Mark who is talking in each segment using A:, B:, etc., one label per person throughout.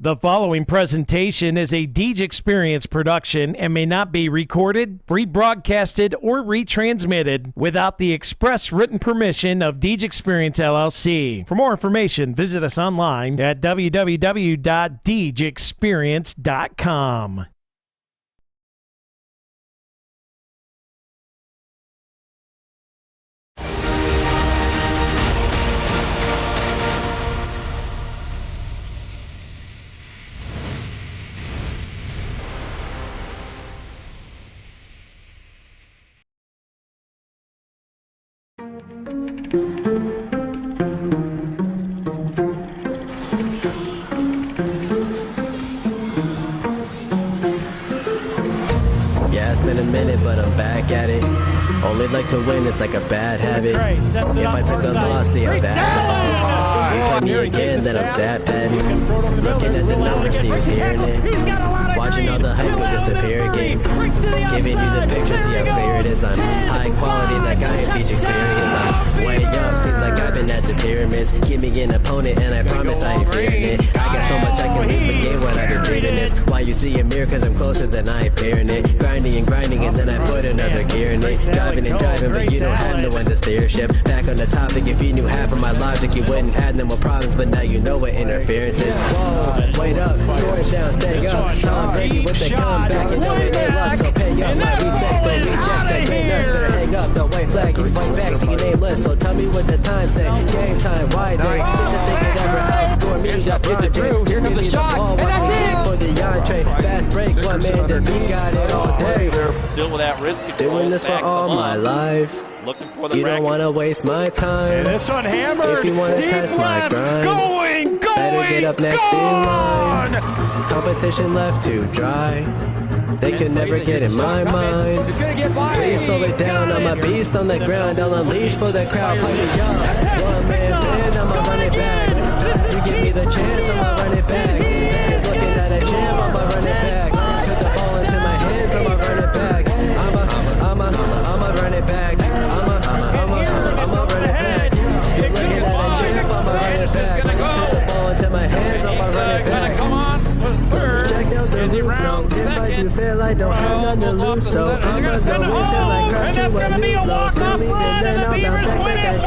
A: The following presentation is a Deej Experience production and may not be recorded, rebroadcasted, or retransmitted without the express written permission of Deej Experience LLC. For more information, visit us online at www.deejexperience.com.
B: Yeah, it's been a minute, but I'm back at it. Only like to win, it's like a bad habit. If I took a loss, see how bad you play me again, then I'm stat padding. Looking at the numbers, see who's hearing it. Watching all the hype will disappear again. Giving you the picture, see how clear it is. I'm high quality, like I am Deej Experience. I'm way up, seems like I've been at the pyramids. Give me an opponent, and I promise I ain't fearing it. I got so much I can lose, but game what I've been dreaming is. Why you see a mirror, cause I'm closer than I appear in it. Grinding and grinding, and then I put another gear in it. Driving and driving, but you don't have no one to steer ship. Back on the topic, if you knew half of my logic, you wouldn't have no more problems, but now you know what interference is. Whoa, wait up, score's down, stay up. Tom Brady with the comeback, you know it ain't luck, so pay up my respect, don't reject that great us. Better hang up the white flag, you fight back, think your nameless, so tell me what the time say. Game time, why they didn't think it ever outscore me. Is it true? Here comes the shot, and that's it! For the entree, fast break, one man to beat, got it all day.
C: Still with that wrist control.
B: Doing this for all my life.
C: Looking for the
B: you don't want to waste my time.
A: And this one hammered.
B: If you want to test my grind,
A: going,
B: better get up next in line. Competition left to dry. They could never get in my mind. Please slow it down. I'm a beast on the ground. I'll unleash for the crowd. Play me up. One man band, I'ma run it back. You give me the chance, I'ma run it back. It's looking at a champ, I'ma run it back. Put the ball into my hands, I'ma run it back. I'ma run it back. I'ma run it back. You're looking at a champ, I'ma run it back. Put the ball into my hands, I'ma run it back.
C: Come on for third.
B: Check out the roof now. If I do fail, I don't have none to lose. So I'ma go until I crush you when you blow. Still leaving, then I'll bounce back like I do.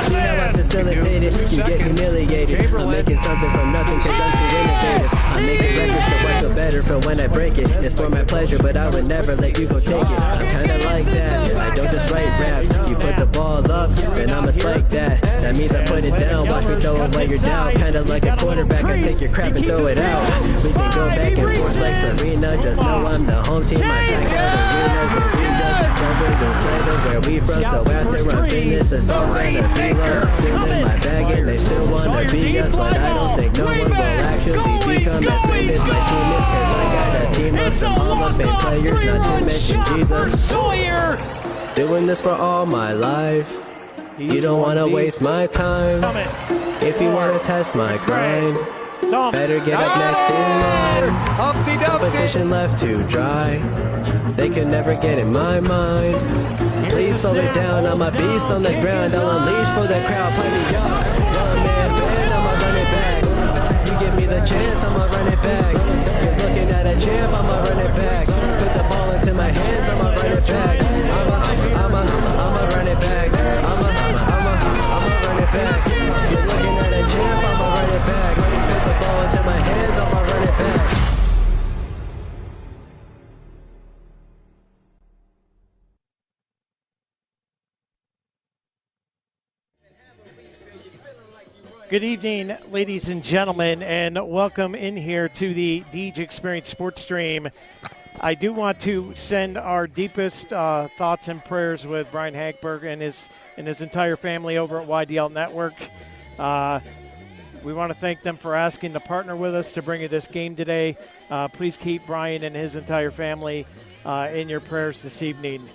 B: See how I facilitate it, you get humiliated. I'm making something from nothing cause I'm too innovative. I'm making records so I feel better for when I break it. It's for my pleasure, but I would never let you go take it. I'm kinda like that, I don't just write raps. You put the ball up, then I'ma spike that. That means I put it down, watch me throw it while you're down. Kinda like a quarterback, I take your crap and throw it out. We can go back and forth like Serena, just know I'm the home team. I back out arenas and beat us. Never lose sight of where we from, so after I'm finished, it's all gonna be love. Still in my bag and they still wanna be us, but I don't think no one will actually become as great as my team is, cause I got a team of some Hall of Fame players, not to mention Jesus. Doing this for all my life. You don't wanna waste my time. If you wanna test my grind, better get up next in line. Competition left to dry. They could never get in my mind. Please slow it down. I'm a beast on the ground. I'll unleash for the crowd. Play me up. One man band, I'ma run it back. You give me the chance, I'ma run it back. You're looking at a champ, I'ma run it back. Put the ball into my hands, I'ma run it back. I'ma run it back. I'ma run it back. You're looking at a champ, I'ma run it back. Put the ball into my hands, I'ma run it back.
A: Good evening, ladies and gentlemen, and welcome in here to the Deej Experience Sports Stream. I do want to send our deepest thoughts and prayers with Brian Hagberg and his entire family over at YDL Network. We want to thank them for asking to partner with us to bring you this game today. Please keep Brian and his entire family in your prayers this evening.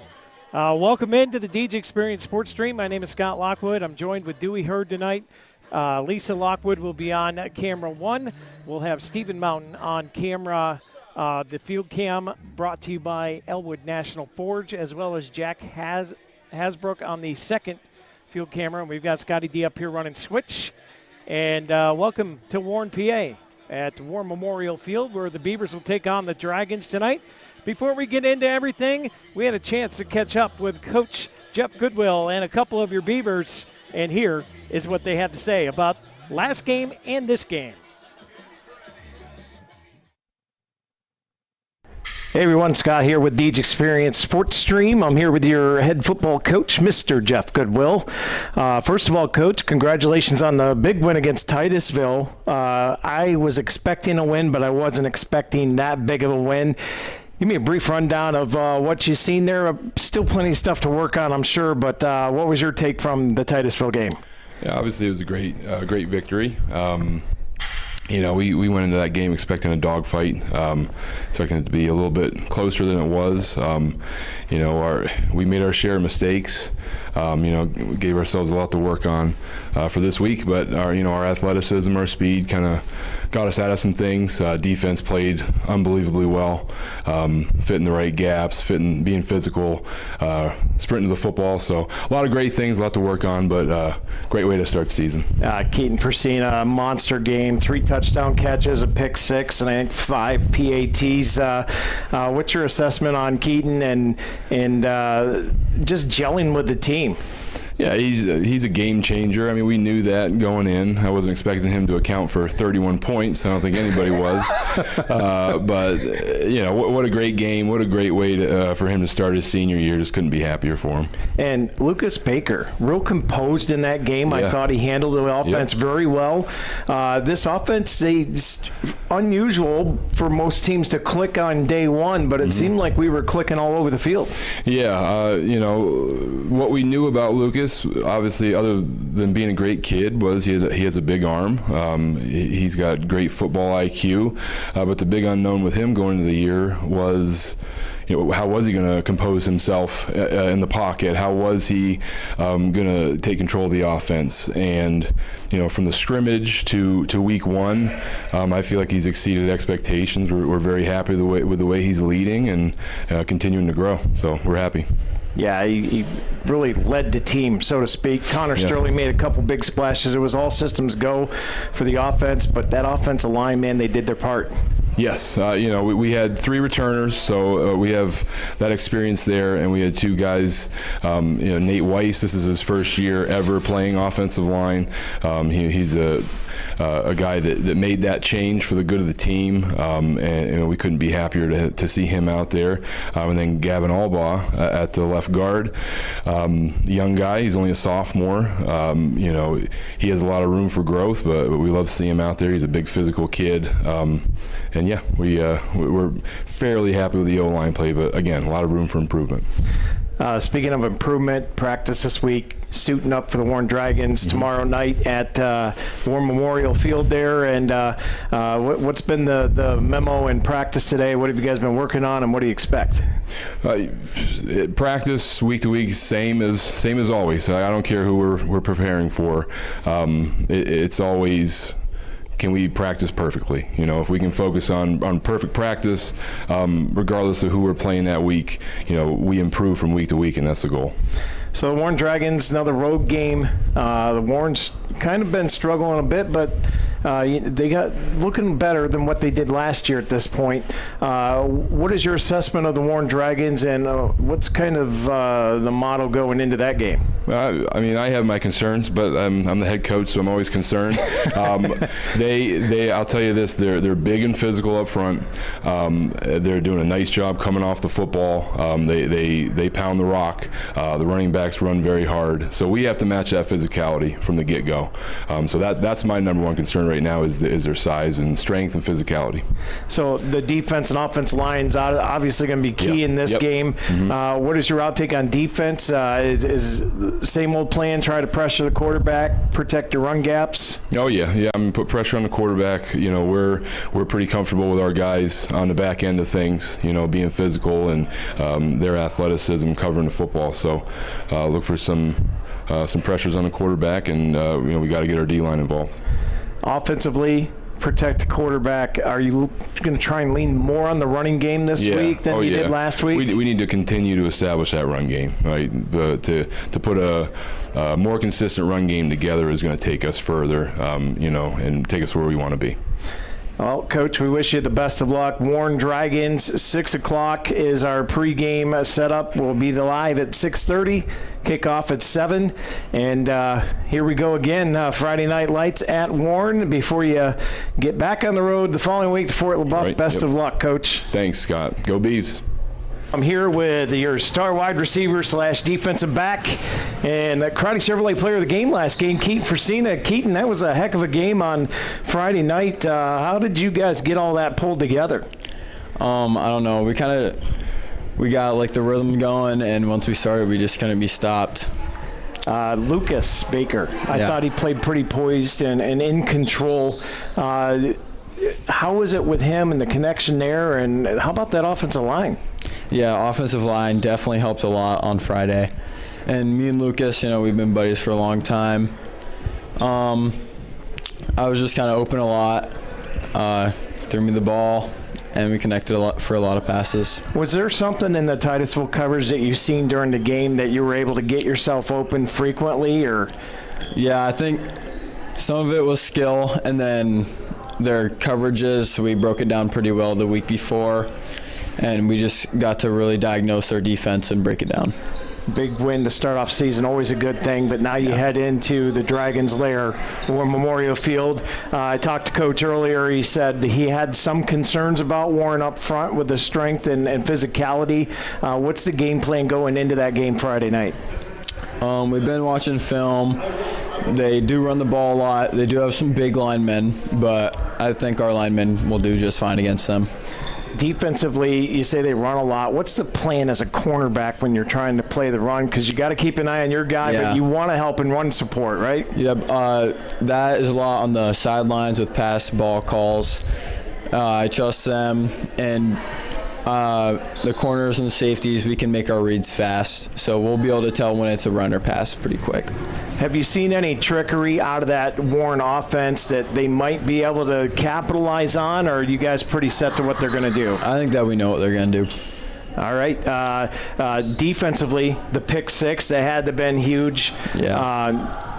A: Welcome into the Deej Experience Sports Stream. My name is Scott Lockwood. I'm joined with Dewey Hurd tonight. Lisa Lockwood will be on camera one. We'll have Stephen Mountain on camera. The field cam brought to you by Elwood National Forge, as well as Jack Hasbrook on the second field camera. And we've got Scotty D up here running switch. And welcome to Warren, PA. at War Memorial Field, where the Beavers will take on the Dragons tonight. Before we get into everything, we had a chance to catch up with Coach Jeff Goodwill and a couple of your Beavers, and here is what they had to say about last game and this game. Hey everyone, Scott here with Deej Experience Sports Stream. I'm here with your head football coach, Mr. Jeff Goodwill. First of all, Coach, congratulations on the big win against Titusville. I was expecting a win, but I wasn't expecting that big of a win. Give me a brief rundown of what you've seen there. Still plenty of stuff to work on, I'm sure, but what was your take from the Titusville game?
D: Yeah, obviously it was a great victory. We went into that game expecting a dogfight, expecting it to be a little bit closer than it was. We made our share of mistakes. We gave ourselves a lot to work on for this week, but our athleticism, our speed kind of got us out of some things. Defense played unbelievably well, fitting the right gaps, being physical, sprinting to the football. So a lot of great things, a lot to work on, but great way to start the season. Keaton
A: Persina, a monster game, 3 touchdown catches, a pick 6, and I think 5 PATs. What's your assessment on Keaton and just gelling with the team?
D: Yeah, he's a game changer. I mean, we knew that going in. I wasn't expecting him to account for 31 points. I don't think anybody was. But what a great game. What a great way for him to start his senior year. Just couldn't be happier for him.
A: And Lucas Baker, real composed in that game. Yeah. I thought he handled the offense very well. This offense, it's unusual for most teams to click on day one, but it seemed like we were clicking all over the field.
D: Yeah, what we knew about Lucas, obviously, other than being a great kid, was he has a big arm. He's got great football IQ, but the big unknown with him going into the year was, how was he going to compose himself in the pocket? How was he going to take control of the offense? And from the scrimmage to week 1, I feel like he's exceeded expectations. We're very happy with the way he's leading and continuing to grow. So we're happy.
A: Yeah, he really led the team, so to speak. Connor Sterling made a couple big splashes. It was all systems go for the offense, but that offensive line, man, they did their part.
D: Yes, we had 3 returners, so we have that experience there, and we had 2 guys. Nate Weiss, this is his first year ever playing offensive line. He's a guy that made that change for the good of the team, and we couldn't be happier to see him out there. And then Gavin Albaugh at the left guard, young guy. He's only a sophomore. He has a lot of room for growth, but we love to see him out there. He's a big physical kid. And yeah, we're fairly happy with the O-line play, but again, a lot of room for improvement.
A: Speaking of improvement, practice this week, suiting up for the Warren Dragons tomorrow night at War Memorial Field there. And what's been the memo in practice today? What have you guys been working on, and what do you expect?
D: Practice week to week, same as always. I don't care who we're preparing for. It's always, can we practice perfectly? If we can focus on perfect practice, regardless of who we're playing that week, we improve from week to week, and that's the goal.
A: So the Warren Dragons, another road game. The Warren's kind of been struggling a bit, but they got looking better than what they did last year at this point. What is your assessment of the Warren Dragons, and what's kind of the model going into that game?
D: I have my concerns, but I'm the head coach, so I'm always concerned. I'll tell you this: they're big and physical up front. They're doing a nice job coming off the football. They pound the rock. The running backs run very hard, so we have to match that physicality from the get-go. So that's my number one concern right now is their size and strength and physicality.
A: So the defense and offense lines obviously going to be key in this game. What is your outtake on defense? Is same old plan, try to pressure the quarterback, protect your run gaps?
D: Oh yeah. Put pressure on the quarterback. We're pretty comfortable with our guys on the back end of things. Being physical and their athleticism covering the football. So look for some pressures on the quarterback, and we got to get our D-line involved.
A: Offensively, protect the quarterback. Are you going to try and lean more on the running game this week than you did last week?
D: We need to continue to establish that run game, right? To put a more consistent run game together is going to take us further, and take us where we want to be.
A: Well, Coach, we wish you the best of luck. Warren Dragons, 6 o'clock is our pregame setup. We'll be live at 6:30, kickoff at 7. And here we go again, Friday Night Lights at Warren. Before you get back on the road the following week to Fort LaBeouf,
D: Right,
A: best of luck, Coach.
D: Thanks, Scott. Go Beavs.
A: I'm here with your star wide receiver / defensive back and Crowdy Chevrolet player of the game last game, Keaton Fresina. Keaton, that was a heck of a game on Friday night. How did you guys get all that pulled together?
E: I don't know. We got like the rhythm going, and once we started, we just couldn't be stopped.
A: Lucas Baker, I thought he played pretty poised and in control. How was it with him and the connection there, and how about that offensive line?
E: Yeah, offensive line definitely helped a lot on Friday. And me and Lucas, we've been buddies for a long time. I was just kind of open a lot, threw me the ball, and we connected a lot for a lot of passes.
A: Was there something in the Titusville coverage that you seen during the game that you were able to get yourself open frequently, or?
E: Yeah, I think some of it was skill, and then their coverages, we broke it down pretty well the week before, and we just got to really diagnose their defense and break it down.
A: Big win to start off season, always a good thing, but now you head into the Dragons' lair, War Memorial Field. I talked to Coach earlier. He said he had some concerns about Warren up front with the strength and physicality. What's the game plan going into that game Friday night?
E: We've been watching film. They do run the ball a lot. They do have some big linemen, but I think our linemen will do just fine against them.
A: Defensively, you say they run a lot. What's the plan as a cornerback when you're trying to play the run? Because you got to keep an eye on your guy, but you want to help in run support, right?
E: Yep. That is a lot on the sidelines with pass ball calls. I trust them, and the corners and the safeties, we can make our reads fast, so we'll be able to tell when it's a run or pass pretty quick.
A: Have you seen any trickery out of that Warren offense that they might be able to capitalize on, or are you guys pretty set to what they're going to do?
E: I think that we know what they're going to do.
A: All right. Defensively, the pick six, that had to have been huge.
E: Yeah.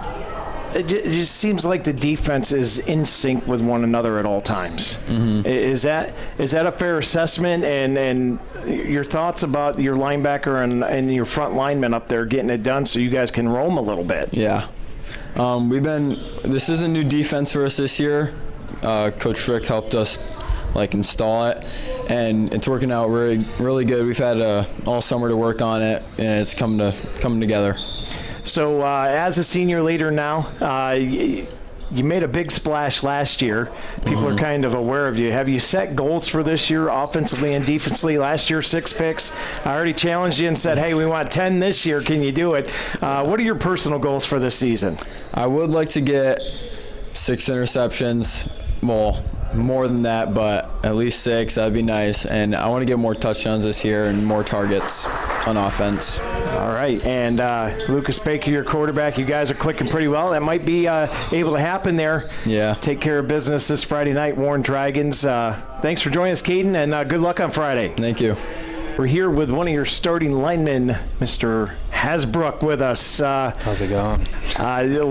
A: It just seems like the defense is in sync with one another at all times. Mm-hmm. Is that a fair assessment? And your thoughts about your linebacker and your front linemen up there getting it done so you guys can roam a little bit?
E: Yeah. This is a new defense for us this year. Coach Rick helped us install it, and it's working out really, really good. We've had all summer to work on it, and it's coming together.
A: So as a senior leader now, you made a big splash last year. People are kind of aware of you. Have you set goals for this year offensively and defensively? Last year, 6 picks. I already challenged you and said, hey, we want 10 this year. Can you do it? What are your personal goals for this season?
E: I would like to get 6 interceptions. Well, more than that, but at least 6. That'd be nice. And I want to get more touchdowns this year and more targets on offense.
A: All right. And Lucas Baker, your quarterback, you guys are clicking pretty well. That might be able to happen there.
E: Yeah.
A: Take care of business this Friday night, Warren Dragons. Thanks for joining us, Keaton, and good luck on Friday.
E: Thank you.
A: We're here with one of your starting linemen, Mr. Hasbrook, with us.
F: How's it going?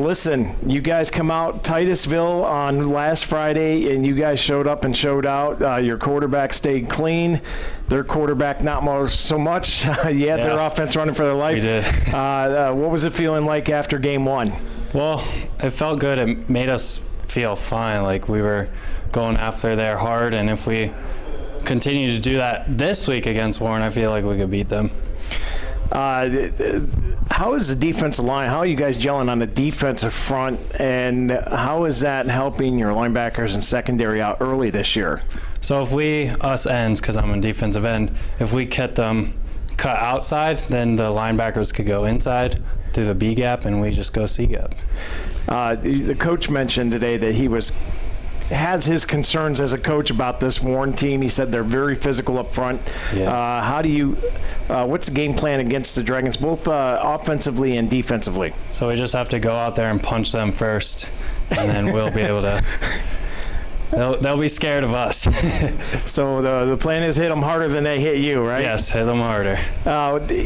A: Listen, you guys come out Titusville on last Friday, and you guys showed up and showed out. Your quarterback stayed clean. Their quarterback not so much. Yeah, their offense running for their life.
F: We did.
A: What was it feeling like after game one?
F: Well, it felt good. It made us feel fine. Like we were going after there hard, and if we continue to do that this week against Warren, I feel like we could beat them.
A: How is the defensive line? How are you guys gelling on the defensive front, and how is that helping your linebackers and secondary out early this year?
F: So if us ends, because I'm a defensive end, if we get them cut outside, then the linebackers could go inside through the B gap, and we just go C gap.
A: The coach mentioned today that he has his concerns as a coach about this Warren team. He said they're very physical up front. Yeah. What's the game plan against the Dragons, both offensively and defensively?
F: So we just have to go out there and punch them first, and then we'll be able to they'll be scared of us.
A: So the plan is hit them harder than they hit you, right?
F: Yes, hit them harder.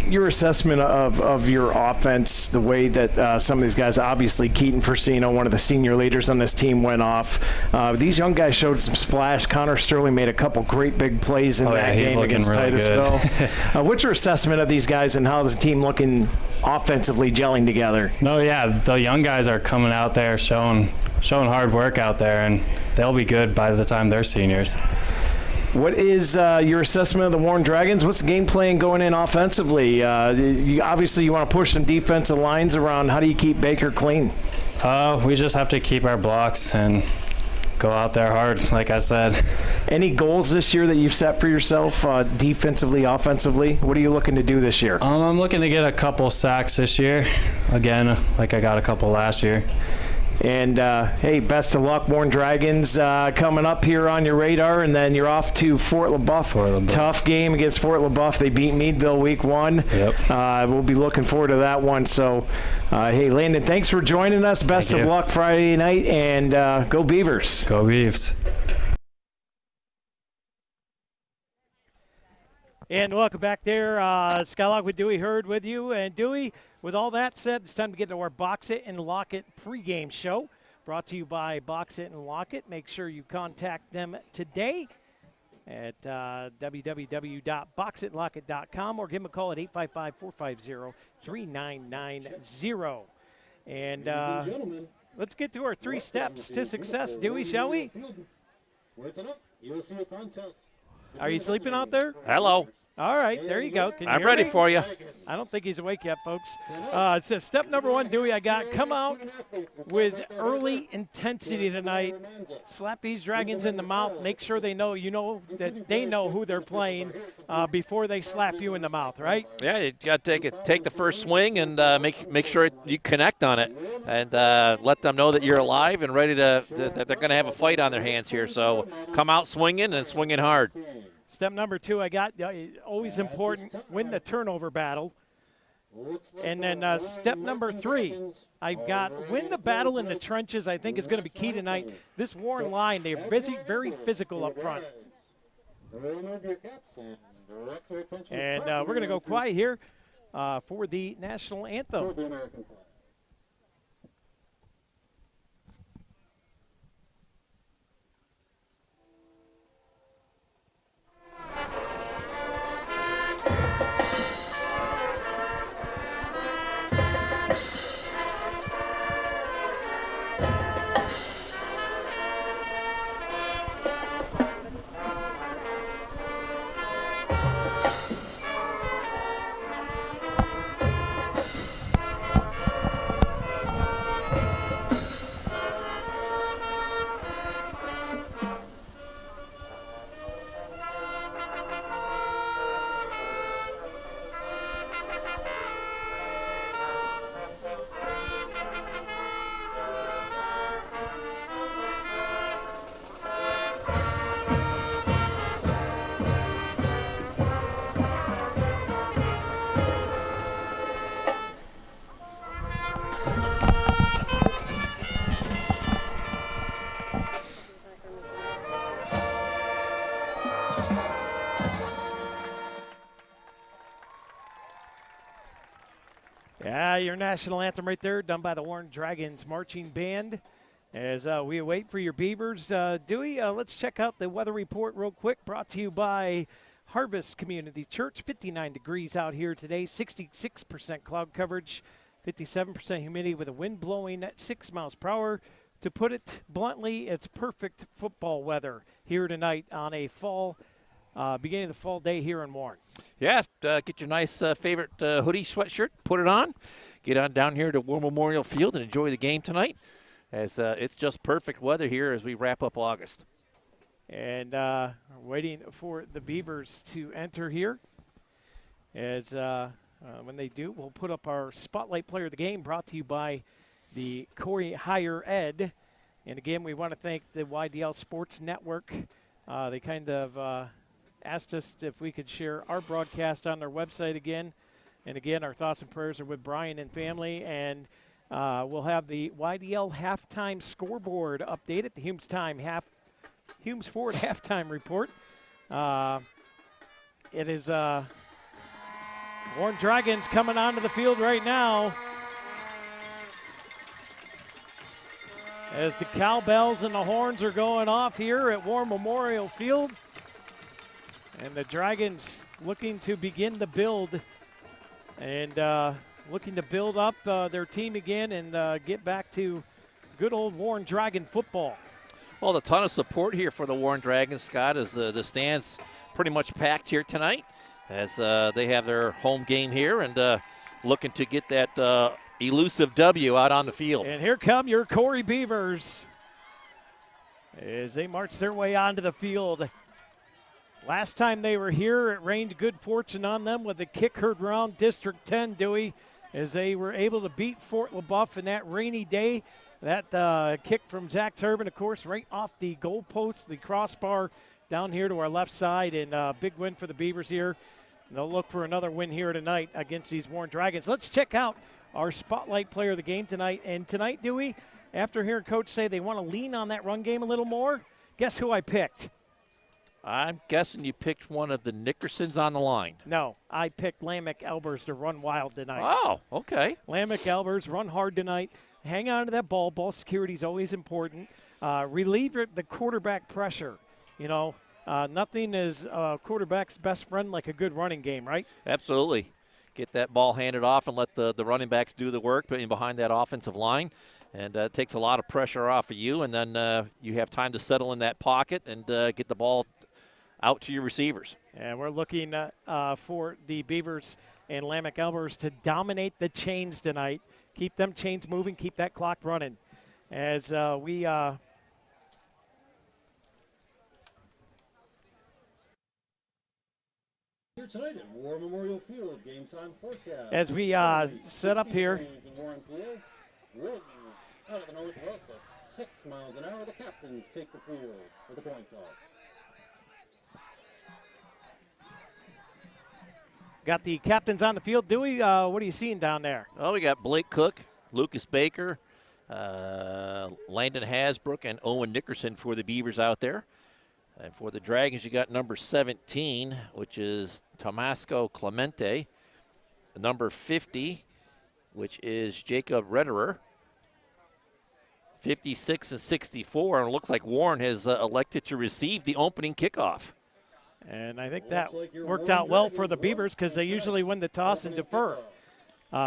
A: Your assessment of your offense, the way that some of these guys, obviously Keaton Forcino, one of the senior leaders on this team, went off. These young guys showed some splash. Connor Sterling made a couple great big plays in that game against
F: really
A: Titusville. What's your assessment of these guys and how is the team looking offensively gelling together?
F: No, yeah, the young guys are coming out there showing hard work out there, and they'll be good by the time they're seniors.
A: What is your assessment of the Warren Dragons? What's the game plan going in offensively? Obviously, you want to push some defensive lines around. How do you keep Baker clean?
F: We just have to keep our blocks and go out there hard, like I said.
A: Any goals this year that you've set for yourself defensively, offensively? What are you looking to do this year?
F: I'm looking to get a couple sacks this year, again, like I got a couple last year.
A: And, hey, best of luck, Warren Dragons, coming up here on your radar, and then you're off to Fort LaBeouf. Tough game against Fort LaBeouf. They beat Meadville week 1.
F: Yep.
A: We'll be looking forward to that one. So, hey, Landon, thanks for joining us. Best of luck Friday night, and go Beavers.
F: Go Beavs.
A: And welcome back there. Skylock with Dewey Hurd with you. And Dewey, with all that said, it's time to get to our Box It and Lock It pregame show. Brought to you by Box It and Lock It. Make sure you contact them today at www.boxitlockit.com or give them a call at 855-450-3990. And let's get to our 3 steps to success, Dewey, shall we? Are you sleeping out there?
C: Hello.
A: All right, there you go. Can you
C: I'm
A: hear
C: ready
A: me?
C: for you.
A: I don't think he's awake yet, folks. It says step number 1, Dewey, I got come out with early intensity tonight. Slap these Dragons in the mouth. Make sure they know that they know who they're playing before they slap you in the mouth, right?
C: Yeah, you got to take the first swing and make sure you connect on it, and let them know that you're alive and ready that they're going to have a fight on their hands here. So come out swinging and swinging hard.
A: Step number 2, I got always important, win the turnover battle. And then step number 3, I've got win the battle in the trenches. I think is going to be key tonight. This Warren line, they're very physical up front. And we're going to go quiet here for the national anthem. Yeah, your national anthem right there, done by the Warren Dragons Marching Band. As we wait for your Beavers. Dewey, let's check out the weather report real quick, brought to you by Harvest Community Church. 59 degrees out here today, 66% cloud coverage, 57% humidity with a wind blowing at 6 miles per hour. To put it bluntly, it's perfect football weather here tonight on a beginning of the fall day here in Warren.
C: Yeah, get your nice favorite hoodie, sweatshirt, put it on, get on down here to War Memorial Field and enjoy the game tonight, as it's just perfect weather here as we wrap up August.
A: And waiting for the Beavers to enter here. As when they do, we'll put up our Spotlight Player of the Game, brought to you by the Corry Higher Ed. And again, we want to thank the YDL Sports Network. They kind of asked us if we could share our broadcast on their website again. And again, our thoughts and prayers are with Brian and family. And we'll have the YDL halftime scoreboard updated. The Humes Time Humes Ford halftime report. It is Warren Dragons coming onto the field right now as the cowbells and the horns are going off here at War Memorial Field. And the Dragons looking to begin the build and looking to build up their team again and get back to good old Warren Dragon football.
C: Well, a ton of support here for the Warren Dragons, Scott, as the stands pretty much packed here tonight as they have their home game here and looking to get that elusive W out on the field.
A: And here come your Corry Beavers as they march their way onto the field. Last time they were here, it rained good fortune on them with the kick heard around District 10, Dewey, as they were able to beat Fort LaBeouf in that rainy day. That kick from Zach Turbin, of course, right off the goalpost, the crossbar down here to our left side, and big win for the Beavers here. And they'll look for another win here tonight against these Warren Dragons. Let's check out our spotlight player of the game tonight. And tonight, Dewey, after hearing Coach say they want to lean on that run game a little more, guess who I picked?
C: I'm guessing you picked one of the Nickersons on the line.
A: No, I picked Lamech Elbers to run wild tonight.
C: Oh, okay.
A: Lamech Elbers, run hard tonight. Hang on to that ball. Ball security is always important. Relieve the quarterback pressure. You know, nothing is quarterback's best friend like a good running game, right?
C: Absolutely. Get that ball handed off and let the running backs do the work behind that offensive line. And it takes a lot of pressure off of you, and then you have time to settle in that pocket and get the ball out to your receivers.
A: And we're looking for the Beavers and Lamech Elbers to dominate the chains tonight. Keep them chains moving, keep that clock running. As we
G: Here tonight at War Memorial Field, game time forecast.
A: as we set up here.
G: Winds out of the northwest at 6 miles an hour. The captains take the field for the coin toss.
A: Got the captains on the field. Dewey, what are you seeing down there?
C: Oh, we got Blake Cook, Lucas Baker, Landon Hasbrook, and Owen Nickerson for the Beavers out there. And for the Dragons, you got number 17, which is Tomasco Clemente. Number 50, which is Jacob Rederer. 56 and 64, and it looks like Warren has elected to receive the opening kickoff.
A: And I think that worked out well for the Beavers because they usually win the toss and defer.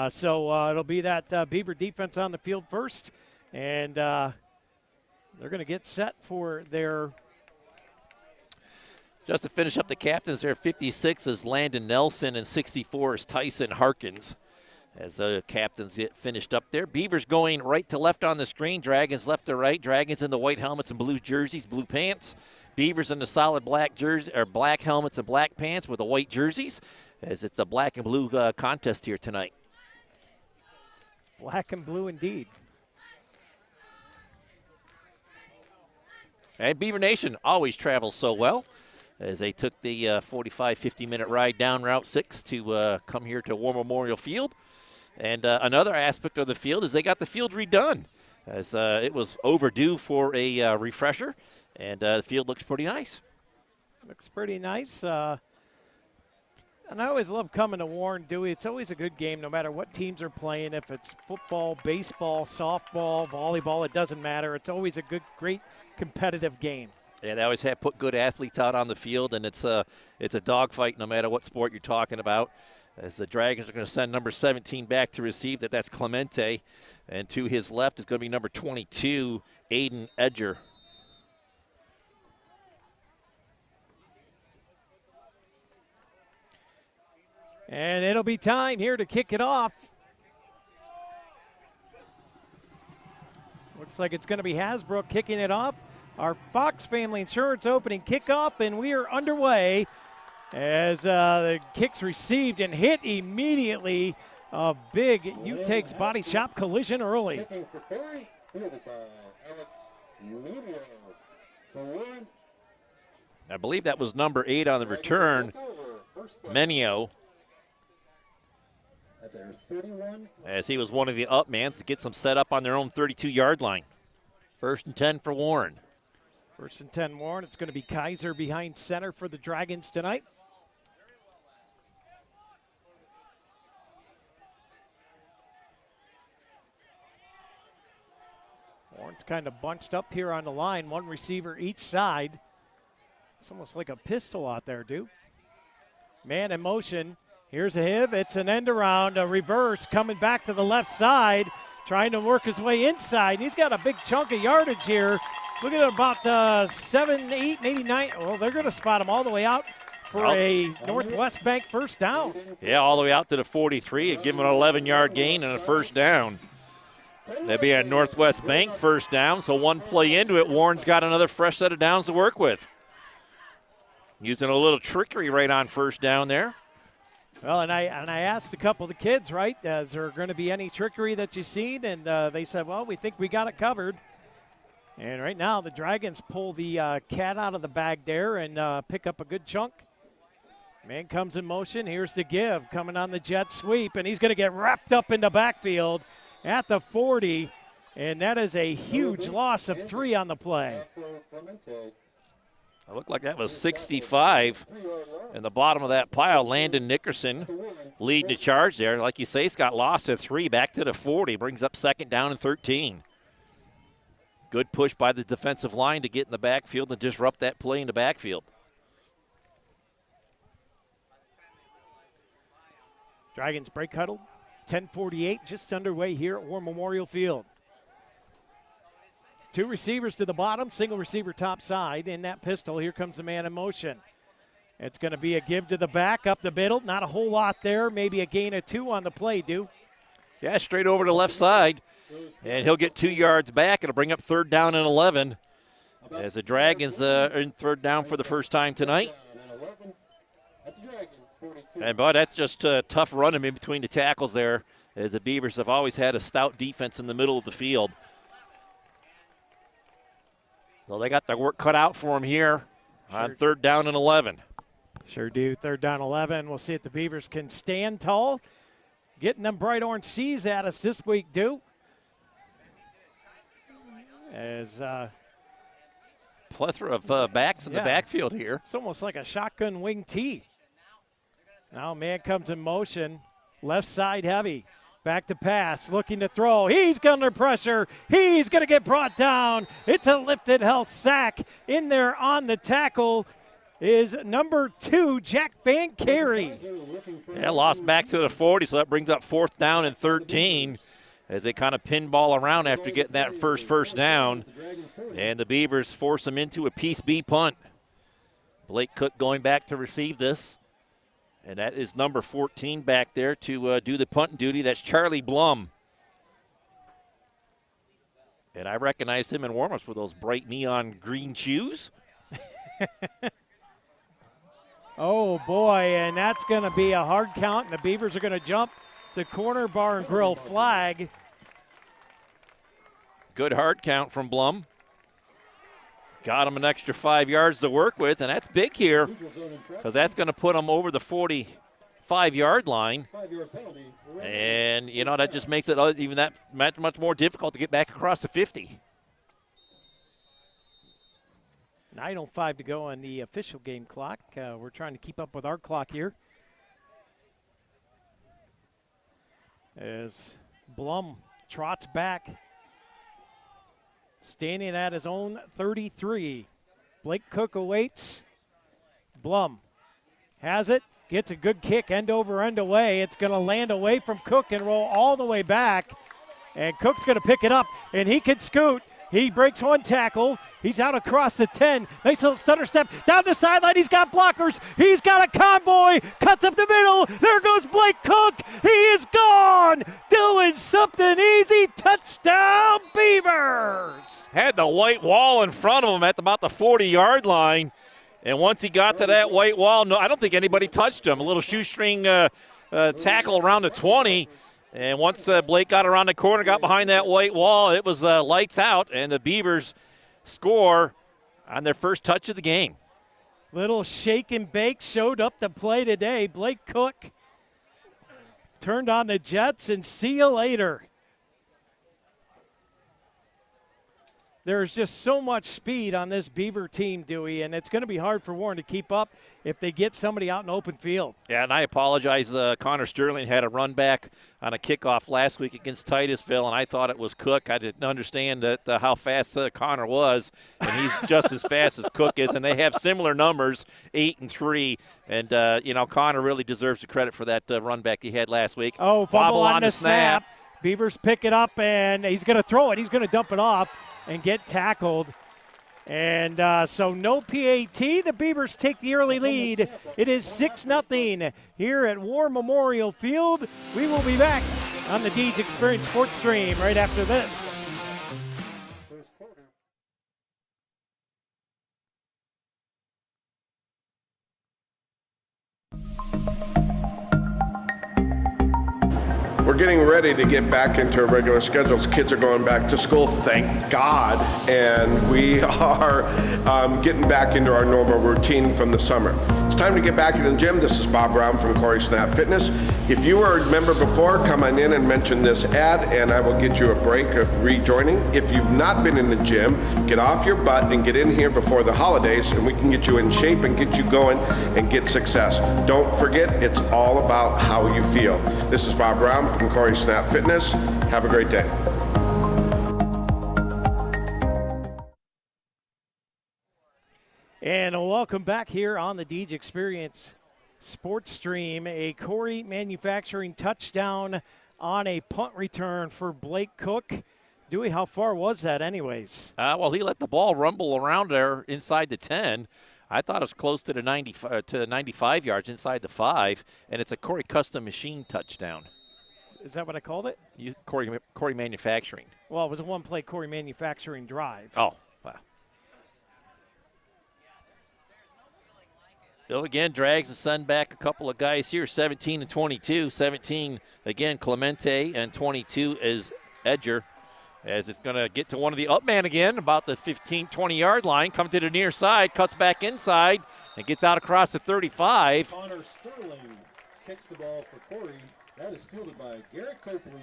A: So it'll be that Beaver defense on the field first, and they're going to get set for their.
C: Just to finish up the captains there, 56 is Landon Nelson and 64 is Tyson Harkins. As the captains get finished up there. Beavers going right to left on the screen. Dragons left to right. Dragons in the white helmets and blue jerseys, blue pants. Beavers in the solid black jersey or black helmets and black pants with the white jerseys. As it's a black and blue contest here tonight.
A: Black and blue indeed.
C: And Beaver Nation always travels so well, as they took the 45-50-minute ride down Route 6 to come here to War Memorial Field. And another aspect of the field is they got the field redone, as it was overdue for a refresher, and the field looks pretty nice.
A: Looks pretty nice. And I always love coming to Warren, Dewey. It's always a good game no matter what teams are playing. If it's football, baseball, softball, volleyball, it doesn't matter. It's always a good, great competitive game.
C: Yeah, they always have put good athletes out on the field, and it's a dogfight no matter what sport you're talking about. As the Dragons are going to send number 17 back to receive, that's Clemente. And to his left is going to be number 22, Aiden Edger.
A: And it'll be time here to kick it off. Looks like it's going to be Hasbrook kicking it off. Our Fox Family Insurance opening kickoff, and we are underway as the kick's received and hit immediately. A big U-Takes body shop collision early.
G: Kicking for Corry, fielded by Alex Medio. For Warren,
C: I believe that was number 8 on the return, Menio,
G: at their 31.
C: as he was one of the upmans to get some set up on their own 32-yard line. 1st and 10 for Warren.
A: First and 10 Warren. It's going to be Kaiser behind center for the Dragons tonight. Warren's kind of bunched up here on the line, one receiver each side. It's almost like a pistol out there, dude. Man in motion. Here's a Hiv. It's an end around, a reverse coming back to the left side, trying to work his way inside. He's got a big chunk of yardage here. Look at about 7, 8, maybe 9. Well, they're going to spot him all the way out for a Northwest Bank first down.
C: Yeah, all the way out to the 43 and give him an 11-yard gain and a first down. That'd be a Northwest Bank first down, so one play into it, Warren's got another fresh set of downs to work with. Using a little trickery right on first down there.
A: Well, and I asked a couple of the kids, right, is there going to be any trickery that you've seen? And they said, well, we think we got it covered. And right now the Dragons pull the cat out of the bag there and pick up a good chunk. Man comes in motion. Here's the give coming on the jet sweep, and he's going to get wrapped up in the backfield at the 40, and that is a huge loss of 3 on the play.
C: It looked like that was 65. In the bottom of that pile, Landon Nickerson leading the charge there. Like you say, Scott lost at 3, back to the 40, brings up second down and 13. Good push by the defensive line to get in the backfield and disrupt that play in the backfield.
A: Dragons break huddle. 10:48 just underway here at War Memorial Field. 2 receivers to the bottom, single receiver top side. In that pistol, here comes the man in motion. It's going to be a give to the back, up the middle. Not a whole lot there, maybe a gain of 2 on the play, Dew.
C: Yeah, straight over to the left side. And he'll get 2 yards back. It'll bring up third down and 11. As the Dragons are in third down for the first time tonight. And, boy, that's just a tough running in between the tackles there, as the Beavers have always had a stout defense in the middle of the field. So they got their work cut out for them here on third down and 11.
A: Sure do. Third down 11. We'll see if the Beavers can stand tall. Getting them bright orange C's at us this week, Dew. As
C: plethora of backs in the backfield here.
A: It's almost like a shotgun wing tee. Now man comes in motion, left side heavy, back to pass, looking to throw. He's under pressure. He's going to get brought down. It's a lifted health sack. In there on the tackle is number 2, Jack Van Carey.
C: Yeah, lost back to the 40, so that brings up fourth down and 13 as they kind of pinball around after getting that first down. And the Beavers force them into a Piece B punt. Blake Cook going back to receive this. And that is number 14 back there to do the punt duty. That's Charlie Blum. And I recognized him in warm-ups with those bright neon green shoes.
A: Oh, boy, and that's going to be a hard count, and the Beavers are going to jump to corner bar and grill flag.
C: Good hard count from Blum. Got him an extra 5 yards to work with, and that's big here because that's going to put him over the 45-yard line. And, you know, that just makes it even that much more difficult to get back across the 50.
A: 9:05 to go on the official game clock. We're trying to keep up with our clock here. As Blum trots back, standing at his own 33. Blake Cook awaits. Blum has it, gets a good kick, end over, end away. It's going to land away from Cook and roll all the way back. And Cook's going to pick it up, and he can scoot. He breaks one tackle. He's out across the 10. Nice little stutter step down the sideline. He's got blockers. He's got a convoy. Cuts up the middle. There goes Blake Cook. He is gone. Doing something easy. Touchdown, Beavers.
C: Had the white wall in front of him at about the 40-yard line. And once he got to that white wall, no, I don't think anybody touched him. A little shoestring tackle around the 20. And once Blake got around the corner, got behind that white wall, it was lights out, and the Beavers score on their first touch of the game.
A: Little shake and bake showed up to play today. Blake Cook turned on the Jets, and see you later. There's just so much speed on this Beaver team, Dewey, and it's going to be hard for Warren to keep up if they get somebody out in open field.
C: Yeah, and I apologize. Connor Sterling had a run back on a kickoff last week against Titusville, and I thought it was Cook. I didn't understand how fast Connor was, and he's just as fast as Cook is, and they have similar numbers, 8 and 3. And, Connor really deserves the credit for that run back he had last week.
A: Oh, fumble on the snap. Beavers pick it up, and he's going to throw it. He's going to dump it off and get tackled. And so no PAT. The Beavers take the early lead. It is 6-0 here at War Memorial Field. We will be back on the Deeds Experience Sports Stream right after this.
H: We're getting ready to get back into our regular schedules. Kids are going back to school, thank God, and we are getting back into our normal routine from the summer. It's time to get back into the gym. This is Bob Brown from Corry Snap Fitness. If you were a member before, come on in and mention this ad, and I will get you a break of rejoining. If you've not been in the gym, get off your butt and get in here before the holidays, and we can get you in shape and get you going and get success. Don't forget, it's all about how you feel. This is Bob Brown from Corry Snap Fitness. Have a great day.
A: And welcome back here on the Deeds Experience Sports Stream. A Corry Manufacturing touchdown on a punt return for Blake Cook. Dewey, how far was that anyways?
C: Well, he let the ball rumble around there inside the 10. I thought it was close to the 95 yards inside the 5, and it's a Corry Custom Machine touchdown.
A: Is that what I called it?
C: Corry Manufacturing.
A: Well, it was a one-play Corry Manufacturing drive.
C: Oh, wow. Bill again drags the Sun back a couple of guys here, 17 and 22. 17, again, Clemente, and 22 is Edger. As it's going to get to one of the up man again, about the 15, 20-yard line, come to the near side, cuts back inside, and gets out across the 35.
G: Connor Sterling kicks the ball for Corry. That is fielded by Garrett Copley.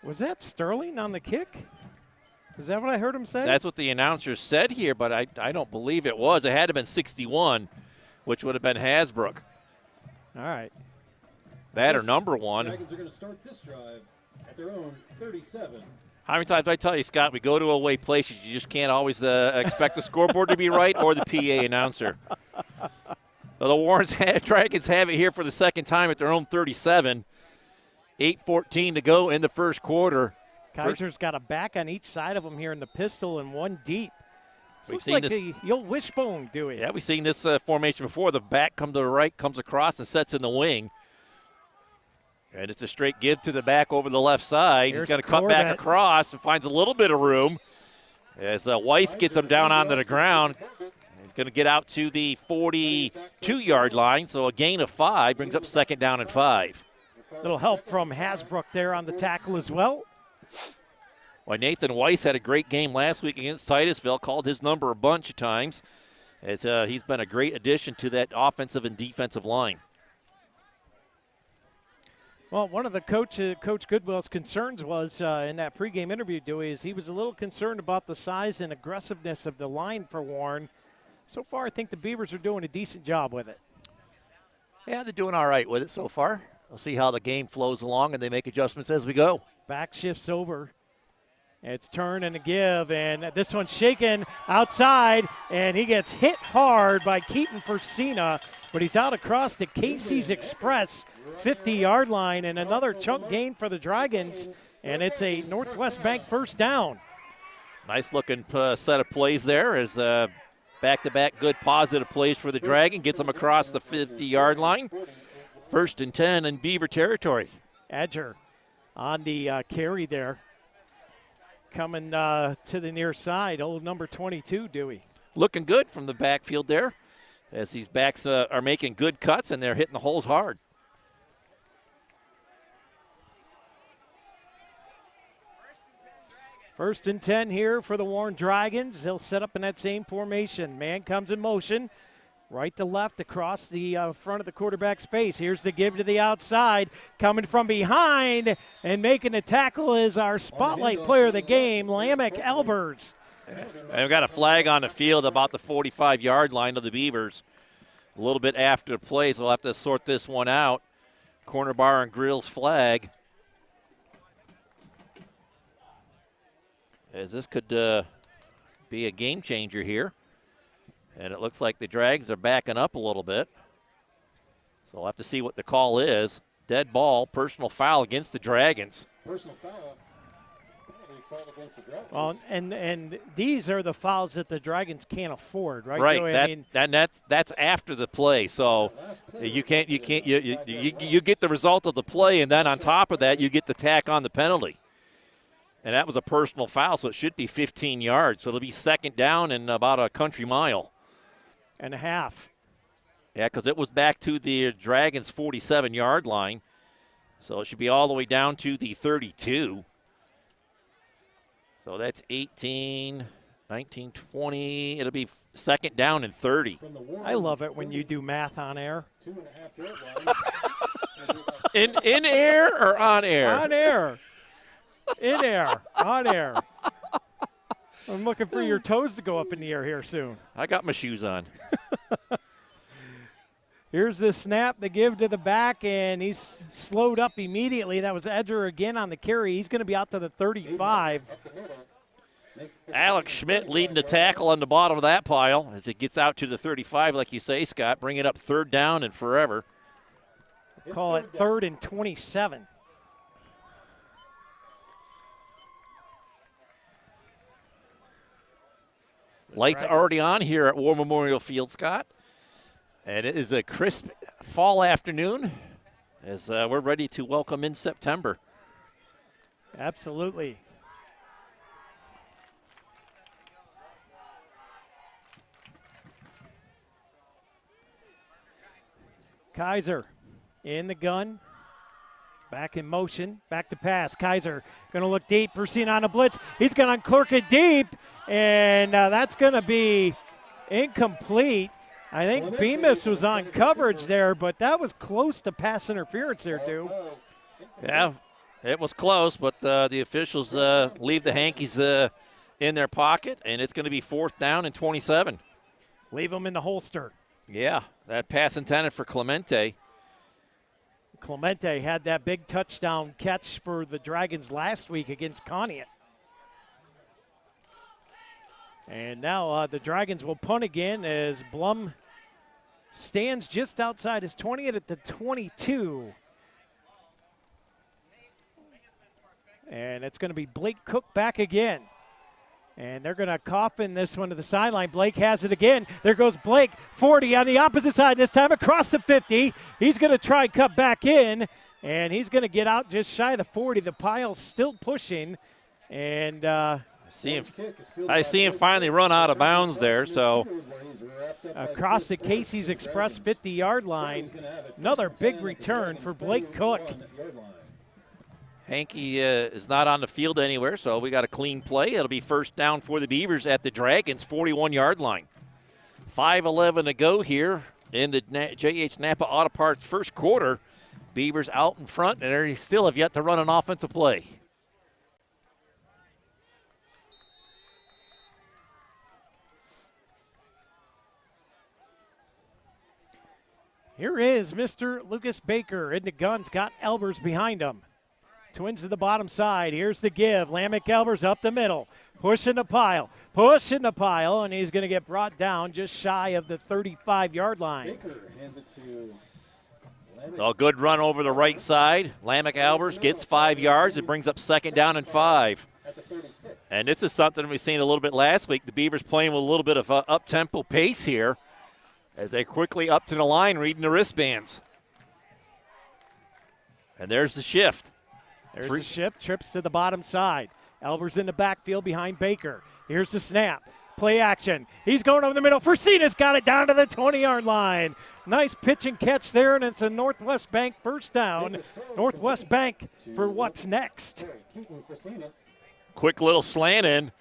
A: Was that Sterling on the kick? Is that what I heard him say?
C: That's what the announcer said here, but I don't believe it was. It had to have been 61, which would have been Hasbrook.
A: All right.
C: That or number 1.
G: Dragons are going to start this drive at their own 37.
C: How many times I tell you, Scott, we go to away places, you just can't always expect the scoreboard to be right or the PA announcer. So the Dragons have it here for the second time at their own 37. 8:14 to go in the first quarter.
A: Kaiser's got a back on each side of him here in the pistol and one deep.
C: We've
A: seen like the old wishbone, Dewey.
C: Yeah, we've seen this formation before. The back comes to the right, comes across, and sets in the wing. And it's a straight give to the back over the left side. He's going to cut back across and finds a little bit of room as Weiss gets him down onto the ground. He's going to get out to the 42-yard line, so a gain of 5 brings up second down and 5.
A: Little help from Hasbrook there on the tackle as well.
C: Well, Nathan Weiss had a great game last week against Titusville, called his number a bunch of times, as he's been a great addition to that offensive and defensive line.
A: Well, one of the Coach Goodwill's concerns was in that pregame interview, Dewey, is he was a little concerned about the size and aggressiveness of the line for Warren. So far, I think the Beavers are doing a decent job with it.
C: Yeah, they're doing all right with it so far. We'll see how the game flows along, and they make adjustments as we go.
A: Back shifts over. It's turn and a give, and this one's shaken outside, and he gets hit hard by Keaton Persina, but he's out across the Casey's Express 50-yard line, and another chunk gain for the Dragons, and it's a Northwest Bank first down.
C: Nice-looking set of plays there as back-to-back good positive plays for the Dragon. Gets them across the 50-yard line. First and 10 in Beaver territory.
A: Edger on the carry there. Coming to the near side, old number 22, Dewey.
C: Looking good from the backfield there as these backs are making good cuts and they're hitting the holes hard.
A: First and 10 here for the Warren Dragons. They'll set up in that same formation. Man comes in motion. Right to left across the front of the quarterback's face. Here's the give to the outside. Coming from behind and making the tackle is our spotlight player of the game, Lamech Albers.
C: And we've got a flag on the field about the 45-yard line of the Beavers. A little bit after the play, so we'll have to sort this one out. Corner bar and grills flag. As this could be a game changer here. And it looks like the Dragons are backing up a little bit. So we'll have to see what the call is. Dead ball, personal foul against the Dragons.
G: Personal foul. Somebody called against the Dragons.
A: Well, and these are the fouls that the Dragons can't afford, right?
C: Right.
A: Joey?
C: That's after the play. So you get the result of the play, and then on top of that, you get the tack on the penalty. And that was a personal foul, so it should be 15 yards. So it'll be second down and about a country mile
A: and a half.
C: Yeah, because it was back to the Dragons' 47-yard line. So it should be all the way down to the 32. So that's 18, 19, 20. It'll be second down and 30.
A: I love it when you do math on air.
G: 2.5 yard line.
C: In air or on air?
A: On air. In air. On air. I'm looking for your toes to go up in the air here soon.
C: I got my shoes on.
A: Here's the snap, the give to the back, and he's slowed up immediately. That was Edger again on the carry. He's going to be out to the 35.
C: Alex Schmidt leading the tackle on the bottom of that pile as it gets out to the 35, like you say, Scott. Bring it up third down and forever.
A: Call it 3rd and 27.
C: Lights already on here at War Memorial Field, Scott. And it is a crisp fall afternoon as we're ready to welcome in September.
A: Absolutely. Kaiser in the gun. Back in motion. Back to pass. Kaiser going to look deep. Persine on a blitz. He's going to unclerk it deep. And that's going to be incomplete. I think Bemis was on coverage there, but that was close to pass interference there, too.
C: Yeah, it was close, but the officials leave the hankies in their pocket, and it's going to be 4th down and 27.
A: Leave them in the holster.
C: Yeah, that pass intended for Clemente.
A: Clemente had that big touchdown catch for the Dragons last week against Conneaut. And now the Dragons will punt again as Blum stands just outside his 20 at the 22. And it's going to be Blake Cook back again. And they're going to coffin this one to the sideline. Blake has it again. There goes Blake, 40 on the opposite side, this time across the 50. He's going to try and cut back in, and he's going to get out just shy of the 40. The pile's still pushing, and
C: I see him finally run out of bounds there. So
A: across the Casey's Express 50-yard line, another big return for Blake Cook.
C: Hankey is not on the field anywhere, so we got a clean play. It'll be first down for the Beavers at the Dragons' 41-yard line. 5:11 to go here in the J.H. Napa Auto Parts first quarter. Beavers out in front, and they still have yet to run an offensive play.
A: Here is Mr. Lucas Baker in the gun. Got Elbers behind him. Twins to the bottom side. Here's the give. Lamech Elbers up the middle. Pushing the pile. And he's going to get brought down just shy of the 35-yard line.
G: Baker hands it to
C: A good run over the right side. Lamech Elbers gets 5 yards. It brings up second down and 5. And this is something we've seen a little bit last week. The Beavers playing with a little bit of up-tempo pace here as they quickly up to the line reading the wristbands. And there's the shift.
A: There's the shift, trips to the bottom side. Elbers in the backfield behind Baker. Here's the snap. Play action. He's going over the middle. Forcina's got it down to the 20-yard line. Nice pitch and catch there, and it's a Northwest Bank first down. Northwest Bank for what's next.
C: Quick little slant in.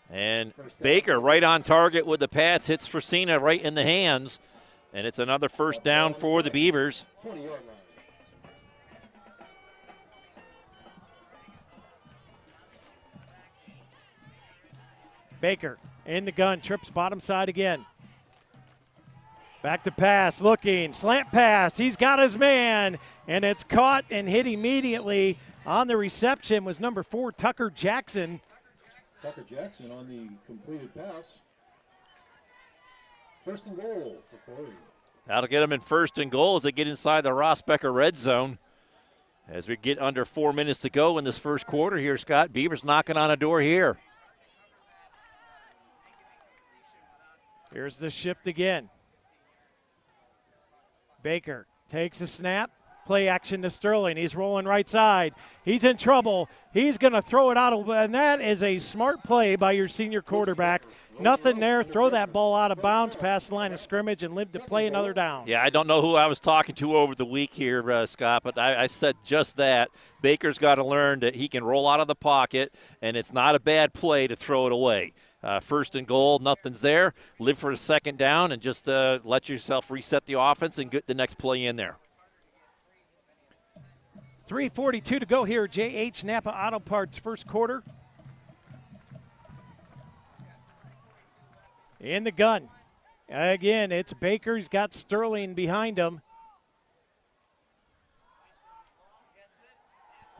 C: And Baker right on target with the pass. Hits Forcina right in the hands. And it's another first down for the Beavers.
A: Baker in the gun, trips bottom side again. Back to pass, looking, slant pass. He's got his man, and it's caught and hit immediately. On the reception was number 4, Tucker Jackson.
G: Tucker Jackson on the completed pass. First and goal for Corry.
C: That'll get them in first and goal as they get inside the Rossbecker red zone. As we get under 4 minutes to go in this first quarter here, Scott, Beavers knocking on a door here.
A: Here's the shift again. Baker takes a snap. Play action to Sterling. He's rolling right side. He's in trouble. He's going to throw it out, and that is a smart play by your senior quarterback. Nothing there. Throw that ball out of bounds past the line of scrimmage and live to play another down.
C: Yeah, I don't know who I was talking to over the week here, Scott, but I said just that. Baker's got to learn that he can roll out of the pocket, and it's not a bad play to throw it away. First and goal, nothing's there. Live for a second down and just let yourself reset the offense and get the next play in there.
A: 3:42 to go here. J.H. Napa Auto Parts first quarter. In the gun. Again, it's Baker. He's got Sterling behind him.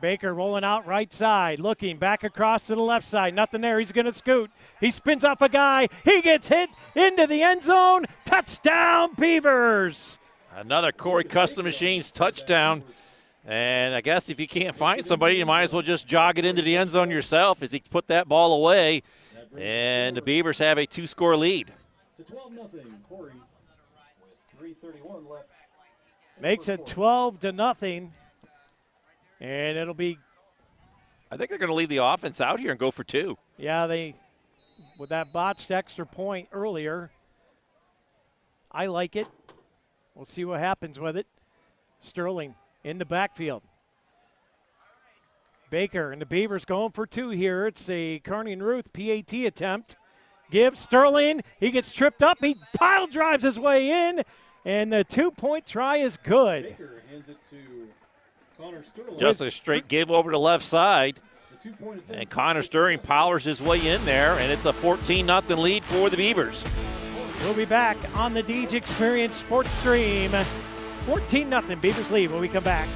A: Baker rolling out right side, looking back across to the left side. Nothing there. He's going to scoot. He spins off a guy. He gets hit into the end zone. Touchdown, Beavers.
C: Another Corry Custom Machines touchdown. And I guess if you can't find somebody, you might as well just jog it into the end zone yourself as he put that ball away. And the Beavers have a 2-score lead.
G: To 12-0, Corry with 3:31 left.
A: Makes it 12-0. And it'll be.
C: I think they're going to leave the offense out here and go for 2.
A: Yeah, with that botched extra point earlier. I like it. We'll see what happens with it. Sterling in the backfield. Baker and the Beavers going for 2 here. It's a Kearney and Ruth PAT attempt. Gives Sterling. He gets tripped up. He pile drives his way in. And the 2-point try is good.
G: Baker hands it to Connor Sterling.
C: Just a straight give over to left side. And Connor Sterling powers his way in there. And it's a 14-0 lead for the Beavers.
A: We'll be back on the Deej Experience Sports Stream. 14-0 Beavers lead when we come back.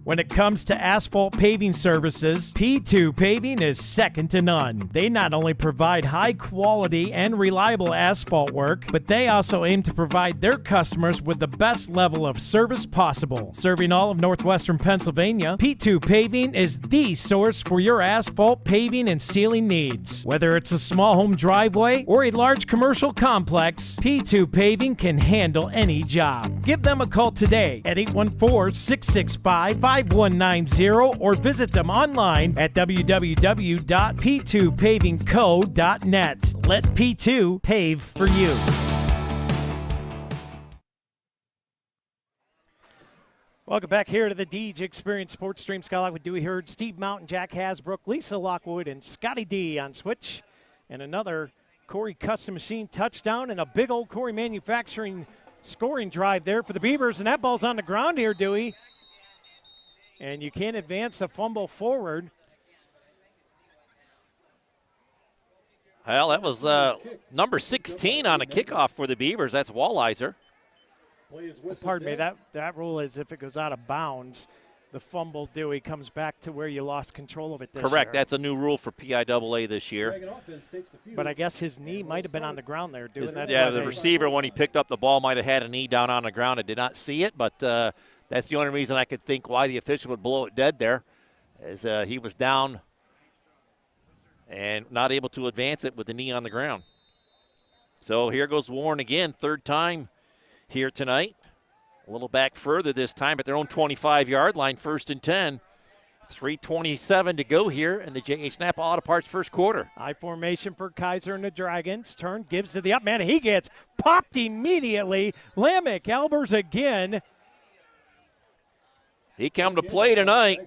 A: When it comes to asphalt paving services, P2 Paving is second to none. They not only provide high quality and reliable asphalt work, but they also aim to provide their customers with the best level of service possible. Serving all of northwestern Pennsylvania, P2 Paving is the source for your asphalt paving and sealing needs. Whether it's a small home driveway or a large commercial complex, P2 Paving can handle any job. Give them a call today at 814-665-5190 or visit them online at www.p2pavingco.net. Let P2 pave for you. Welcome back here to the Deej Experience Sports Stream. Scott with Dewey Hurd, Steve Mountain, Jack Hasbrook, Lisa Lockwood, and Scotty D on switch. And another Corry Custom Machine touchdown and a big old Corry Manufacturing scoring drive there for the Beavers. And that ball's on the ground here, Dewey. And you can't advance a fumble forward.
C: Well, that was number 16 on a kickoff for the Beavers. That's Walliser.
A: Pardon me, that rule is if it goes out of bounds, the fumble, Dewey, comes back to where you lost control of it this
C: Correct.
A: year.
C: That's a new rule for PIAA this year.
A: But I guess his knee might have been on the ground there, Dewey.
C: Yeah, the receiver, when he picked up the ball, might have had a knee down on the ground. I did not see it, but that's the only reason I could think why the official would blow it dead there, is he was down and not able to advance it with the knee on the ground. So here goes Warren again, third time here tonight. A little back further this time at their own 25-yard line, 1st and 10. 3:27 to go here in the J.H. Napa Auto Parts first quarter.
A: High formation for Kaiser and the Dragons. Turn, gives to the up man. He gets popped immediately. Lamech Albers again.
C: He come to play tonight.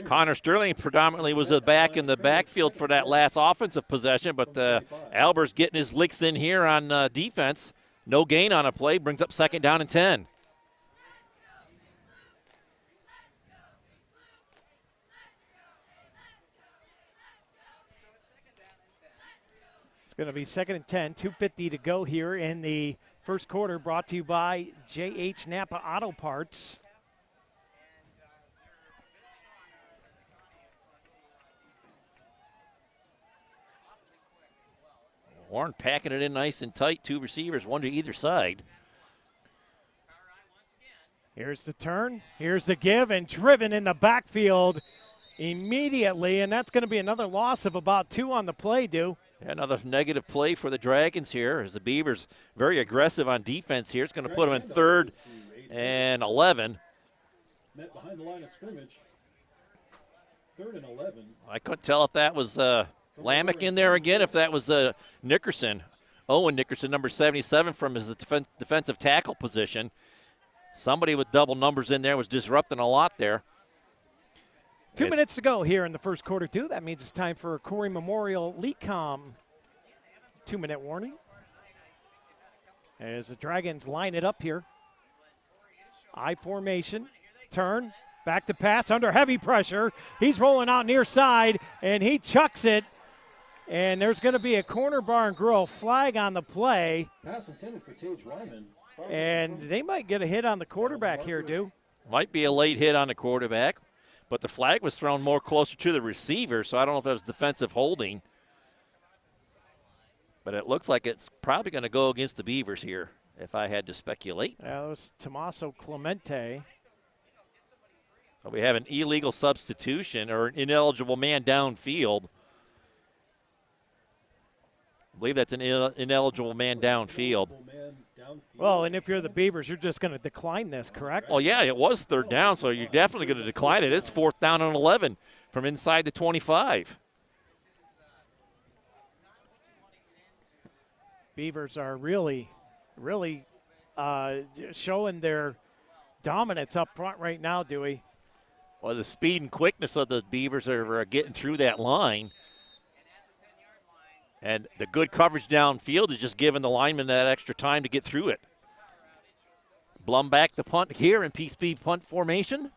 C: Connor Sterling predominantly was back in the backfield for that last offensive possession, but Albers getting his licks in here on defense. No gain on a play, brings up 2nd down and 10.
A: Going to be 2nd and 10, 2:50 to go here in the first quarter, brought to you by J.H. Napa Auto Parts.
C: Warren packing it in nice and tight. 2 receivers, 1 to either side.
A: Here's the turn. Here's the give, and driven in the backfield immediately, and that's going to be another loss of about 2 on the play, Dew.
C: Yeah, another negative play for the Dragons here as the Beavers very aggressive on defense here. It's going to put them in 3rd and 11.
G: Met behind the line of scrimmage. 3rd and 11.
C: I couldn't tell if that was Lamech in there again, if that was Nickerson. Owen Nickerson, number 77, from his defensive tackle position. Somebody with double numbers in there was disrupting a lot there.
A: 2 minutes to go here in the first quarter, too. That means it's time for a Corry Memorial LECOM 2-minute warning. As the Dragons line it up here. I formation, turn, back to pass under heavy pressure. He's rolling out near side, and he chucks it. And there's going to be a corner bar and grill flag on the play.
G: Pass intended for Tage Ryman.
A: And they might get a hit on the quarterback here, Dew.
C: Might be a late hit on the quarterback, but the flag was thrown more closer to the receiver, so I don't know if that was defensive holding. But it looks like it's probably going to go against the Beavers here, if I had to speculate.
A: That was Tommaso Clemente.
C: So we have an illegal substitution or an ineligible man downfield. I believe that's an ineligible man downfield.
A: Well, and if you're the Beavers, you're just going to decline this, correct?
C: Well, yeah, it was 3rd down, so you're definitely going to decline it. It's 4th down and 11 from inside the 25.
A: Beavers are really showing their dominance up front right now, Dewey.
C: Well, the speed and quickness of the Beavers are getting through that line. And the good coverage downfield is just giving the lineman that extra time to get through it. Blum back the punt here in P-speed punt formation.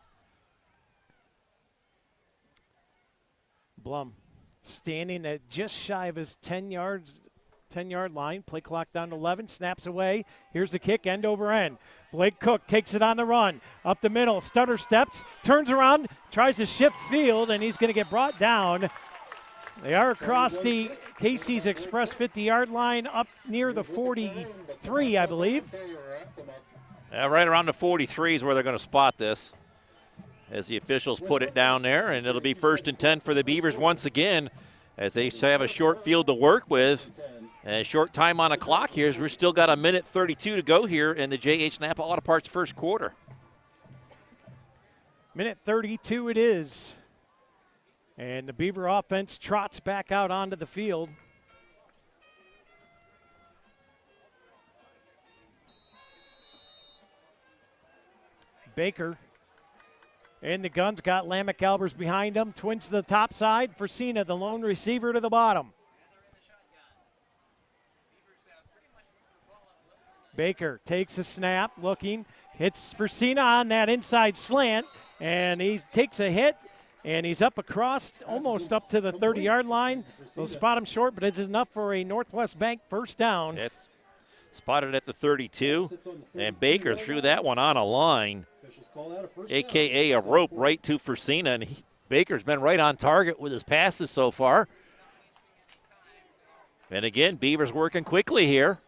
A: Blum standing at just shy of his 10-yard line. Play clock down to 11. Snaps away. Here's the kick, end over end. Blake Cook takes it on the run. Up the middle, stutter steps, turns around, tries to shift field, and he's going to get brought down. They are across the Casey's Express 50-yard line, up near the 43, I believe.
C: Right around the 43 is where they're going to spot this, as the officials put it down there, and it'll be 1st and 10 for the Beavers once again, as they have a short field to work with. And a short time on the clock here, as we've still got 1:32 to go here in the J.H. Napa Auto Parts first quarter.
A: 1:32 it is. And the Beaver offense trots back out onto the field. Baker in the guns, got Lamech Albers behind him. Twins to the top side. Fresina, the lone receiver, to the bottom. Baker takes a snap, looking, hits Fresina on that inside slant, and he takes a hit. And he's up across, almost up to the 30-yard line. They'll spot him short, but it's enough for a Northwest Bank first down.
C: It's spotted at the 32, and Baker threw that one on a line, a.k.a. a rope right to Fresina, and Baker's been right on target with his passes so far. And again, Beavers working quickly here.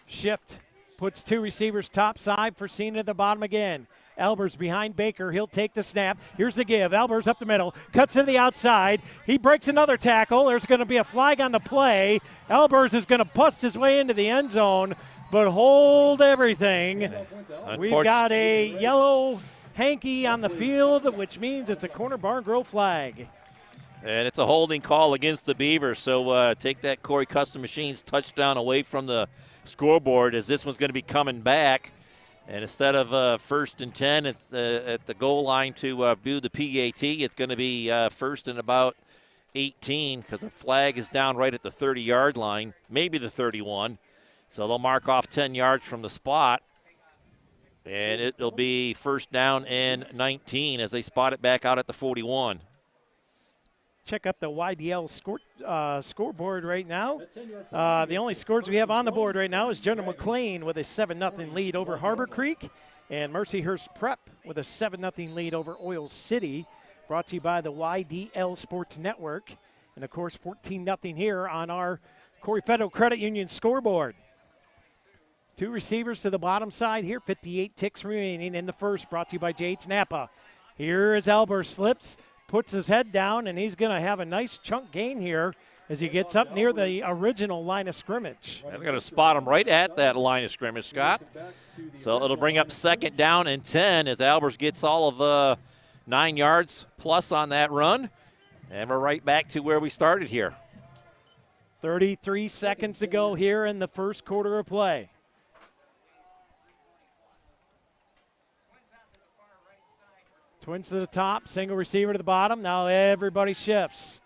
A: Shift, puts 2 receivers top side, Fresina at the bottom again. Albers behind Baker. He'll take the snap. Here's the give. Albers up the middle. Cuts to the outside. He breaks another tackle. There's going to be a flag on the play. Albers is going to bust his way into the end zone, but hold everything. We've got a yellow hanky on the field, which means it's a corner bar and grill flag.
C: And it's a holding call against the Beavers. So take that Corry Custom Machines touchdown away from the scoreboard, as this one's going to be coming back. And instead of 1st and 10 at the goal line to do the PAT, it's going to be 1st and about 18, because the flag is down right at the 30-yard line, maybe the 31. So they'll mark off 10 yards from the spot. And it'll be 1st down and 19 as they spot it back out at the 41.
A: check up the YDL scoreboard right now. The only scores we have on the board right now is General McLean with a 7-0 lead over Harbor Creek, and Mercyhurst Prep with a 7-0 lead over Oil City. Brought to you by the YDL Sports Network. And, of course, 14-0 here on our Corry Federal Credit Union scoreboard. 2 receivers to the bottom side here, 58 ticks remaining in the first, brought to you by J.H. Napa. Here is Albers, slips, puts his head down, and he's going to have a nice chunk gain here as he gets up near the original line of scrimmage.
C: They're going to spot him right at that line of scrimmage, Scott. So it'll bring up 2nd down and 10 as Albers gets all of 9 yards plus on that run. And we're right back to where we started here.
A: 33 seconds to go here in the first quarter of play. Twins to the top, single receiver to the bottom. Now everybody shifts.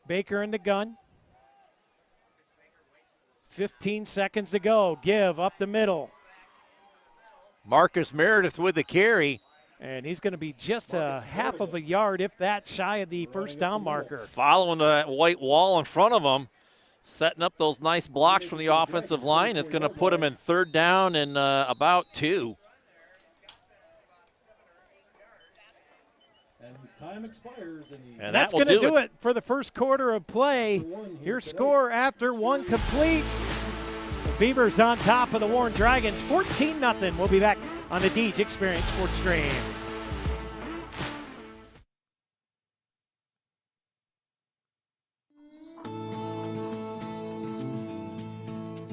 A: Baker in the gun. 15 seconds to go. Give up the middle.
C: Marcus Meredith with the carry.
A: And he's going to be just a half of a yard, if that, shy of the first down marker.
C: Following that white wall in front of him, setting up those nice blocks from the offensive line. It's going to put him in 3rd down and about 2.
G: Time expires.
A: And that's going to do it for the first quarter of play. Your score after 1 complete. The Beavers on top of the Warren Dragons, 14-0. We'll be back on the Deej Experience Sports Stream.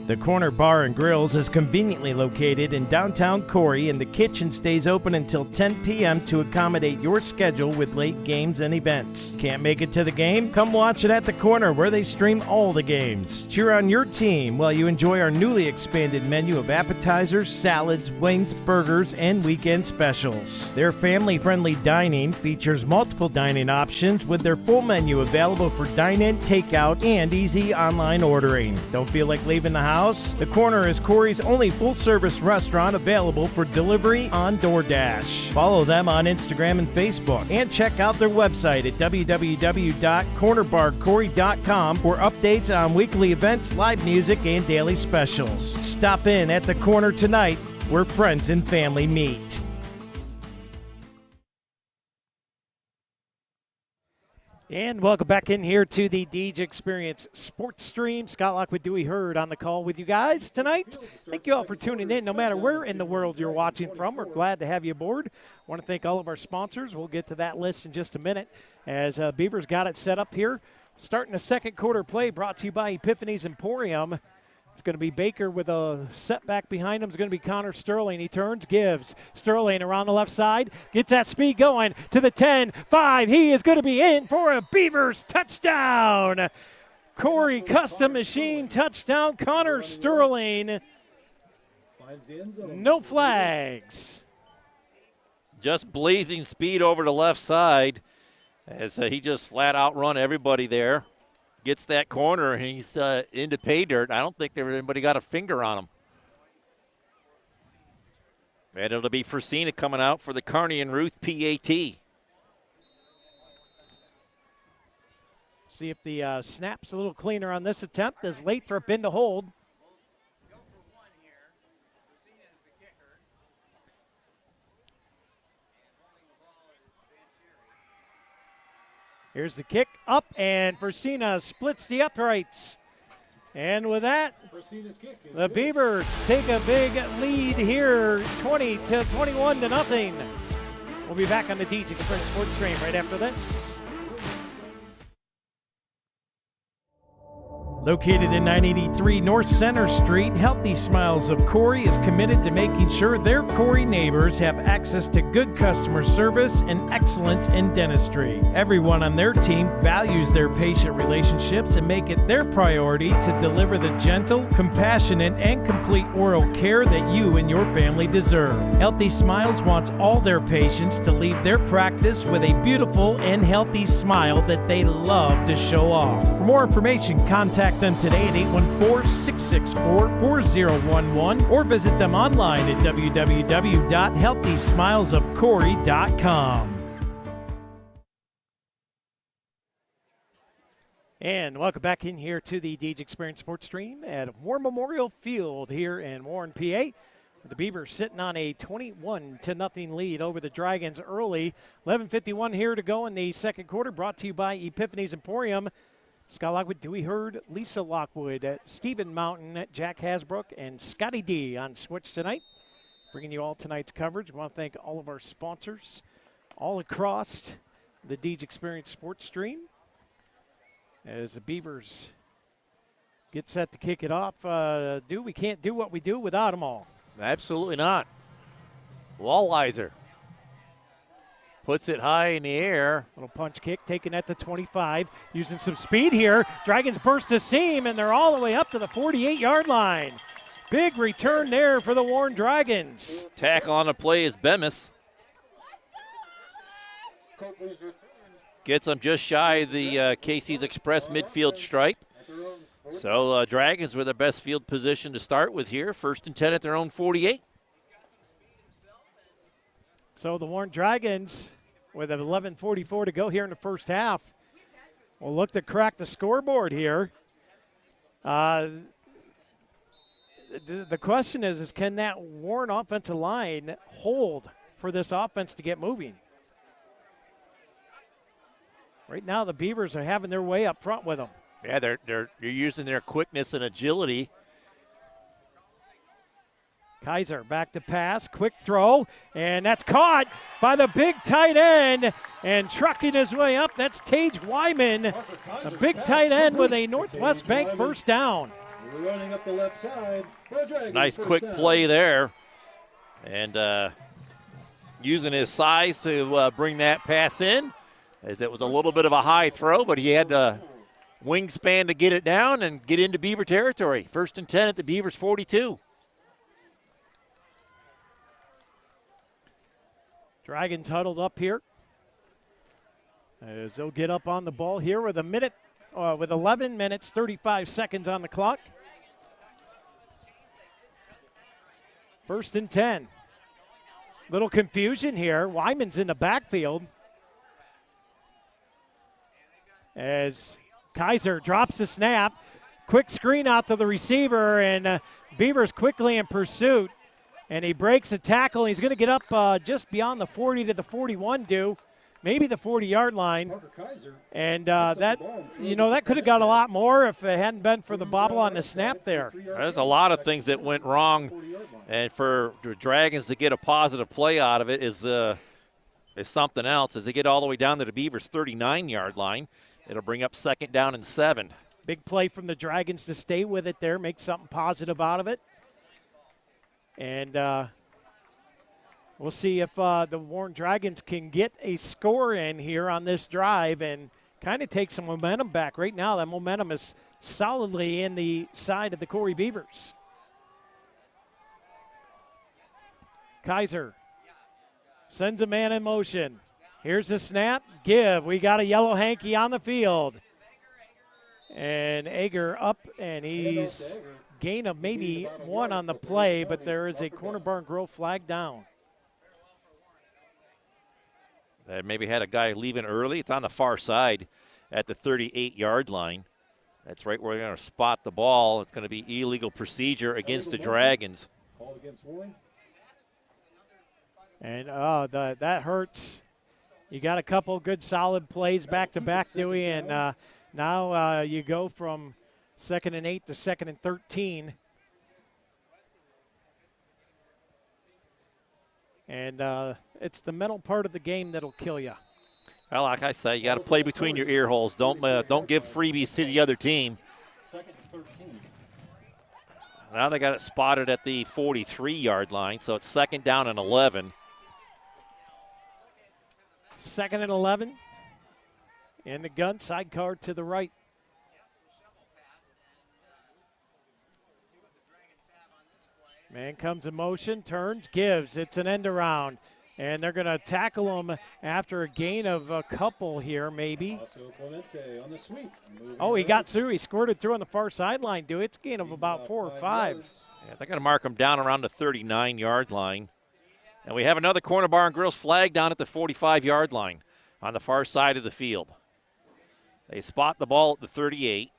A: The Corner Bar and Grills is conveniently located in downtown Corry, and the kitchen stays open until 10 p.m. to accommodate your schedule with late games and events. Can't make it to the game? Come watch it at the Corner, where they stream all the games. Cheer on your team while you enjoy our newly expanded menu of appetizers, salads, wings, burgers, and weekend specials. Their family-friendly dining features multiple dining options with their full menu available for dine-in, takeout, and easy online ordering. Don't feel like leaving the house? The Corner is Corry's only full-service restaurant available for delivery on DoorDash. Follow them on Instagram and Facebook, and check out their website at www.cornerbarcorry.com for updates on weekly events, live music, and daily specials. Stop in at the Corner tonight, where friends and family meet. And welcome back in here to the Deej Experience Sports Stream. Scott Locke with Dewey Hurd on the call with you guys tonight. Thank you all for tuning in, no matter where in the world you're watching from. We're glad to have you aboard. I want to thank all of our sponsors. We'll get to that list in just a minute as Beavers got it set up here. Starting the second quarter play, brought to you by Epiphany's Emporium. It's going to be Baker with a setback behind him. It's going to be Connor Sterling. He turns, gives. Sterling around the left side. Gets that speed going to the 10-5. He is going to be in for a Beavers touchdown. Corry Custom Machine touchdown. Connor Sterling. No flags.
C: Just blazing speed over the left side as he just flat out run everybody there. Gets that corner, and he's into pay dirt. I don't think anybody got a finger on him. And it'll be Fresina coming out for the Kearney and Ruth PAT.
A: See if the snap's a little cleaner on this attempt as Lathrop in to hold. Here's the kick up, and Fresina splits the uprights. And with that, the Beavers take a big lead here, 20-21 0. We'll be back on the Deej Experience Sports Stream right after this. Located in 983 North Center Street, Healthy Smiles of Corry is committed to making sure their Corry neighbors have access to good customer service and excellence in dentistry. Everyone on their team values their patient relationships and make it their priority to deliver the gentle, compassionate, and complete oral care that you and your family deserve. Healthy Smiles wants all their patients to leave their practice with a beautiful and healthy smile that they love to show off. For more information, contact them today at 814-664-4011 or visit them online at www.healthysmilesofcorry.com. And welcome back in here to the Deej Experience Sports Stream at War Memorial Field here in Warren, PA. The Beavers sitting on a 21-0 lead over the Dragons early. 11:51 here to go in the second quarter, brought to you by Epiphany's Emporium. Scott Lockwood, Dewey Hurd, Lisa Lockwood, Stephen Mountain, Jack Hasbrook, and Scotty D on Switch tonight. Bringing you all tonight's coverage. We want to thank all of our sponsors all across the Deej Experience Sports Stream. As the Beavers get set to kick it off, we can't do what we do without them all.
C: Absolutely not. Walliser puts it high in the air.
A: Little punch kick taken at the 25, using some speed here. Dragons burst the seam, and they're all the way up to the 48-yard line. Big return there for the Warren Dragons.
C: Tackle on the play is Bemis. Gets them just shy of the Casey's Express midfield stripe. So Dragons with their best field position to start with here. 1st and 10 at their own 48.
A: So the Warren Dragons, with 11:44 to go here in the first half, will look to crack the scoreboard here. The question is can that Warren offensive line hold for this offense to get moving? Right now, the Beavers are having their way up front with them.
C: Yeah, they're using their quickness and agility.
A: Kaiser back to pass, quick throw, and that's caught by the big tight end, and trucking his way up, that's Tage Wyman, a big tight end with a Northwest Bank first down.
G: Running up the left side.
C: Nice quick play there, and using his size to bring that pass in, as it was a little bit of a high throw, but he had the wingspan to get it down and get into Beaver territory. 1st and 10 at the Beavers 42.
A: Dragons huddled up here as they'll get up on the ball here with 11 minutes, 35 seconds on the clock. 1st and 10. Little confusion here. Wyman's in the backfield as Kaiser drops the snap. Quick screen out to the receiver, and Beavers quickly in pursuit. And he breaks a tackle. He's going to get up just beyond the 40 to the 41 maybe the 40-yard line. And that could have got a lot more if it hadn't been for the bobble on the snap there.
C: There's a lot of things that went wrong, and for the Dragons to get a positive play out of it is something else. As they get all the way down to the Beavers' 39-yard line, it'll bring up 2nd down and 7.
A: Big play from the Dragons to stay with it there, make something positive out of it. And we'll see if the Warren Dragons can get a score in here on this drive and kind of take some momentum back. Right now, that momentum is solidly in the side of the Corry Beavers. Kaiser sends a man in motion. Here's the snap. Give. We got a yellow hanky on the field. And Ager up, and he's gain of maybe 1 on the play, but there is a Corner Barn Grill flag down.
C: They maybe had a guy leaving early. It's on the far side at the 38-yard line. That's right where they're going to spot the ball. It's going to be illegal procedure against the Dragons.
A: And that hurts. You got a couple good solid plays back-to-back, Dewey, and now you go from 2nd and 8 to 2nd and 13. And it's the mental part of the game that'll kill you.
C: Well, like I say, you got to play between your ear holes. Don't give freebies to the other team.
G: 2nd and 13.
C: Now they got it spotted at the 43-yard line, so it's 2nd down and 11.
A: 2nd and 11. In the gun, sidecar to the right. Man comes in motion, turns, gives. It's an end around. And they're going to tackle him after a gain of a couple here, maybe. Oh, he got through. He squirted through on the far sideline, dude. It's a gain of about 4 or 5.
C: Yeah, they're going to mark him down around the 39-yard line. And we have another Corner Bar and Grill's flag down at the 45-yard line on the far side of the field. They spot the ball at the 38.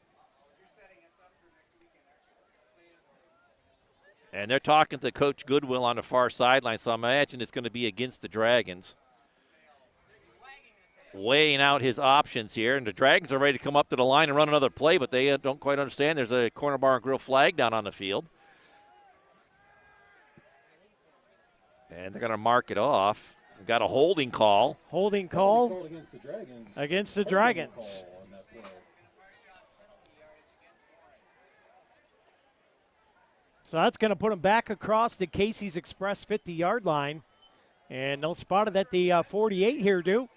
C: And they're talking to Coach Goodwill on the far sideline, so I imagine it's going to be against the Dragons. Weighing out his options here, and the Dragons are ready to come up to the line and run another play, but they don't quite understand there's a corner bar and grill flag down on the field. And they're going to mark it off. Got a holding call.
A: Holding call
G: against the Dragons.
A: against the Dragons. So that's going to put them back across the Casey's Express 50-yard line. And they'll spot it at the 48 here, do.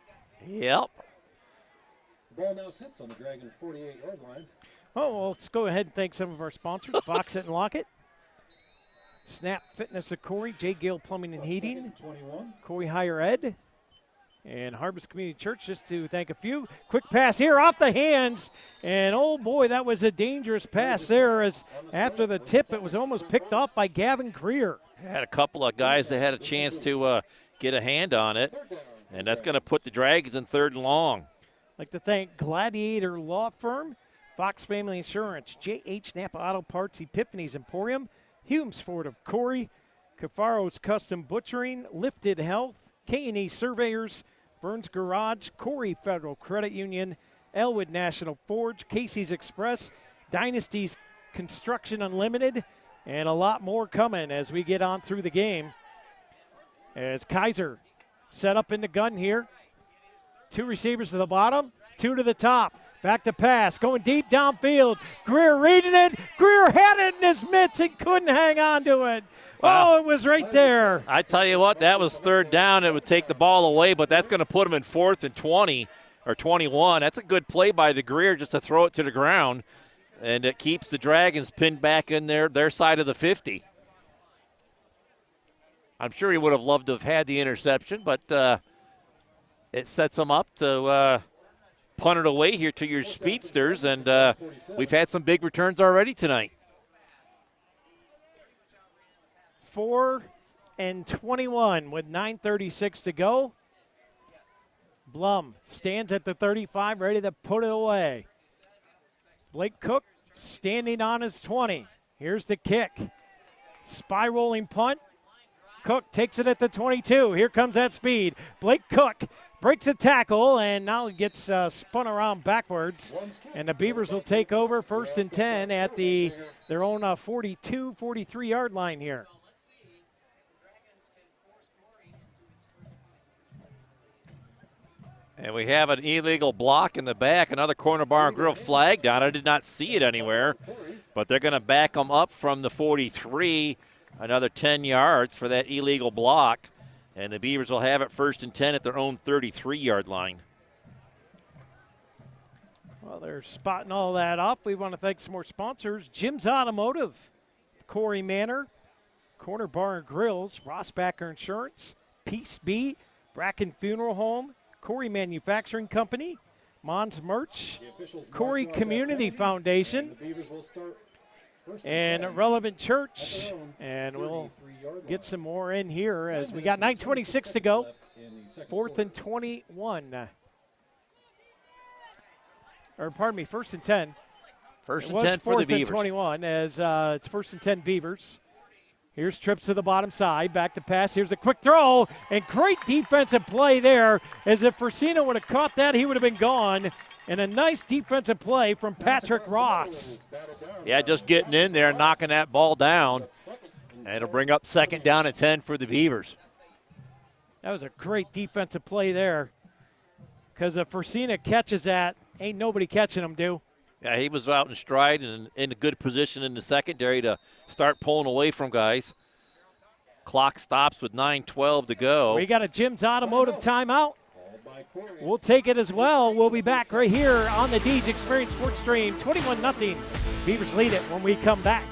C: Yep.
G: The ball now sits on the Dragon 48-yard line.
A: Oh, well, let's go ahead and thank some of our sponsors. Box It and Lock It. Snap Fitness of Corry, J. Gale Plumbing and Heating,
G: 21.
A: Corry Higher Ed, and Harvest Community Church, just to thank a few. Quick pass here off the hands, and oh boy, that was a dangerous pass there, as after the tip, it was almost picked off by Gavin Creer.
C: Had a couple of guys that had a chance to get a hand on it, and that's going to put the Dragons in 3rd and long.
A: I'd like to thank Gladiator Law Firm, Fox Family Insurance, J.H. Napa Auto Parts, Epiphany's Emporium, Humes Ford of Corry, Cafaro's Custom Butchering, Lifted Health, K&E Surveyors, Burns Garage, Corry Federal Credit Union, Elwood National Forge, Casey's Express, Dynasty's Construction Unlimited, and a lot more coming as we get on through the game. As Kaiser set up in the gun here. 2 receivers to the bottom, 2 to the top. Back to pass, going deep downfield. Greer reading it. Greer had it in his mitts and couldn't hang on to it.
C: Wow.
A: Oh, it was right there.
C: I tell you what, that was 3rd down. It would take the ball away, but that's going to put them in 4th and 20 or 21. That's a good play by the Greer just to throw it to the ground, and it keeps the Dragons pinned back in their side of the 50. I'm sure he would have loved to have had the interception, but it sets them up to punt it away here to your speedsters, and we've had some big returns already tonight.
A: 4 and 21 with 9:36 to go. Blum stands at the 35, ready to put it away. Blake Cook standing on his 20. Here's the kick. Spiraling punt. Cook takes it at the 22. Here comes that speed. Blake Cook breaks a tackle and now gets spun around backwards. And the Beavers will take over 1st and 10 at their own 42, 43-yard line here.
C: And we have an illegal block in the back, another corner bar and grill flag down. I did not see it anywhere, but they're going to back them up from the 43, another 10 yards for that illegal block. And the Beavers will have it 1st and 10 at their own 33-yard line.
A: Well, they're spotting all that up. We want to thank some more sponsors. Jim's Automotive, Corey Manor, Corner Bar and Grills, Rossbacker Insurance, Peace B, Bracken Funeral Home, Corry Manufacturing Company, Mons Merch, Corry Community Foundation, and Relevant Church. And we'll get some more in here as we got 9:26 to go. 4th and 21. Or pardon me, 1st and 10.
C: 1st and 10 for the Beavers.
A: 4th and 21 as it's 1st and 10 Beavers. Here's trips to the bottom side, back to pass. Here's a quick throw, and great defensive play there. As if Forsino would have caught that, he would have been gone. And a nice defensive play from Patrick Ross.
C: Yeah, just getting in there and knocking that ball down. And it'll bring up 2nd down and 10 for the Beavers.
A: That was a great defensive play there. Because if Forsino catches that, ain't nobody catching him, do.
C: Yeah, he was out in stride and in a good position in the secondary to start pulling away from guys. Clock stops with 9:12 to go.
A: We got a Jim's Automotive timeout. We'll take it as well. We'll be back right here on the Deej Experience Sports Stream. 21-0. Beavers lead it when we come back.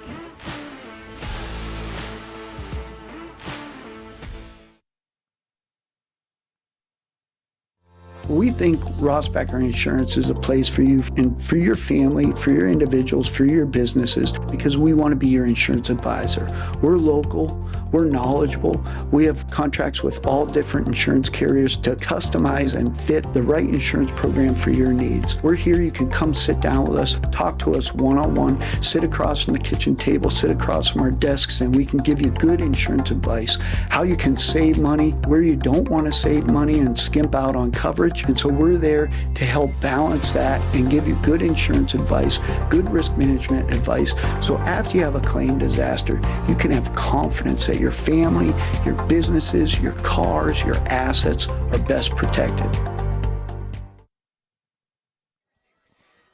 I: We think Rossbacker Insurance is a place for you and for your family, for your individuals, for your businesses, because we want to be your insurance advisor. We're local. We're knowledgeable. We have contracts with all different insurance carriers to customize and fit the right insurance program for your needs. We're here. You can come sit down with us, talk to us one-on-one, sit across from the kitchen table, sit across from our desks, and we can give you good insurance advice, how you can save money, where you don't want to save money and skimp out on coverage. And so we're there to help balance that and give you good insurance advice, good risk management advice. So after you have a claim disaster, you can have confidence that your family, your businesses, your cars, your assets are best protected.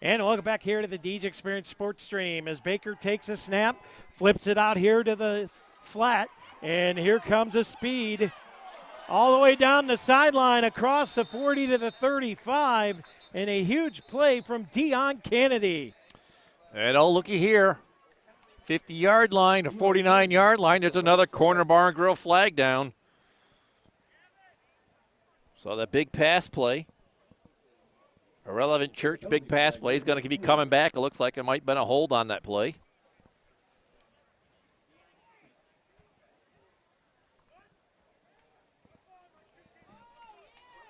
A: And welcome back here to the DJ Experience Sports Stream as Baker takes a snap, flips it out here to the flat, and here comes a speed all the way down the sideline across the 40 to the 35, and a huge play from Dion Kennedy.
C: And oh, looky here. 50-yard line to 49-yard line. There's another corner bar and grill flag down. So that big pass play. Irrelevant Church big pass play is going to be coming back. It looks like it might have been a hold on that play.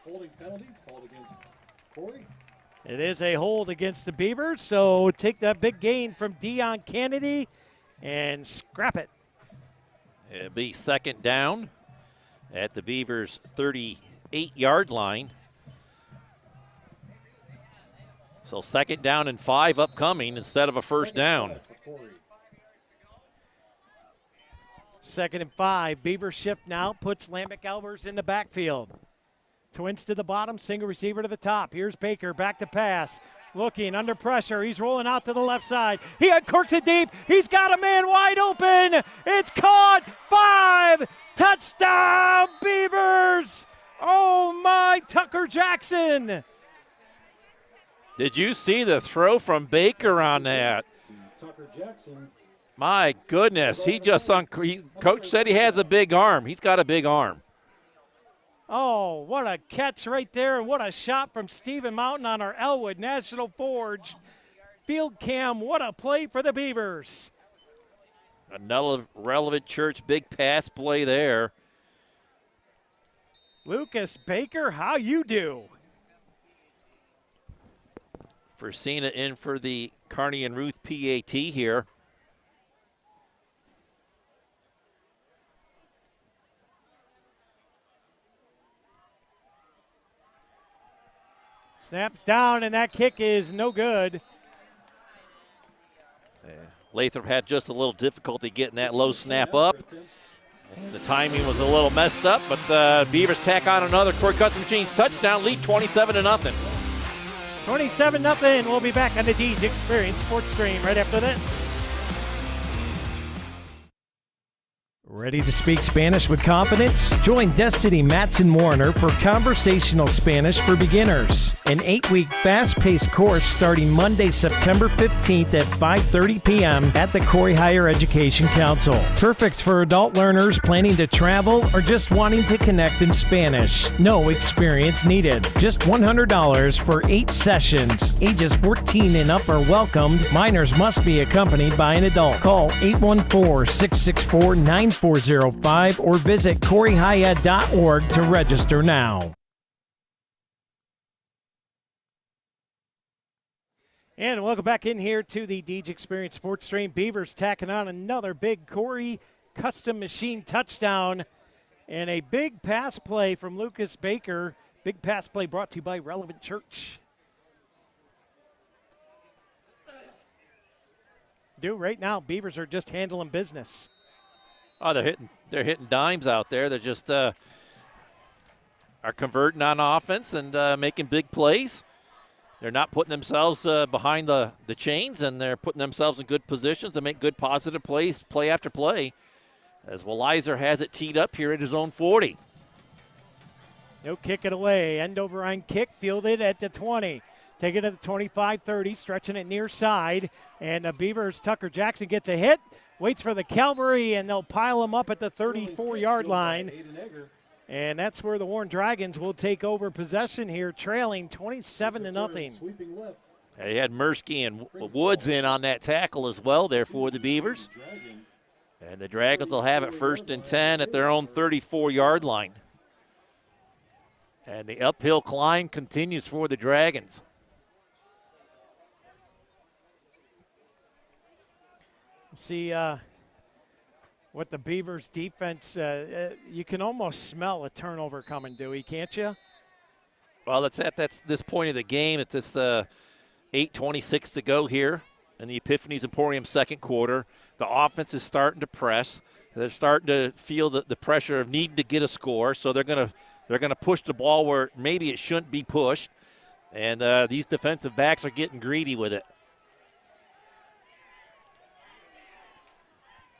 G: Holding penalty called against Corry.
A: It is a hold against the Beavers, so take that big gain from Dion Kennedy and scrap it.
C: It'll be second down at the Beavers' 38-yard line. So second down and 5 upcoming instead of a first down.
A: Second and 5. Beavers shift now, puts Lambic Albers in the backfield. Twins to the bottom, single receiver to the top. Here's Baker, back to pass. Looking under pressure. He's rolling out to the left side. He uncorks it deep. He's got a man wide open. It's caught. 5. Touchdown, Beavers. Oh, my, Tucker Jackson.
C: Did you see the throw from Baker on that?
G: Tucker Jackson.
C: My goodness. He just, Coach said he has a big arm. He's got a big arm.
A: Oh, what a catch right there, and what a shot from Stephen Mountain on our Elwood National Forge field cam. What a play for the Beavers.
C: Another Relevant Church big pass play there.
A: Lucas Baker, how you do?
C: Versina in for the Kearney and Ruth PAT here.
A: Snaps down, and that kick is no good.
C: Lathrop had just a little difficulty getting that low snap up. The timing was a little messed up, but the Beavers tack on another Corry Custom Machines touchdown lead, 27-0.
A: 27-0. We'll be back on the DJ Experience Sports Stream right after this. Ready to speak Spanish with confidence? Join Destiny Matson Warner for Conversational Spanish for Beginners, an 8-week fast-paced course starting Monday, September 15th at 5:30 p.m. at the Corry Higher Education Council. Perfect for adult learners planning to travel or just wanting to connect in Spanish. No experience needed. Just $100 for 8 sessions. Ages 14 and up are welcomed. Minors must be accompanied by an adult. Call 814-664-9405 or visit corryhighed.org to register now. And welcome back in here to the DJ Experience Sports Stream. Beavers tacking on another big Corry Custom Machine touchdown and a big pass play from Lucas Baker. Big pass play brought to you by Relevant Church. Right now, Beavers are just handling business.
C: Oh, they're hitting dimes out there. They're just are converting on offense and making big plays. They're not putting themselves behind the chains, and they're putting themselves in good positions to make good positive plays, play after play, as Weiser has it teed up here at his own 40.
A: No kick it away. End over end kick fielded at the 20. Take it to the 25-30, stretching it near side. And the Beavers, Tucker Jackson gets a hit, waits for the cavalry, and they'll pile him up at the 34-yard line. And that's where the Warren Dragons will take over possession here, trailing 27-0.
C: They had Mursky and Woods in on that tackle as well there for the Beavers. And the Dragons will have it 1st and 10 at their own 34-yard line. And the uphill climb continues for the Dragons.
A: See what the Beavers defense, you can almost smell a turnover coming, Dewey, can't you?
C: Well, that's this point of the game. It's just 8:26 to go here in the Epiphanies Emporium second quarter. The offense is starting to press. They're starting to feel the pressure of needing to get a score, so they're gonna push the ball where maybe it shouldn't be pushed. And these defensive backs are getting greedy with it.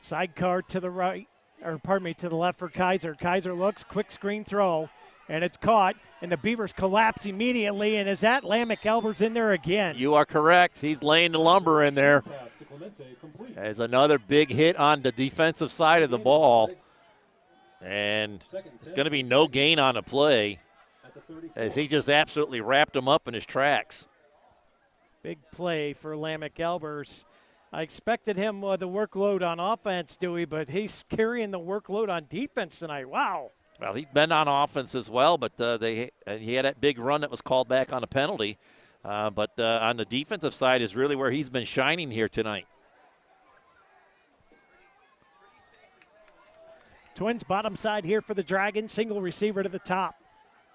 A: Sidecar to the right, or pardon me, to the left for Kaiser. Kaiser looks, quick screen throw, and it's caught, and the Beavers collapse immediately, and is that Lamech Albers in there again?
C: You are correct. He's laying the lumber in there. As another big hit on the defensive side of the ball. And it's going to be no gain on the play as he just absolutely wrapped him up in his tracks.
A: Big play for Lamech Albers. I expected him the workload on offense, Dewey, but he's carrying the workload on defense tonight. Wow.
C: Well, he's been on offense as well, but he had that big run that was called back on a penalty. But on the defensive side is really where he's been shining here tonight.
A: Twins bottom side here for the Dragons. Single receiver to the top.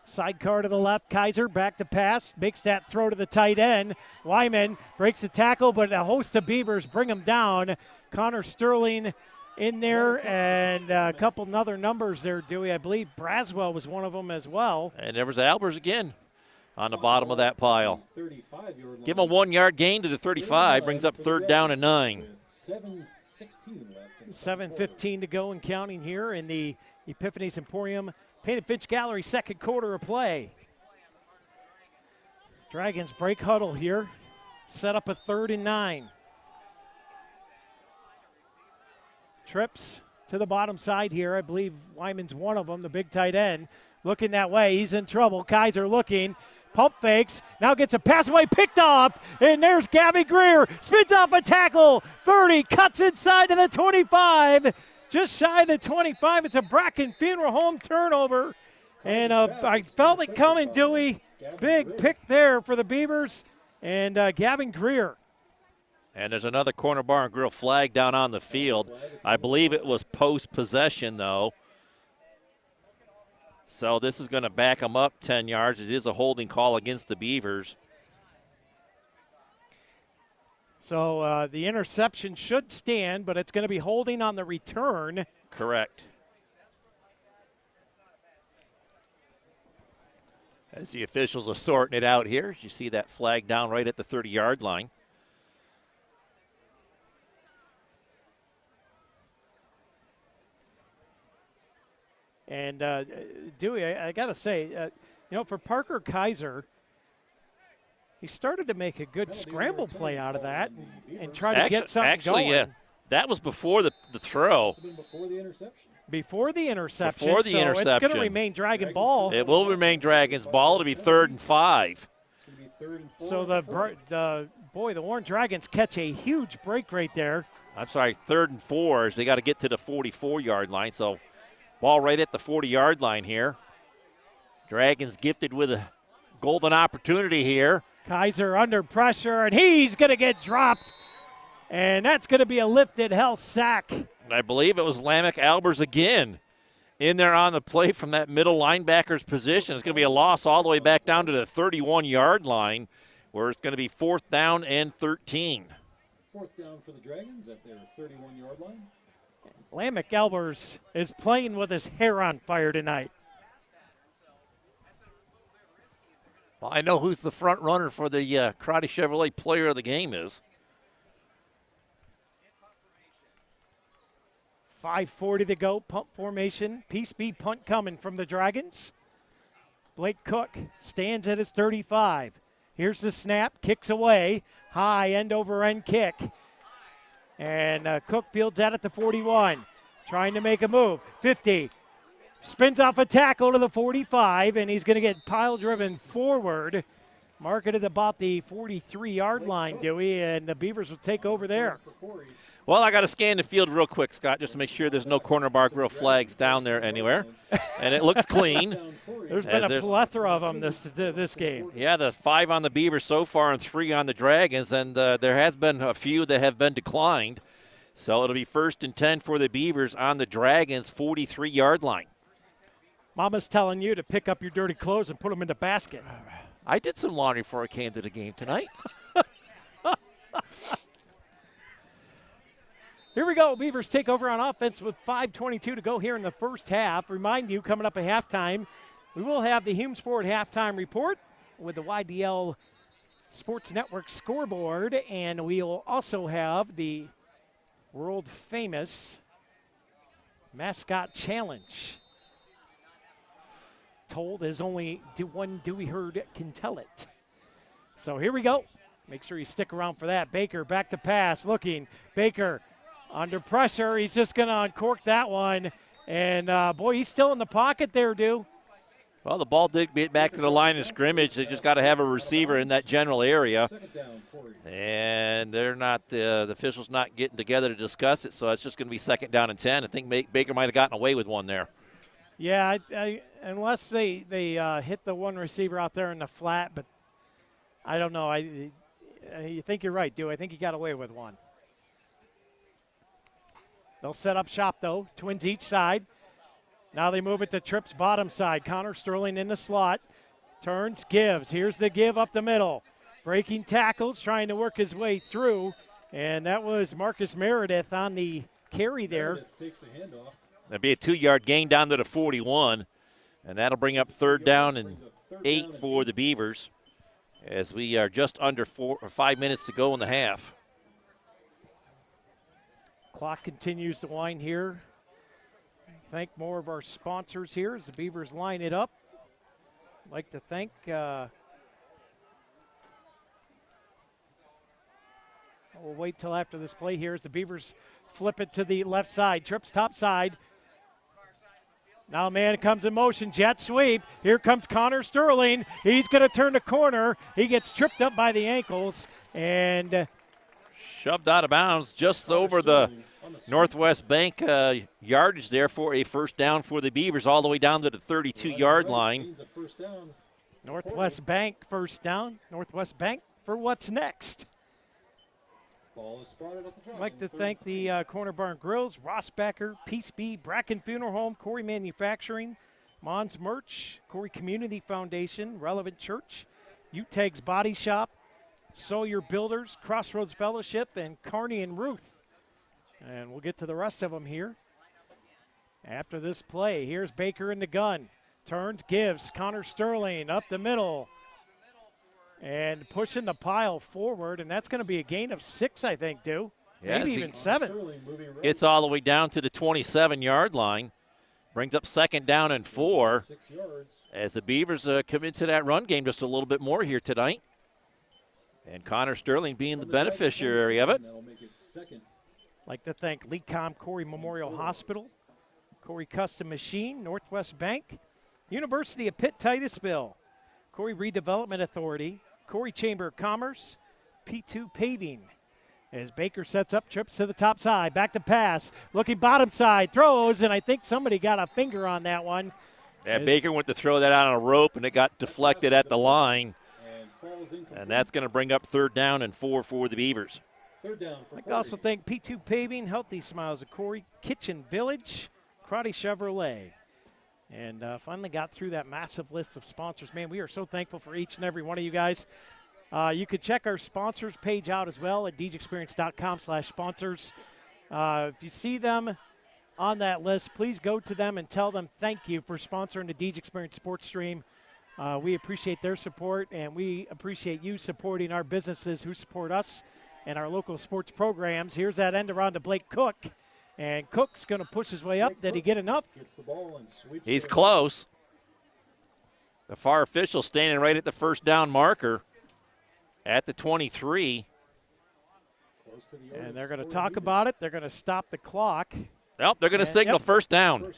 A: Sidecar to the left. Kaiser back to pass. Makes that throw to the tight end. Wyman breaks the tackle, but a host of Beavers bring him down. Connor Sterling in there, and a couple other numbers there, Dewey. I believe Braswell was one of them as well.
C: And there was Albers again on the bottom of that pile. Give him a 1-yard gain to the 35. Brings up 3rd down and 9.
A: 7:15 to go and counting here in the Epiphanies Emporium Painted Finch Gallery second quarter of play. Dragons break huddle here. Set up a 3rd and 9. Trips to the bottom side here. I believe Wyman's one of them, the big tight end. Looking that way. He's in trouble. Kaiser looking. Pump fakes. Now gets a pass away. Picked up. And there's Gabby Greer. Spins off a tackle. 30. Cuts inside to the 25. Just shy of the 25. It's a Bracken Funeral Home turnover. And I felt it coming, Dewey. Big pick there for the Beavers. And Gavin Greer.
C: And there's another corner bar and grill flag down on the field. I believe it was post-possession, though. So this is going to back them up 10 yards. It is a holding call against the Beavers.
A: So the interception should stand, but it's going to be holding on the return.
C: Correct. As the officials are sorting it out here, you see that flag down right at the 30-yard line.
A: And, Dewey, I got to say, for Parker Kaiser, he started to make a good scramble play out of that and try to get something going.
C: Yeah, that was before the throw.
A: Before the interception.
C: Before the
A: so
C: interception.
A: It's going to remain Dragon ball.
C: It will remain Dragons ball. It'll be 3rd and 5.
A: So the Warren Dragons catch a huge break right there.
C: I'm sorry, 3rd and 4 as they got to get to the 44-yard line. So ball right at the 40-yard line here. Dragons gifted with a golden opportunity here.
A: Kaiser under pressure, and he's going to get dropped. And that's going to be a lifted hell sack.
C: And I believe it was Lamech Albers again in there on the play from that middle linebacker's position. It's going to be a loss all the way back down to the 31-yard line, where it's going to be 4th down and 13.
G: 4th down for the Dragons at their 31-yard line.
A: Lamech Albers is playing with his hair on fire tonight.
C: Well, I know who's the front runner for the Karate Chevrolet player of the game is.
A: 5:40 to go, pump formation. Piece B punt coming from the Dragons. Blake Cook stands at his 35. Here's the snap, kicks away. High end over end kick. And Cook fields out at the 41. Trying to make a move. 50. Spins off a tackle to the 45, and he's going to get pile driven forward. Marketed about the 43-yard line, Dewey, and the Beavers will take over there.
C: Well, I got to scan the field real quick, Scott, just to make sure there's no corner bar grill flags down there anywhere. And it looks clean.
A: There's been a plethora of them this game.
C: Yeah, the 5 on the Beavers so far and 3 on the Dragons, and there has been a few that have been declined. So it'll be 1st and 10 for the Beavers on the Dragons' 43-yard line.
A: Mama's telling you to pick up your dirty clothes and put them in the basket.
C: I did some laundry before I came to the game tonight.
A: Here we go. Beavers take over on offense with 5:22 to go here in the first half. Remind you, coming up at halftime, we will have the Humes Ford halftime report with the YDL Sports Network scoreboard, and we'll also have the world-famous mascot challenge. Told as only one Dewey Herd can tell it. So here we go. Make sure you stick around for that. Baker back to pass, looking. Baker under pressure. He's just going to uncork that one. And, boy, he's still in the pocket there, Dew.
C: Well, the ball did get back to the line of scrimmage. They just got to have a receiver in that general area. And they're not, the officials not getting together to discuss it, so it's just going to be 2nd down and 10. I think Baker might have gotten away with one there.
A: Yeah, unless they hit the one receiver out there in the flat, but I don't know. You think you're right, Dew. I think he got away with one. They'll set up shop, though. Twins each side. Now they move it to Tripp's bottom side. Connor Sterling in the slot. Turns, gives. Here's the give up the middle. Breaking tackles, trying to work his way through. And that was Marcus Meredith on the carry there.
C: That'll be a 2-yard gain down to the 41. And that'll bring up 3rd down and 8 for the Beavers as we are just under 5 minutes to go in the half.
A: Clock continues to wind here. Thank more of our sponsors here as the Beavers line it up. I'd like to thank we'll wait till after this play here as the Beavers flip it to the left side. Trips top side. Now man comes in motion, jet sweep. Here comes Connor Sterling. He's going to turn the corner. He gets tripped up by the ankles and
C: shoved out of bounds just over the Northwest Bank yardage there for a 1st down for the Beavers all the way down to the 32-yard line.
A: Northwest Bank 1st down. Northwest Bank for what's next. I'd like to thank the Corner Barn Grills, Rossbacker, Peace Bee, Bracken Funeral Home, Corry Manufacturing, Mons Merch, Corry Community Foundation, Relevant Church, UTEG's Body Shop, Sawyer Builders, Crossroads Fellowship, and Carney and Ruth. And we'll get to the rest of them here after this play. Here's Baker in the gun. Turns, gives. Connor Sterling up the middle. And pushing the pile forward, and that's going to be a gain of 6, I think, Dew.
C: Yeah,
A: maybe even 7.
C: Gets all the way down to the 27-yard line. Brings up 2nd down and 4 as the Beavers come into that run game just a little bit more here tonight. And Connor Sterling being the beneficiary of it.
A: Like to thank Lecom Corry Memorial Hospital, Corry Custom Machine, Northwest Bank, University of Pitt Titusville, Corry Redevelopment Authority, Corry Chamber of Commerce, P2 Paving. As Baker sets up, trips to the top side, back to pass, looking bottom side, throws, and I think somebody got a finger on that one.
C: Yeah, Baker went to throw that on a rope, and it got deflected at the line. And that's going to bring up 3rd down and 4 for the Beavers.
A: I'd like to also thank P2 Paving, Healthy Smiles of Corry, Kitchen Village, Crotty Chevrolet. And finally got through that massive list of sponsors. Man, we are so thankful for each and every one of you guys. You could check our sponsors page out as well at DeegeExperience.com/sponsors. If you see them on that list, please go to them and tell them thank you for sponsoring the Deej Experience Sports Stream. We appreciate their support, and we appreciate you supporting our businesses who support us and our local sports programs. Here's that end around to Blake Cook, and Cook's going to push his way up. Did he get enough?
C: He's close. The far official standing right at the 1st down marker at the 23.
A: And they're going to talk about it. They're going to stop the clock.
C: Nope, they're going to signal 1st down.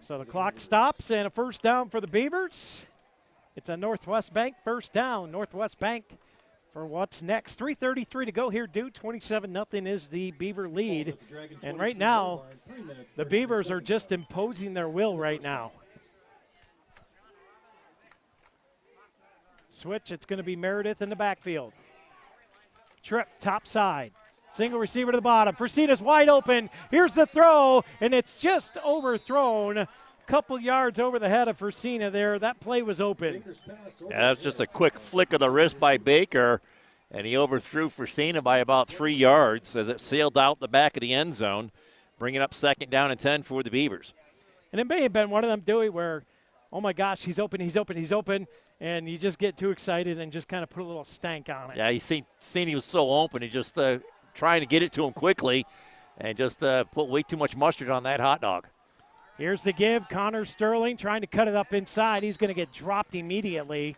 A: So the clock stops, and a 1st down for the Beavers. It's a Northwest Bank 1st down. Northwest Bank for what's next. 3:33 to go here, Duke. 27-0 is the Beaver lead. And right now, the Beavers are just imposing their will right now. Switch, it's going to be Meredith in the backfield. Trip, top side. Single receiver to the bottom. Fresina's wide open. Here's the throw, and it's just overthrown. A couple yards over the head of Fresina there. That play was open.
C: Yeah, that was just a quick flick of the wrist by Baker, and he overthrew Fresina by about 3 yards as it sailed out the back of the end zone, bringing up 2nd down and 10 for the Beavers.
A: And it may have been one of them, Dewey, where, oh, my gosh, he's open, he's open, he's open. And you just get too excited and just kind of put a little stank on it.
C: Yeah, you seen he was so open. He just trying to get it to him quickly and just put way too much mustard on that hot dog.
A: Here's the give. Connor Sterling trying to cut it up inside. He's going to get dropped immediately.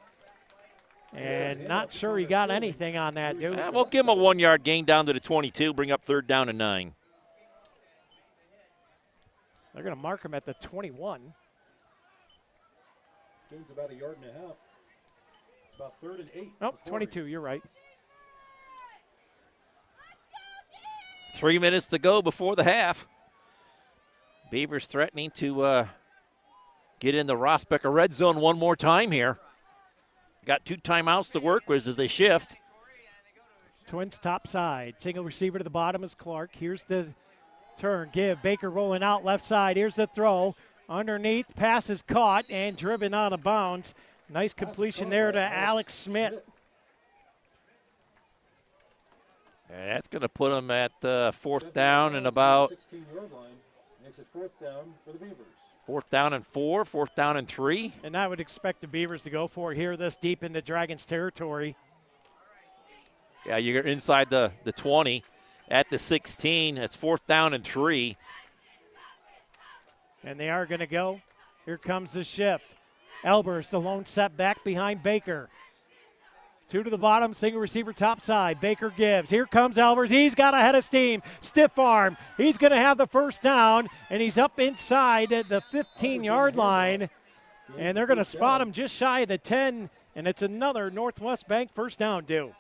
A: And not sure he got anything on that, dude.
C: We'll give him a 1-yard gain down to the 22, bring up 3rd down and 9.
A: They're going to mark him at the 21.
G: Gains about 1.5 yards. It's about 3rd and 8.
A: Oh, 22, you're right.
C: 3 minutes to go before the half. Beavers threatening to get in the Rossbecker red zone one more time here. Got 2 timeouts to work with as they shift.
A: Twins top side. Single receiver to the bottom is Clark. Here's the turn. Give. Baker rolling out left side. Here's the throw. Underneath. Pass is caught and driven out of bounds. Nice completion there to Alex Smith.
C: And that's going to put them at 4th down and about
G: 16-yard line. Makes it 4th down for the Beavers.
C: 4th down and 4, 4th down and 3.
A: And I would expect the Beavers to go for it here this deep into Dragons territory.
C: Yeah, you're inside the 20 at the 16. It's 4th down and 3.
A: And they are going to go. Here comes the shift. Elbers, the lone setback behind Baker. 2 to the bottom, single receiver top side. Baker gives. Here comes Elbers. He's got a head of steam. Stiff arm. He's going to have the 1st down, and he's up inside at the 15-yard line. And they're going to spot him just shy of the 10, and it's another Northwest Bank 1st down due.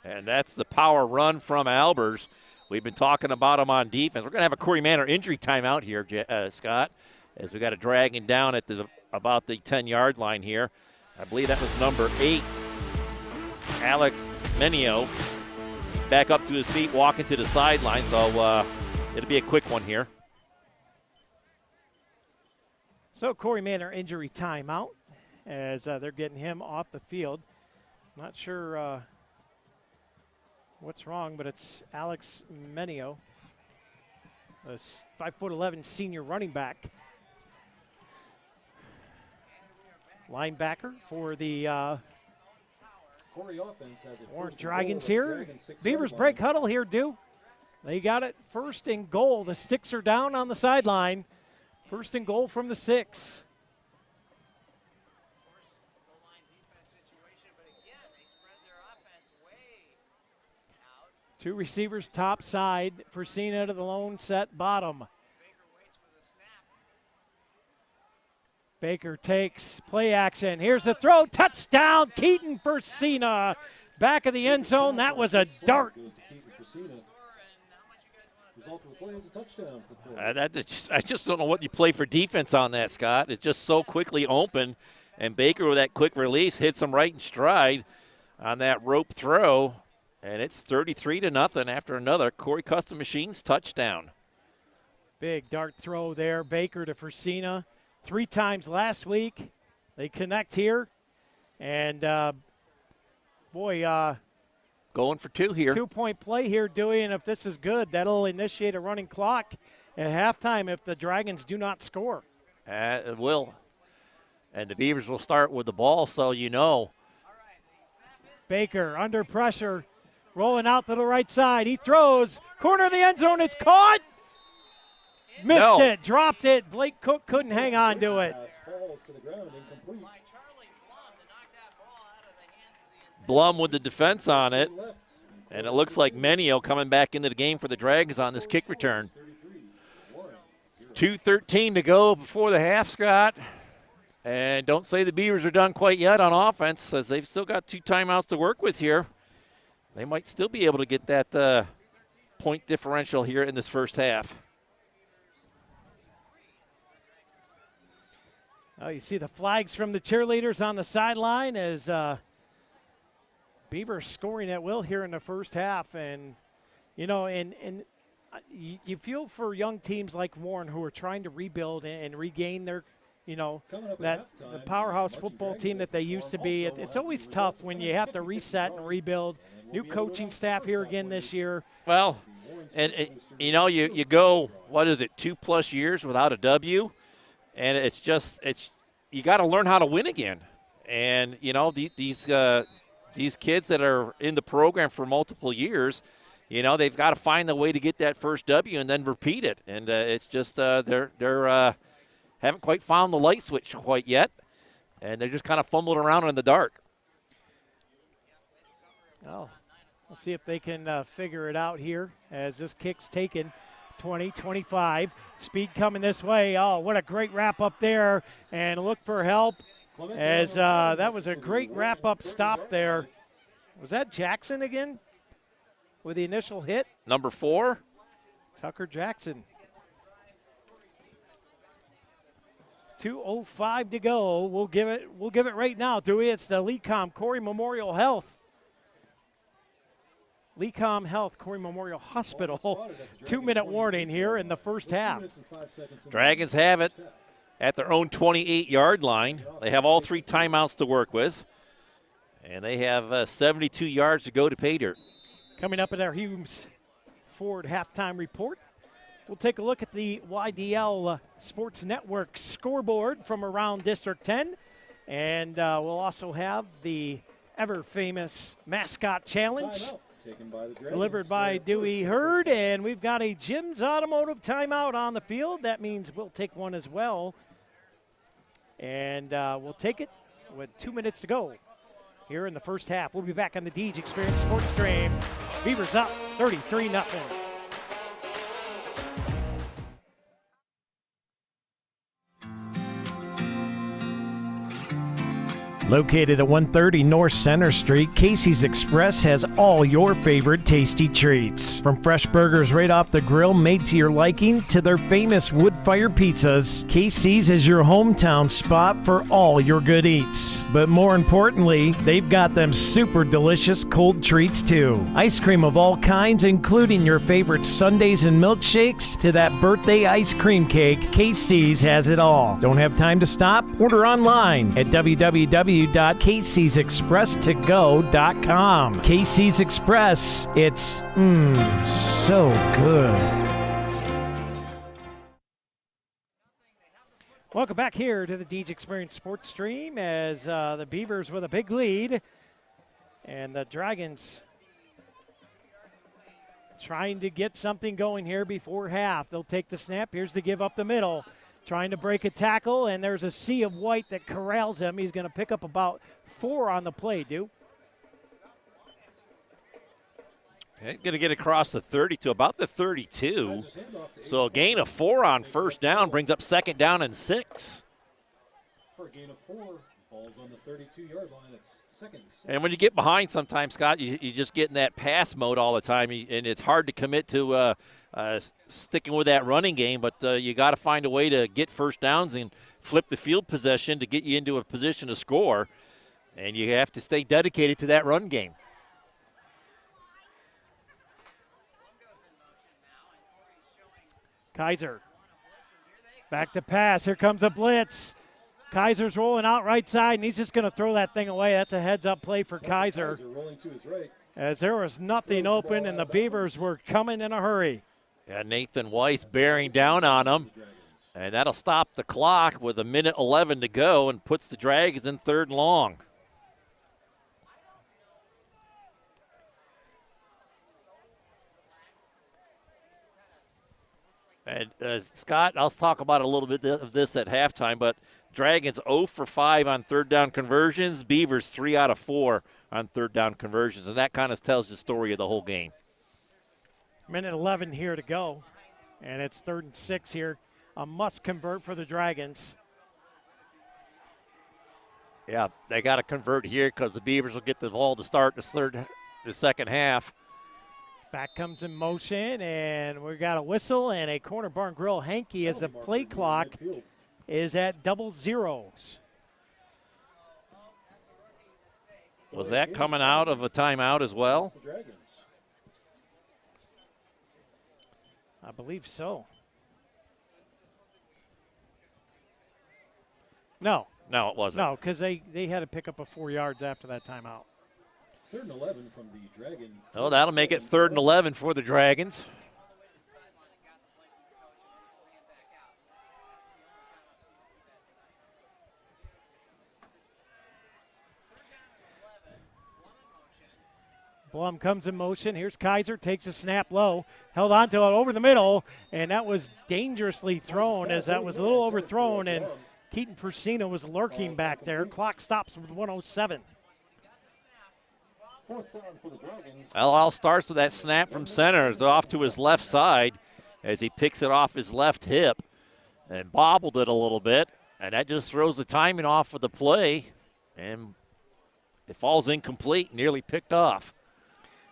C: And that's the power run from Albers. We've been talking about him on defense. We're going to have a Corey Manor injury timeout here, Scott, as we got to drag him down at about the 10-yard line here. I believe that was number 8. Alex Menio back up to his feet, walking to the sideline, so it'll be a quick one here.
A: So Corey Manor injury timeout as they're getting him off the field. Not sure what's wrong, but it's Alex Menio, a 5'11" senior running back. Linebacker for the Orange Dragons here. Beavers break huddle here, Dew. They got it 1st and goal. The sticks are down on the sideline. 1st and goal from the 6. Two receivers top side. Fresina to the lone set bottom. Baker takes play action. Here's the throw. Touchdown, Keaton Fresina. Back of the end zone. That was a dart.
C: I just don't know what you play for defense on that, Scott. It's just so quickly open. And Baker with that quick release hits him right in stride on that rope throw. And it's 33-0 after another Corey Custom Machines touchdown.
A: Big dart throw there. Baker to Fresina. 3 times last week. They connect here. And,
C: going for 2 here.
A: 2-point play here, Dewey. And if this is good, that'll initiate a running clock at halftime if the Dragons do not score.
C: It will. And the Beavers will start with the ball, so you know.
A: Baker under pressure. Rolling out to the right side. He throws. Corner of the end zone. It's caught. Missed it. Dropped it. Blake Cook couldn't hang on to it.
C: Blum with the defense on it. And it looks like Menio coming back into the game for the Dragons on this kick return. 2:13 to go before the half, Scott. And don't say the Beavers are done quite yet on offense, as they've still got 2 timeouts to work with here they might still be able to get that point differential here in this first half.
A: Oh, you see the flags from the cheerleaders on the sideline as Beavers scoring at will here in the first half. And, you know, and you feel for young teams like Warren who are trying to rebuild and regain their, you know, that the powerhouse football team that they used to be. It's always tough when you have to reset and rebuild. New coaching staff here again this year.
C: Well, and you know, you go, what is it, 2+ years without a W? And it's you got to learn how to win again. And, you know, these kids that are in the program for multiple years, you know, they've got to find the way to get that first W and then repeat it. And it's just they're haven't quite found the light switch quite yet, and they're just kind of fumbling around in the dark.
A: Oh, we'll see if they can figure it out here as this kick's taken. 20, 25, speed coming this way. Oh, what a great wrap up there, and look for help as that was a great wrap up stop there. Was that Jackson again with the initial hit?
C: Number 4.
A: Tucker Jackson. 2:05 to go. We'll give it right now, Dewey. It's the LECOM Corry Memorial Health. LECOM Health, Corry Memorial Hospital. 2-minute warning here in the first half.
C: Dragons have it at their own 28-yard line. They have all 3 timeouts to work with, and they have 72 yards to go to pay dirt.
A: Coming up in our Humes Ford halftime report, we'll take a look at the YDL Sports Network scoreboard from around District 10, and we'll also have the ever-famous mascot challenge delivered by Dewey Hurd, and we've got a Jim's Automotive timeout on the field. That means we'll take one as well, and we'll take it with 2 minutes to go here in the first half. We'll be back on the Deej Experience Sports Stream. Beavers up 33-0. Located at 130 North Center Street, Casey's Express has all your favorite tasty treats. From fresh burgers right off the grill made to your liking to their famous wood-fire pizzas, Casey's is your hometown spot for all your good eats. But more importantly, they've got them super delicious cold treats too. Ice cream of all kinds, including your favorite sundaes and milkshakes to that birthday ice cream cake, Casey's has it all. Don't have time to stop? Order online at www.caseysexpresstogo.com. Casey's Express, it's so good. Welcome back here to the Deej Experience Sports Stream as the Beavers with a big lead and the Dragons trying to get something going here before half. They'll take the snap. Here's the give up the middle. Trying to break a tackle, and there's a sea of white that corrals him. He's going to pick up about 4 on the play, Duke.
C: Going to get across the 30 to about the 32. So a gain of 4 on first down brings up second down and 6.
G: For a gain of 4, ball's on the 32-yard line. It's second and 6.
C: And when you get behind sometimes, Scott, you just get in that pass mode all the time, and it's hard to commit to sticking with that running game, but you got to find a way to get first downs and flip the field possession to get you into a position to score, and you have to stay dedicated to that run game.
A: Kaiser back to pass. Here comes a blitz. Kaiser's rolling out right side, and he's just going to throw that thing away. That's a heads-up play for Kaiser. As there was nothing open, and the Beavers were coming in a hurry.
C: Yeah, Nathan Weiss bearing down on him, and that'll stop the clock with 1:11 to go and puts the Dragons in 3rd and long. And Scott, I'll talk about a little bit of this at halftime, but Dragons 0 for 5 on 3rd down conversions. Beavers 3 out of 4 on 3rd down conversions, and that kind of tells the story of the whole game.
A: 1:11 here to go, and it's 3rd and 6 here. A must convert for the Dragons.
C: Yeah, they got to convert here because the Beavers will get the ball to start this third the second half.
A: Back comes in motion, and we got a whistle and a corner barn grill hanky as the play clock is at double zeros.
C: Was that coming out of a timeout as well?
A: I believe so. No.
C: No, it wasn't.
A: No, because they had to pick up a 4 yards after that timeout.
G: 3rd and 11 from the Dragon.
C: Oh, that'll make it 3rd and 11 for the Dragons.
A: Blum comes in motion. Here's Kaiser, takes a snap low, held on to it over the middle, and that was dangerously thrown as that was a little overthrown, and Keaton Persina was lurking back there. Clock stops with 1:07.
G: Fourth down for the Dragons.
C: Well, all starts with that snap from center. It's off to his left side as he picks it off his left hip and bobbled it a little bit, and that just throws the timing off of the play, and it falls incomplete, nearly picked off.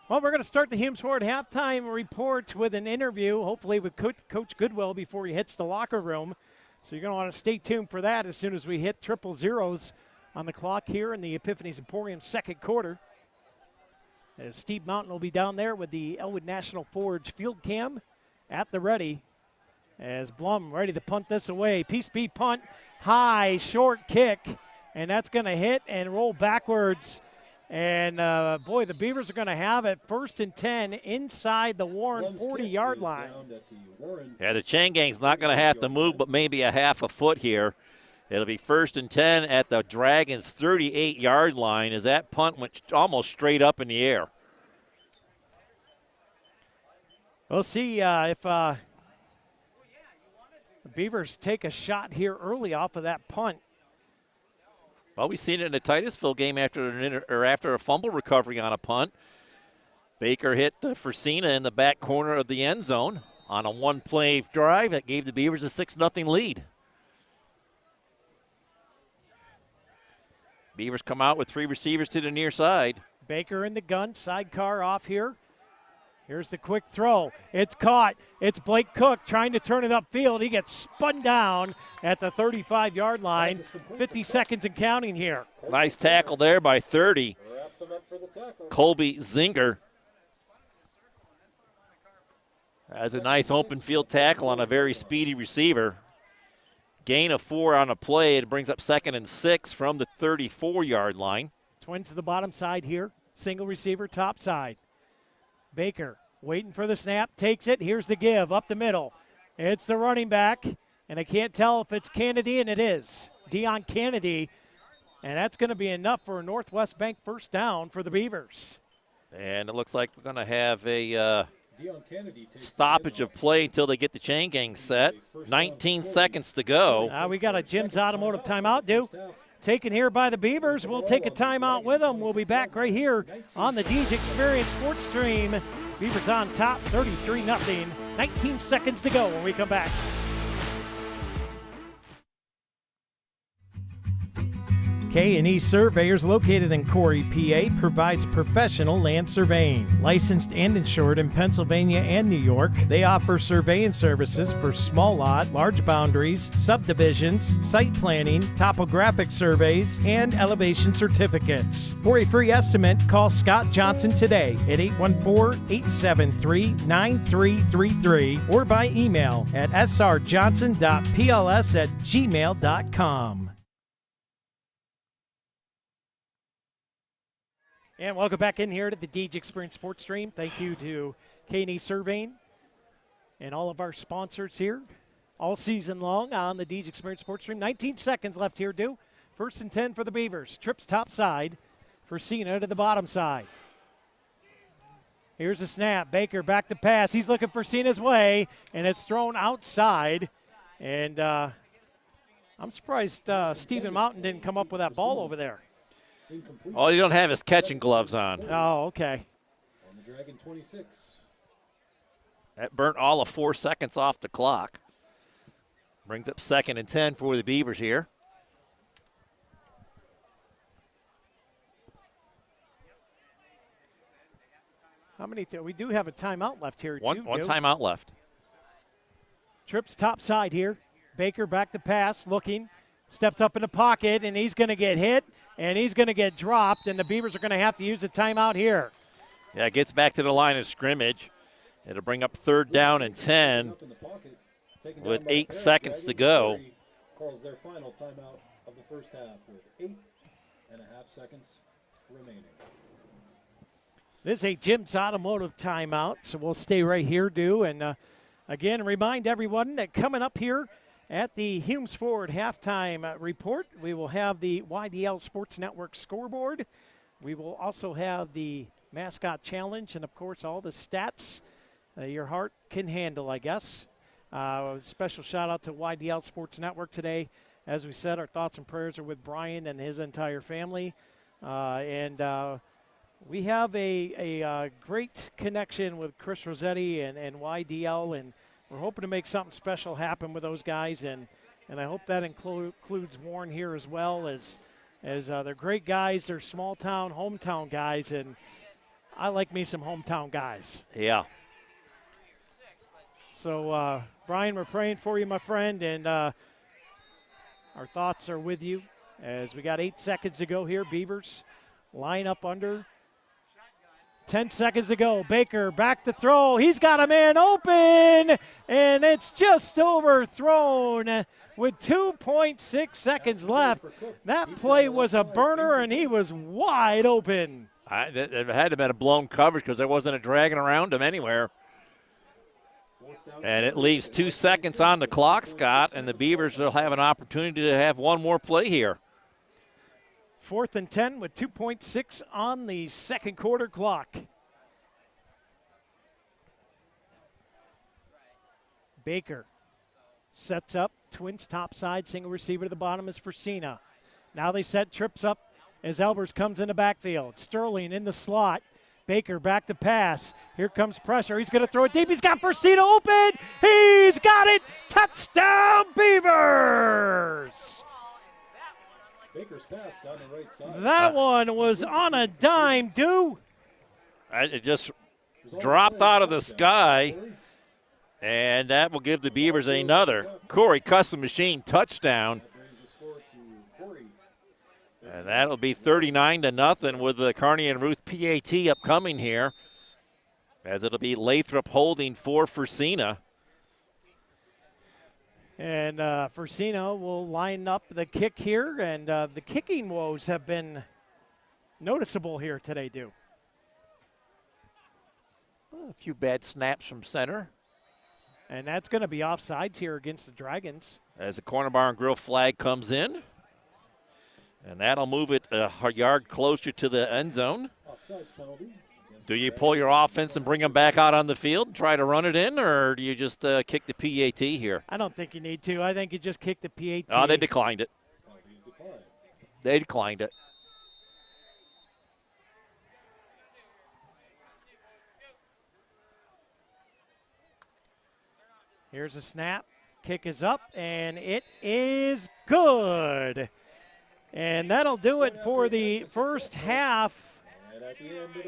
A: Well, we're going to start the Humes Ford halftime report with an interview, hopefully with Coach Goodwill before he hits the locker room. So you're going to want to stay tuned for that as soon as we hit triple zeros on the clock here in the Epiphany's Emporium second quarter. As Steve Mountain will be down there with the Elwood National Forge field cam at the ready. As Blum ready to punt this away. Piece B punt, high, short kick, and that's going to hit and roll backwards. And, boy, the Beavers are going to have it 1st and 10 inside the Warren 40-yard line.
C: Yeah, the chain gang's not going to have to move but maybe a half a foot here. It'll be 1st and 10 at the Dragons' 38-yard line as that punt went almost straight up in the air.
A: We'll see if the Beavers take a shot here early off of that punt.
C: Well, we've seen it in the Titusville game after a fumble recovery on a punt. Baker hit Fresina in the back corner of the end zone on a one-play drive that gave the Beavers a 6-0 lead. Beavers come out with 3 receivers to the near side.
A: Baker in the gun, sidecar off here. Here's the quick throw. It's caught. It's Blake Cook trying to turn it upfield. He gets spun down at the 35-yard line. 50 seconds and counting here.
C: Nice tackle there by 30. Colby Zinger has a nice open field tackle on a very speedy receiver. Gain of 4 on a play. It brings up 2nd and 6 from the 34-yard line.
A: Twins to the bottom side here. Single receiver, top side. Baker waiting for the snap, takes it. Here's the give up the middle. It's the running back, and I can't tell if it's Kennedy, and it is. Dion Kennedy, and that's going to be enough for a Northwest Bank first down for the Beavers.
C: And it looks like we're going to have a stoppage of play until they get the chain gang set. 19 seconds to go.
A: We got a Jim's Automotive timeout due. Taken here by the Beavers. We'll take a timeout with them. We'll be back right here on the Deej Experience Sports Stream. Beavers on top, 33-0. 19 seconds to go when we come back. K&E Surveyors, located in Corry, PA, provides professional land surveying. Licensed and insured in Pennsylvania and New York, they offer surveying services for small lot, large boundaries, subdivisions, site planning, topographic surveys, and elevation certificates. For a free estimate, call Scott Johnson today at 814-873-9333 or by email at srjohnson.pls@gmail.com. And welcome back in here to the Deej Experience Sports Stream. Thank you to K&E Surveying and all of our sponsors here all season long on the Deej Experience Sports Stream. 19 seconds left here, Dew. 1st and 10 for the Beavers. Trips top side. Fresina to the bottom side. Here's a snap. Baker back to pass. He's looking for Fresina's way, and it's thrown outside. And I'm surprised Stephen Mountain didn't come up with that ball over there.
C: All you don't have is catching gloves on.
A: Oh, okay.
G: On the Dragon 26.
C: That burnt all of 4 seconds off the clock. Brings up 2nd and 10 for the Beavers here.
A: How many? We do have a timeout left here,
C: One timeout left.
A: Trips top side here. Baker back to pass, looking. Steps up in the pocket, and he's going to get hit, and he's going to get dropped, and the Beavers are going to have to use a timeout here.
C: Yeah, it gets back to the line of scrimmage. It'll bring up 3rd down and 10 with 8 seconds to go.
G: Calls their final timeout of the first half with 8.5 seconds remaining.
A: This is a Jim's Automotive timeout, so we'll stay right here, and again, remind everyone that coming up here at the Humes Ford halftime report, we will have the YDL Sports Network scoreboard. We will also have the mascot challenge and, of course, all the stats your heart can handle, I guess. A special shout-out to YDL Sports Network today. As we said, our thoughts and prayers are with Brian and his entire family. We have a great connection with Chris Rossetti and YDL, and we're hoping to make something special happen with those guys, and I hope that includes Warren here as well, as they're great guys. They're small-town, hometown guys, and I like me some hometown guys.
C: Yeah.
A: So, Brian, we're praying for you, my friend, and our thoughts are with you as we got 8 seconds to go here. Beavers line up under. 10 seconds to go. Baker back to throw. He's got a man open, and it's just overthrown with 2.6 seconds left. That play was a burner, and he was wide open.
C: It had to have been a blown coverage because there wasn't a dragging around him anywhere. And it leaves 2 seconds on the clock, Scott, and the Beavers will have an opportunity to have one more play here.
A: 4th and 10 with 2.6 on the second quarter clock. Baker sets up, twins top side, single receiver to the bottom is Fresina. Now they set trips up as Elbers comes in the backfield. Sterling in the slot. Baker back to pass. Here comes pressure. He's going to throw it deep. He's got Fresina open. He's got it. Touchdown, Beavers!
G: Baker's pass down the right side.
A: That one was on a dime,
C: It just dropped out of the sky, and that will give the Beavers another Corry Custom Machine touchdown. And that'll be 39-0 with the Kearney and Ruth PAT upcoming here, as it'll be Lathrop holding for Fresina.
A: And Fresina will line up the kick here, and the kicking woes have been noticeable here today,
C: A few bad snaps from center.
A: And that's going to be offsides here against the Dragons.
C: As the Corner Bar and Grill flag comes in. And that'll move it a yard closer to the end zone. Do you pull your offense and bring them back out on the field and try to run it in, or do you just kick the PAT here?
A: I don't think you need to. I think you just kick the PAT.
C: Oh, they declined it. They declined it.
A: Here's a snap. Kick is up, and it is good. And that'll do it for the first half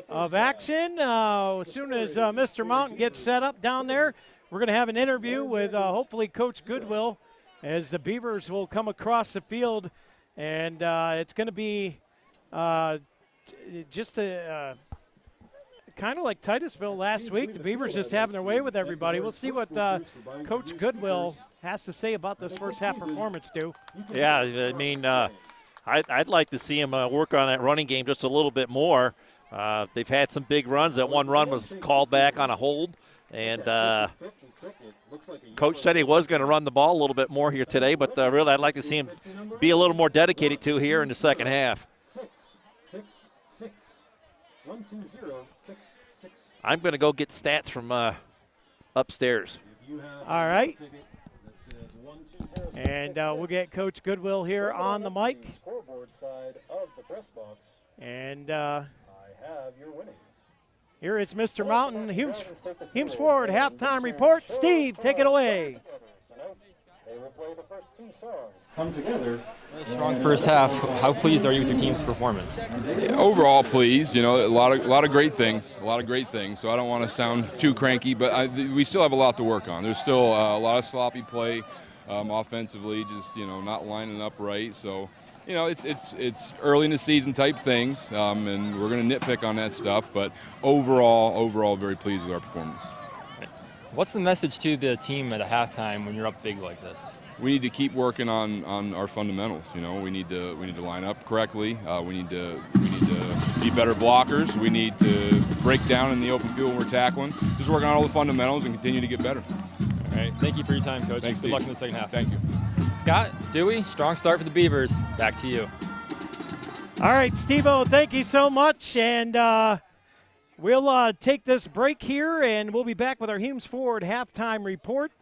A: of action. As soon as Mr. Mountain gets set up down there, we're going to have an interview with hopefully Coach Goodwill as the Beavers will come across the field. And it's going to be just a kind of like Titusville last week. The Beavers just having their way with everybody. We'll see what Coach Goodwill has to say about this first half performance,
C: Yeah, I mean, I'd like to see him work on that running game just a little bit more. They've had some big runs. That one run was called back on a hold. And Coach said he was going to run the ball a little bit more here today, but really I'd like to see him be a little more dedicated to here in the second half.
G: 6-6-6. 1-2-0-6-6.
C: I'm going to go get stats from upstairs.
A: All right. And we'll get Coach Goodwill here on the mic. And
G: I have your winnings.
A: Here is Mr. Mountain, Humes Ford halftime report. Steve, take it away.
G: They will play the first 2 songs.
A: Come together.
J: Strong first half. How pleased are you with your team's performance?
D: Overall pleased, a lot of great things, So I don't want to sound too cranky, but we still have a lot to work on. There's still a lot of sloppy play offensively, just not lining up right. So it's early in the season type things, and we're going to nitpick on that stuff. But overall, very pleased with our performance.
J: What's the message to the team at a halftime when you're up big like this?
D: We need to keep working on our fundamentals. We need to line up correctly. We need to be better blockers. We need to break down in the open field when we're tackling. Just working on all the fundamentals and continue to get better.
J: All right. Thank you for your time, Coach.
D: Thanks,
J: Good
D: Steve.
J: luck in the second half.
D: Thank you.
J: Scott, Dewey, strong start for the Beavers. Back to you.
A: All right, Steve-O, thank you so much. And we'll take this break here, and we'll be back with our Humes Ford halftime report.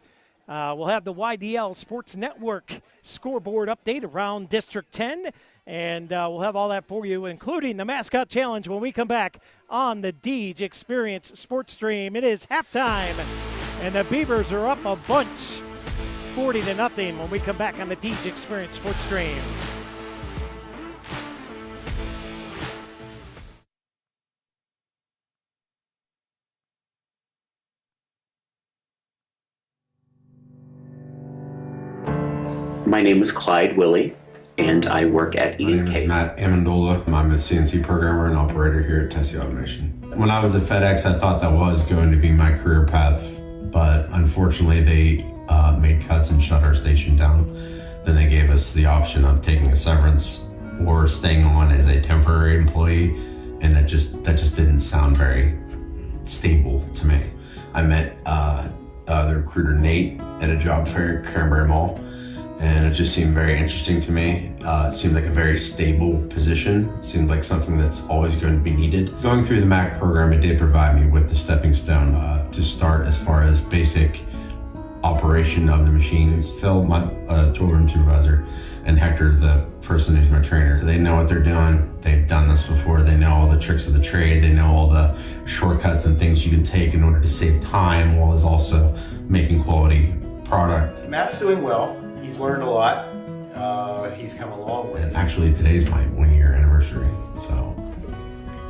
A: We'll have the YDL Sports Network scoreboard update around District 10, and we'll have all that for you, including the Mascot Challenge when we come back on the Deej Experience Sports Stream. It is halftime, and the Beavers are up a bunch, 40-0 when we come back on the Deej Experience Sports Stream.
K: My name is Clyde Willie, and I work at
L: My name
K: E&K.
L: is Matt Amendola. I'm a CNC programmer and operator here at Tessie Automation. When I was at FedEx, I thought that was going to be my career path, but unfortunately they made cuts and shut our station down. Then they gave us the option of taking a severance or staying on as a temporary employee, and that just didn't sound very stable to me. I met the recruiter Nate at a job fair at Cranberry Mall, and it just seemed very interesting to me. It seemed like a very stable position. It seemed like something that's always going to be needed. Going through the MAC program, it did provide me with the stepping stone to start as far as basic operation of the machines. Phil, my toolroom supervisor, and Hector, the person who's my trainer. So they know what they're doing. They've done this before. They know all the tricks of the trade. They know all the shortcuts and things you can take in order to save time while also making quality product.
M: Matt's doing well. He's learned a lot. He's come a long way.
L: And actually today's my 1-year anniversary. So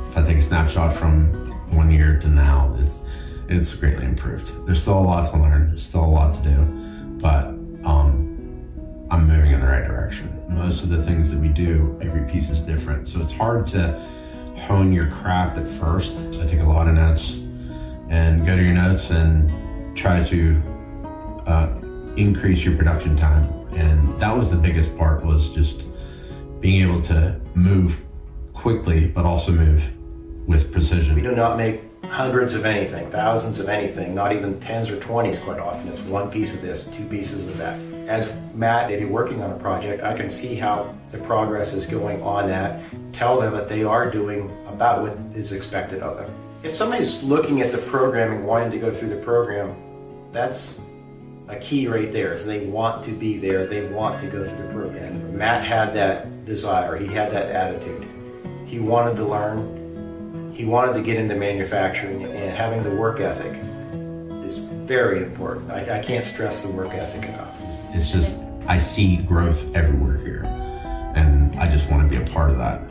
L: if I take a snapshot from 1 year to now, it's greatly improved. There's still a lot to learn. There's still a lot to do, but I'm moving in the right direction. Most of the things that we do, every piece is different. So it's hard to hone your craft at first. I take a lot of notes and go to your notes and try to increase your production time. And that was the biggest part, was just being able to move quickly, but also move with precision.
M: We do not make hundreds of anything, thousands of anything, not even 10s or 20s quite often. It's one piece of this, 2 pieces of that. As Matt may be working on a project, I can see how the progress is going on that, tell them that they are doing about what is expected of them. If somebody's looking at the programming, wanting to go through the program, that's a key right there. So they want to be there, they want to go through the program. Matt had that desire, he had that attitude. He wanted to learn, he wanted to get into manufacturing, and having the work ethic is very important. I can't stress the work ethic enough.
L: It's just, I see growth everywhere here, and I just want to be a part of that.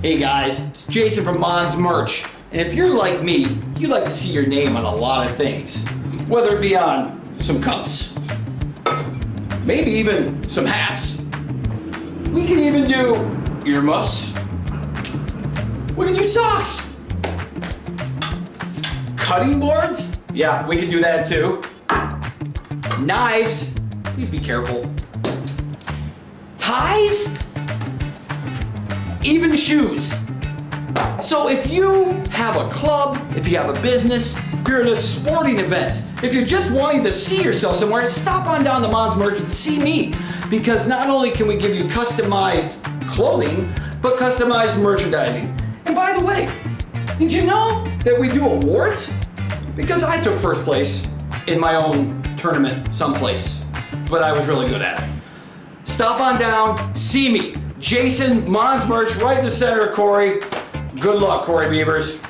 N: Hey guys, it's Jason from Mon's Merch. And if you're like me, you like to see your name on a lot of things. Whether it be on some cups, maybe even some hats. We can even do earmuffs. We can do socks. Cutting boards? Yeah, we can do that too. Knives, please be careful. Ties? Even shoes. So if you have a club, if you have a business, if you're in a sporting event, if you're just wanting to see yourself somewhere, stop on down to Mon's Merch and see me. Because not only can we give you customized clothing, but customized merchandising. And by the way, did you know that we do awards? Because I took first place in my own tournament someplace, but I was really good at it. Stop on down, see me. Jason, Mon's Merch, right in the center of Corry. Good luck, Corry Beavers.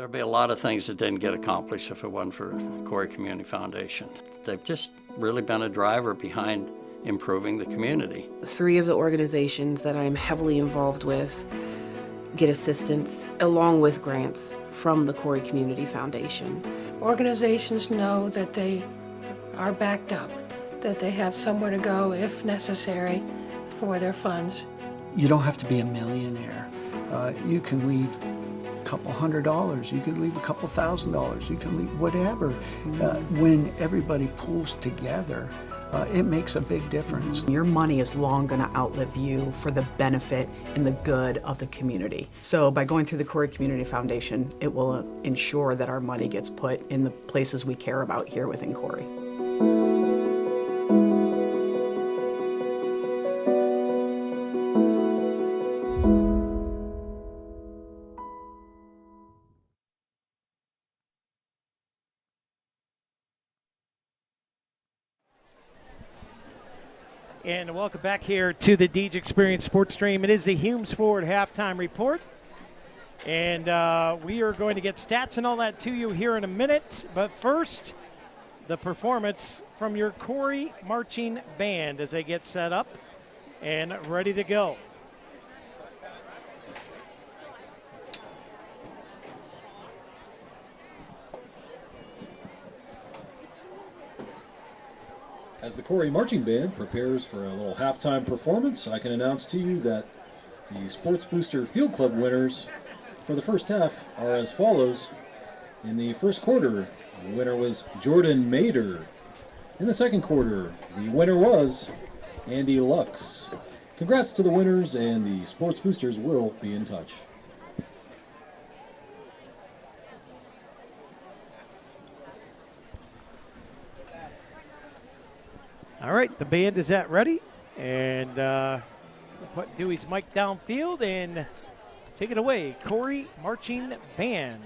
O: There'd be a lot of things that didn't get accomplished if it wasn't for Corry Community Foundation. They've just really been a driver behind improving the community.
P: 3 of the organizations that I'm heavily involved with get assistance along with grants from the Corry Community Foundation.
Q: Organizations know that they are backed up, that they have somewhere to go if necessary for their funds.
I: You don't have to be a millionaire. You can leave a couple $100, you can leave a couple $1,000, you can leave whatever. When everybody pulls together, it makes a big difference.
R: Your money is long going to outlive you for the benefit and the good of the community. So by going through the Corry Community Foundation, it will ensure that our money gets put in the places we care about here within Corry.
A: And welcome back here to the Deej Experience Sports Stream. It is the Humes Ford Halftime Report. And we are going to get stats and all that to you here in a minute. But first, the performance from your Corry Marching Band as they get set up and ready to go.
S: As the Corry Marching Band prepares for a little halftime performance, I can announce to you that the Sports Booster Field Club winners for the first half are as follows. In the first quarter, the winner was Jordan Mader. In the second quarter, the winner was Andy Lux. Congrats to the winners, and the Sports Boosters will be in touch.
A: All right, the band is at ready, and we'll put Dewey's mic downfield and take it away, Corry Marching Band.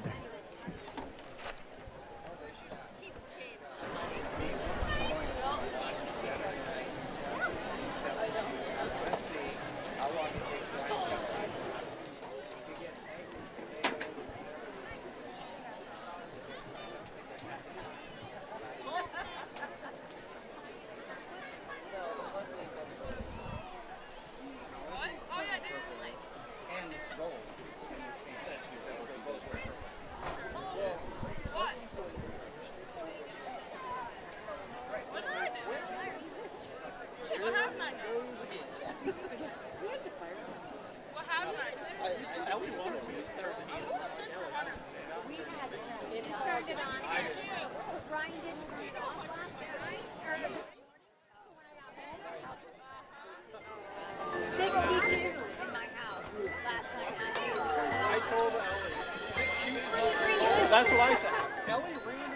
T: That's what I said. Kelly ran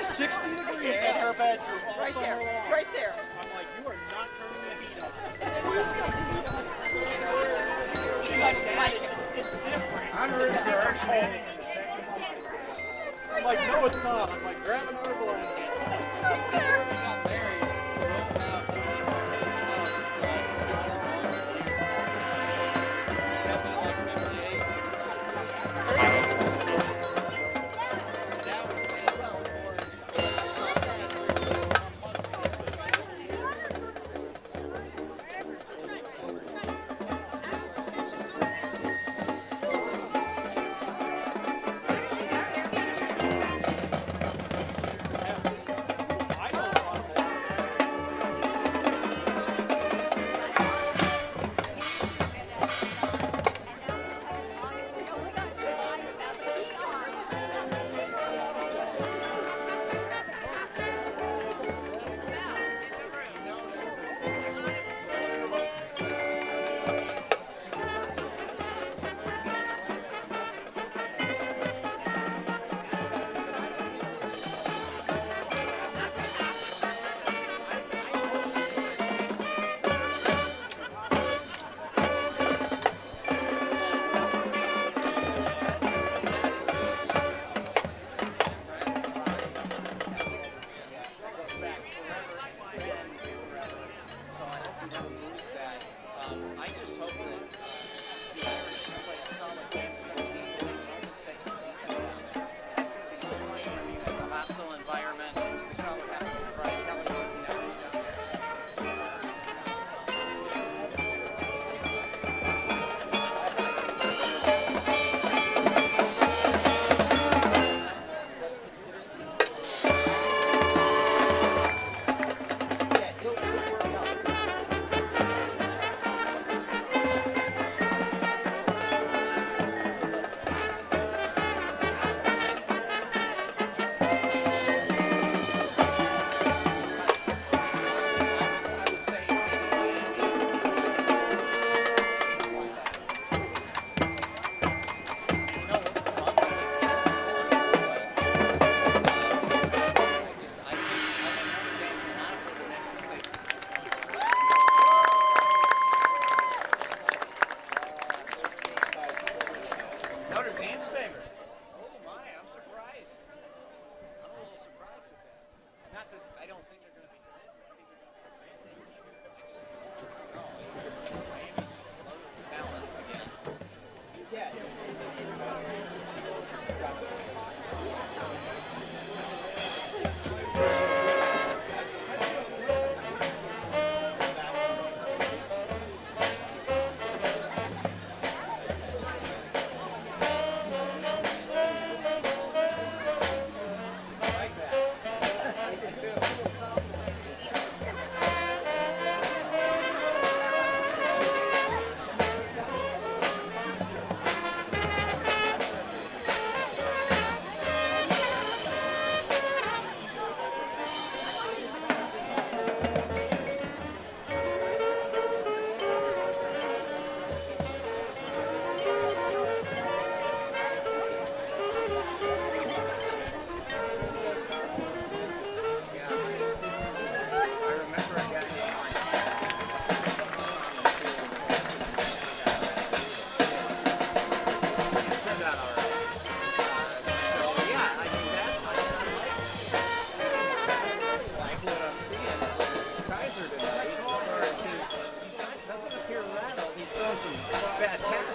T: 60 degrees in her bedroom all
U: Right
T: summer
U: there,
T: long.
U: right there.
T: I'm like, you are not turning the heat up. She's like, Dad, it's different. I'm ready to I'm like, no, it's not. I'm like, grab another blanket.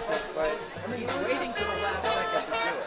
U: message, but he's waiting to the last second to do it.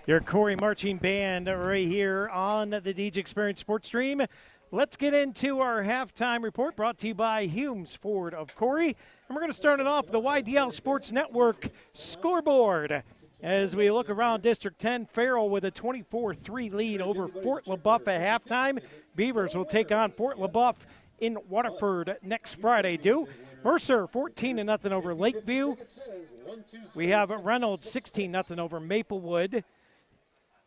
A: Your Corry Marching Band right here on the DJ Experience Sports Stream. Let's get into our halftime report brought to you by Humes Ford of Corry. And we're going to start it off with the YDL Sports Network scoreboard. As we look around District 10, Farrell with a 24-3 lead over Fort LaBeouf at halftime. Beavers will take on Fort LaBeouf in Waterford next Friday. Mercer 14-0 over Lakeview. We have Reynolds 16-0 over Maplewood.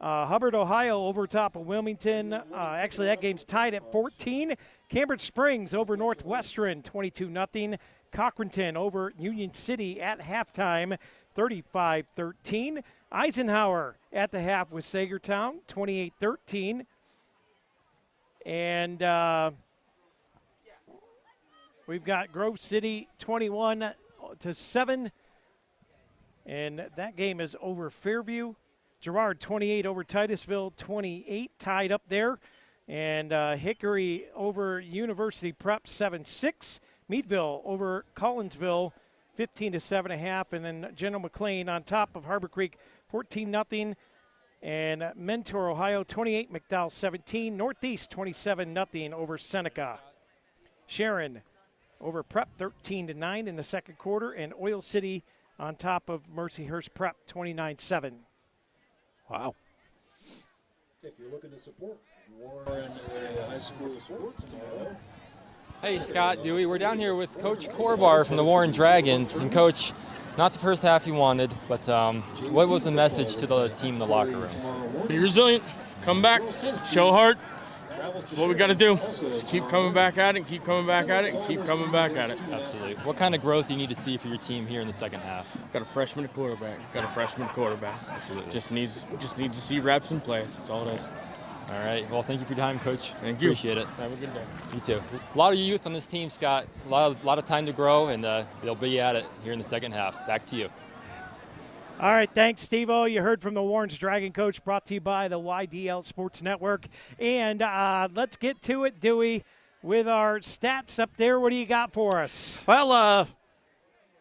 A: Hubbard, Ohio over top of Wilmington. Actually, that game's tied at 14. Cambridge Springs over Northwestern, 22-0. Cochranton over Union City at halftime, 35-13. Eisenhower at the half with Sagertown, 28-13. And we've got Grove City 21-7. And that game is over Fairview. Girard 28 over Titusville, 28, tied up there. And Hickory over University Prep, 7-6. Meadville over Collinsville, 15-7.5. And then General McLean on top of Harbor Creek, 14-0. And Mentor, Ohio, 28, McDowell, 17. Northeast, 27-0 over Seneca. Sharon over Prep, 13-9 in the second quarter. And Oil City on top of Mercyhurst Prep, 29-7.
C: Wow.
S: If you're looking to support Warren High School sports tomorrow.
J: Hey, Scott, Dewey, we're down here with Coach Corbar from the Warren Dragons. And, Coach, not the first half you wanted, but what was the message to the team in the locker room?
V: Be resilient, come back, show heart. That's what we got to do. Just keep coming back at it, keep coming back at it, and keep coming back at it.
J: Absolutely. What kind of growth do you need to see for your team here in the second half?
V: Got a freshman quarterback.
J: Absolutely.
V: Just needs to see reps and plays. That's all it is.
J: All right. Well, thank you for your time, Coach.
V: Thank you.
J: Appreciate it.
V: Have a good day.
J: You too. A lot of youth on this team, Scott. A lot of time to grow, and they'll be at it here in the second half. Back to you.
A: All right, thanks, Steve-O. You heard from the Warren's Dragon Coach, brought to you by the YDL Sports Network. And let's get to it, Dewey, with our stats up there. What do you got for us?
C: Well,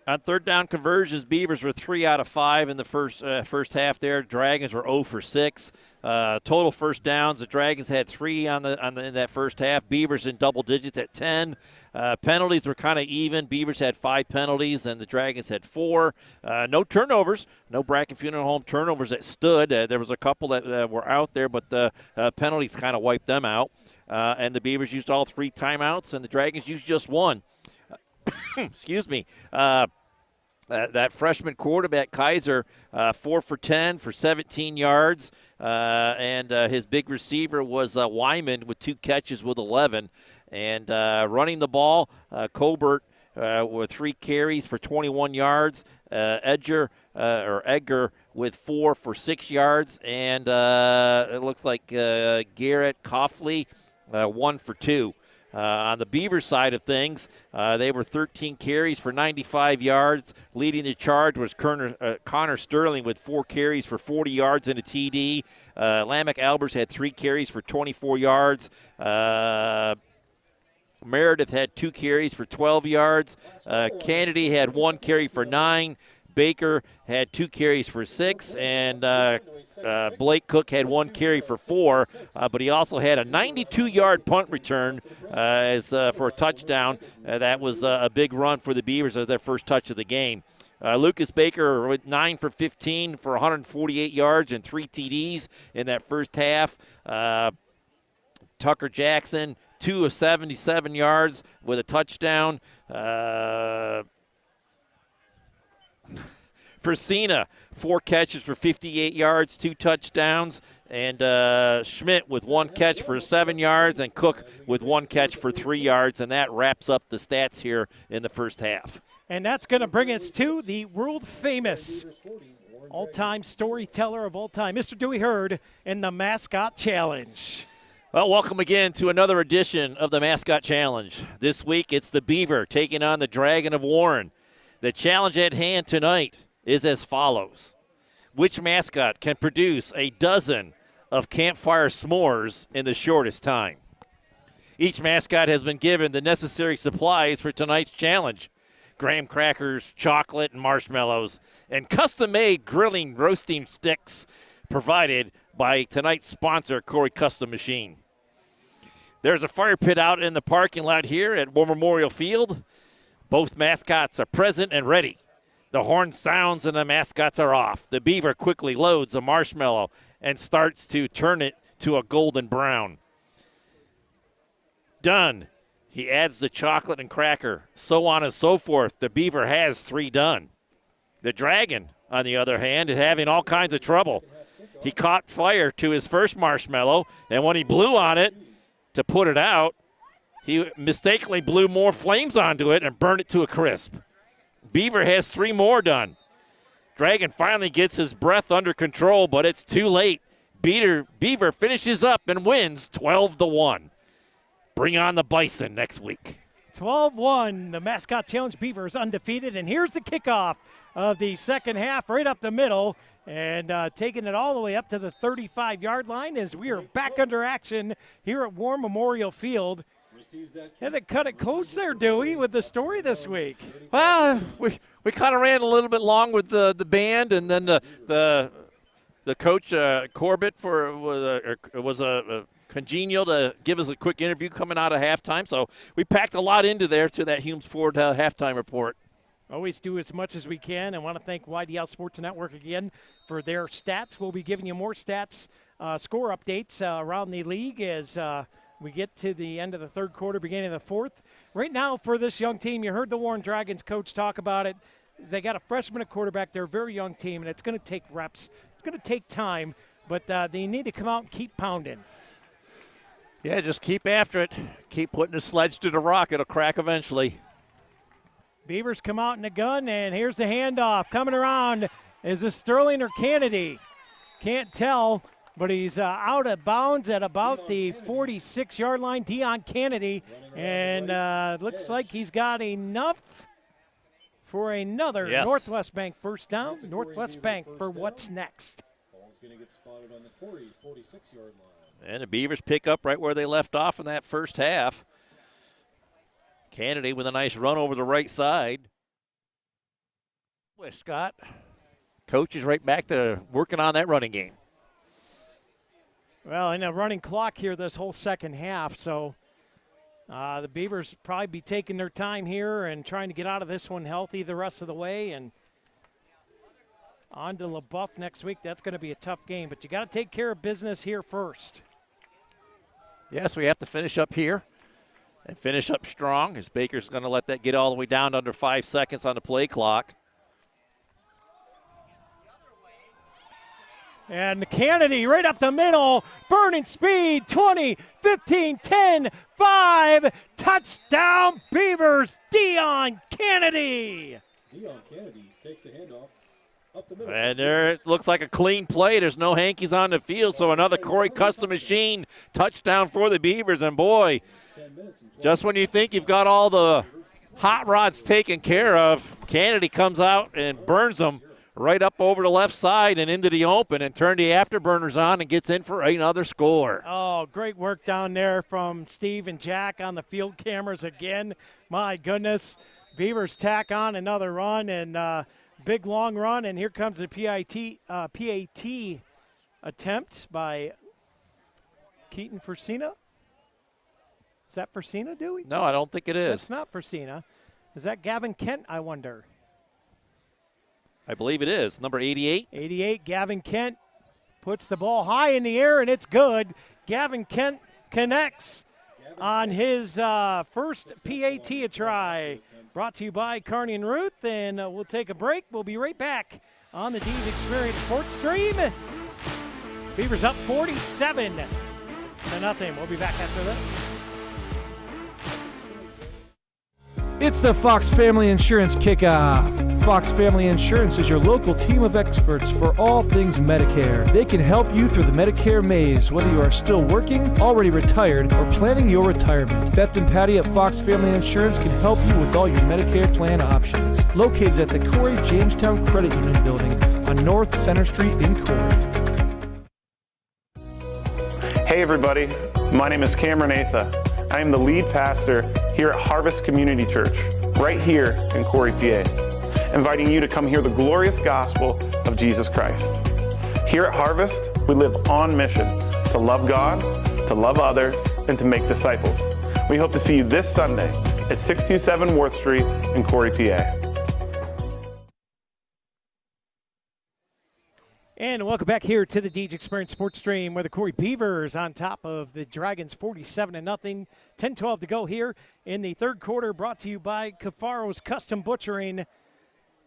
C: on third down conversions, Beavers were 3 out of 5 in the first half there. Dragons were 0 for 6. Total first downs, the Dragons had 3 in that first half. Beavers in double digits at 10. Penalties were kind of even. Beavers had 5 penalties, and the Dragons had 4. No turnovers. No Bracken Funeral Home turnovers that stood. There was a couple that were out there, but the penalties kind of wiped them out. And the Beavers used all 3 timeouts, and the Dragons used just 1. Excuse me. That freshman quarterback, Kaiser, 4 for 10 for 17 yards. And his big receiver was Wyman with 2 catches with 11. And running the ball, Colbert with 3 carries for 21 yards. Edgar with 4 for 6 yards. And it looks like Garrett Coughley, 1 for 2. On the Beavers side of things, they were 13 carries for 95 yards. Leading the charge was Connor Sterling with 4 carries for 40 yards and a TD. Lamech Albers had 3 carries for 24 yards. Meredith had 2 carries for 12 yards. Kennedy had 1 carry for 9. Baker had 2 carries for 6, and Blake Cook had 1 carry for 4, but he also had a 92-yard punt return for a touchdown. That was a big run for the Beavers as their first touch of the game. Lucas Baker with 9 for 15 for 148 yards and 3 TDs in that first half. Tucker Jackson, 2 of 77 yards Fresina, 4 catches for 58 yards, 2 touchdowns. And Schmidt with 1 catch for 7 yards, and Cook with 1 catch for 3 yards. And that wraps up the stats here in the first half.
A: And that's going to bring us to the world-famous all-time storyteller of all time, Mr. Dewey Hurd, in the Mascot Challenge.
C: Well, welcome again to another edition of the Mascot Challenge. This week, it's the Beaver taking on the Dragon of Warren. The challenge at hand tonight is as follows. Which mascot can produce a dozen of campfire s'mores in the shortest time? Each mascot has been given the necessary supplies for tonight's challenge. Graham crackers, chocolate, and marshmallows, and custom-made grilling roasting sticks provided by tonight's sponsor, Corry Custom Machine. There's a fire pit out in the parking lot here at War Memorial Field. Both mascots are present and ready. The horn sounds and the mascots are off. The Beaver quickly loads a marshmallow and starts to turn it to a golden brown. Done. He adds the chocolate and cracker, so on and so forth. The Beaver has 3 done. The Dragon, on the other hand, is having all kinds of trouble. He caught fire to his first marshmallow, and when he blew on it to put it out, he mistakenly blew more flames onto it and burned it to a crisp. Beaver has 3 more done. Dragon finally gets his breath under control, but it's too late. Beaver finishes up and wins 12-1. Bring on the Bison next week.
A: 12-1, the Mascot Challenge Beaver is undefeated, and here's the kickoff of the second half right up the middle, and taking it all the way up to the 35-yard line as we are back under action here at War Memorial Field. Had to cut it close there, Dewey, with the story this week.
C: Well, we kind of ran a little bit long with the band, and then the coach Corbett was a congenial to give us a quick interview coming out of halftime. So we packed a lot into there to that Humes Ford halftime report.
A: Always do as much as we can. I want to thank YDL Sports Network again for their stats. We'll be giving you more stats, score updates around the league as we get to the end of the third quarter, beginning of the fourth. Right now for this young team, you heard the Warren Dragons coach talk about it. They got a freshman at quarterback. They're a very young team, and it's going to take reps. It's going to take time, but they need to come out and keep pounding.
C: Yeah, just keep after it. Keep putting the sledge to the rock. It'll crack eventually.
A: Beavers come out in the gun, and here's the handoff. Coming around, is this Sterling or Kennedy? Can't tell, but he's out of bounds at about the 46-yard line. Deion Kennedy, and looks like he's got enough for another Northwest Bank first down. Northwest Bank for what's next.
S: Ball's going to get spotted on the 46-yard line.
C: And the Beavers pick up right where they left off in that first half. Kennedy with a nice run over the right side. With Scott, coach is right back to working on that running game.
A: Well, in a running clock here this whole second half, so the Beavers probably be taking their time here and trying to get out of this one healthy the rest of the way. And on to LaBeouf next week. That's going to be a tough game, but you got to take care of business here first.
C: Yes, we have to finish up here and finish up strong, as Baker's going to let that get all the way down to under 5 seconds on the play clock.
A: And Kennedy right up the middle, burning speed, 20, 15, 10, 5, touchdown Beavers, Deion Kennedy.
S: Deion Kennedy takes the handoff up the middle.
C: And there it looks like a clean play. There's no hankies on the field, so another Corry Custom Machine touchdown for the Beavers. And boy, just when you think you've got all the hot rods taken care of, Kennedy comes out and burns them right up over the left side and into the open and turn the afterburners on and gets in for another score.
A: Oh, great work down there from Steve and Jack on the field cameras again. My goodness. Beavers tack on another run and big long run, and here comes a PAT attempt by Keaton Fresina. Is that Fresina, Dewey?
C: No, I don't think it is.
A: That's not Fresina. Is that Gavin Kent, I wonder?
C: I believe it is. Number 88.
A: 88, Gavin Kent puts the ball high in the air, and it's good. Gavin Kent connects on his first PAT try. Brought to you by Carney and Ruth, and we'll take a break. We'll be right back on the D's Experience Sports Stream. Beavers up 47-0. We'll be back after this.
B: It's the Fox Family Insurance Kickoff. Fox Family Insurance is your local team of experts for all things Medicare. They can help you through the Medicare maze, whether you are still working, already retired, or planning your retirement. Beth and Patty at Fox Family Insurance can help you with all your Medicare plan options. Located at the Corry Jamestown Credit Union Building on North Center Street in Corry.
E: Hey everybody, my name is Cameron Atha. I am the lead pastor here at Harvest Community Church, right here in Corry, PA, inviting you to come hear the glorious gospel of Jesus Christ. Here at Harvest, we live on mission to love God, to love others, and to make disciples. We hope to see you this Sunday at 627 Worth Street in Corry, PA.
A: And welcome back here to the Deej Experience Sports Stream, where the Corry Beavers on top of the Dragons 47-0. 10-12 to go here in the third quarter, brought to you by Cafaro's Custom Butchering.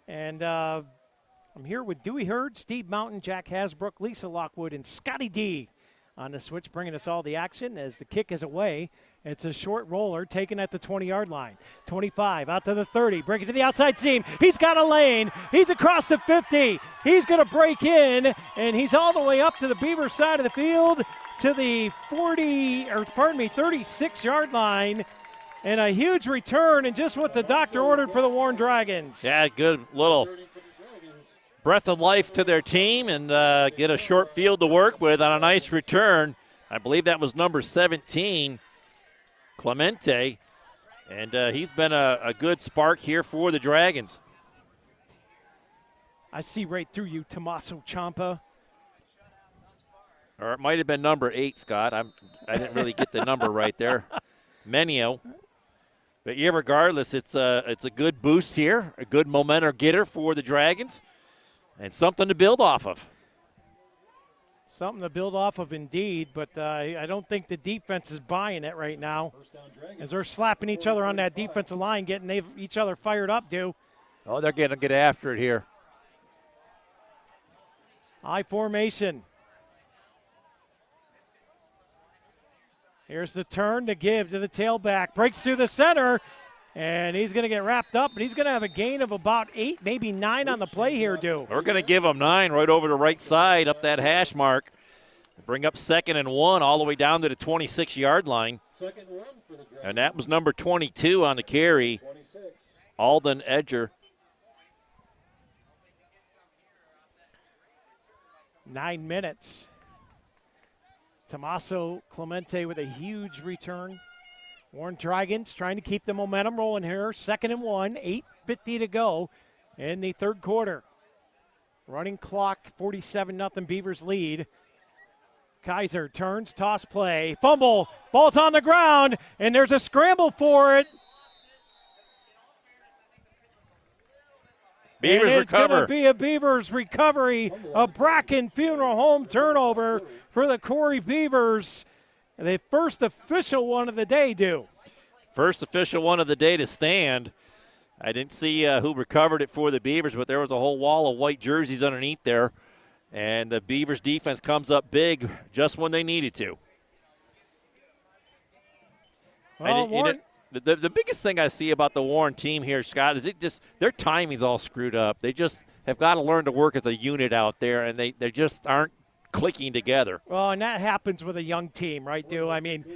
A: And I'm here with Dewey Hurd, Steve Mountain, Jack Hasbrook, Lisa Lockwood, and Scotty D on the switch, bringing us all the action as the kick is away. It's a short roller taken at the 20-yard line. 25 out to the 30, break it to the outside seam. He's got a lane. He's across the 50. He's going to break in, and he's all the way up to the Beaver side of the field to the 36-yard line. And a huge return, and just what the doctor ordered for the Warren Dragons.
C: Yeah, good little breath of life to their team and get a short field to work with on a nice return. I believe that was number 17, Clemente, and he's been a good spark here for the Dragons.
A: I see right through you, Tommaso Ciampa.
C: Or it might have been number 8, Scott. I didn't really get the number right there. Menio. But yeah, regardless, it's a good boost here, a good momentum getter for the Dragons, and something to build off of.
A: Something to build off of indeed, but I don't think the defense is buying it right now. As they're slapping each other on that defensive line, getting each other fired up,
C: Oh, they're going to get after it here.
A: High formation. Here's the turn to give to the tailback. Breaks through the center, and he's going to get wrapped up, but he's going to have a gain of about 8, maybe 9 on the play here,
C: We're going to give him 9 right over the right side up that hash mark. Bring up 2nd and 1 all the way down to the 26-yard line. And that was number 22 on the carry, Alden Edger.
A: 9 minutes. Tommaso Clemente with a huge return. Warren Dragons trying to keep the momentum rolling here. 2nd and 1, 8:50 to go in the third quarter. Running clock, 47-0 Beavers lead. Kaiser turns, toss play, fumble, ball's on the ground, and there's a scramble for it.
C: Beavers
A: and it's
C: recover.
A: going to be a Beavers recovery, a Bracken Funeral Home turnover for the Corry Beavers. The first official one of the day,
C: First official one of the day to stand. I didn't see who recovered it for the Beavers, but there was a whole wall of white jerseys underneath there. And the Beavers defense comes up big just when they needed to.
A: Well,
C: the biggest thing I see about the Warren team here, Scott, is their timing's all screwed up. They just have got to learn to work as a unit out there, and they just aren't clicking together.
A: Well, and that happens with a young team, right, I mean,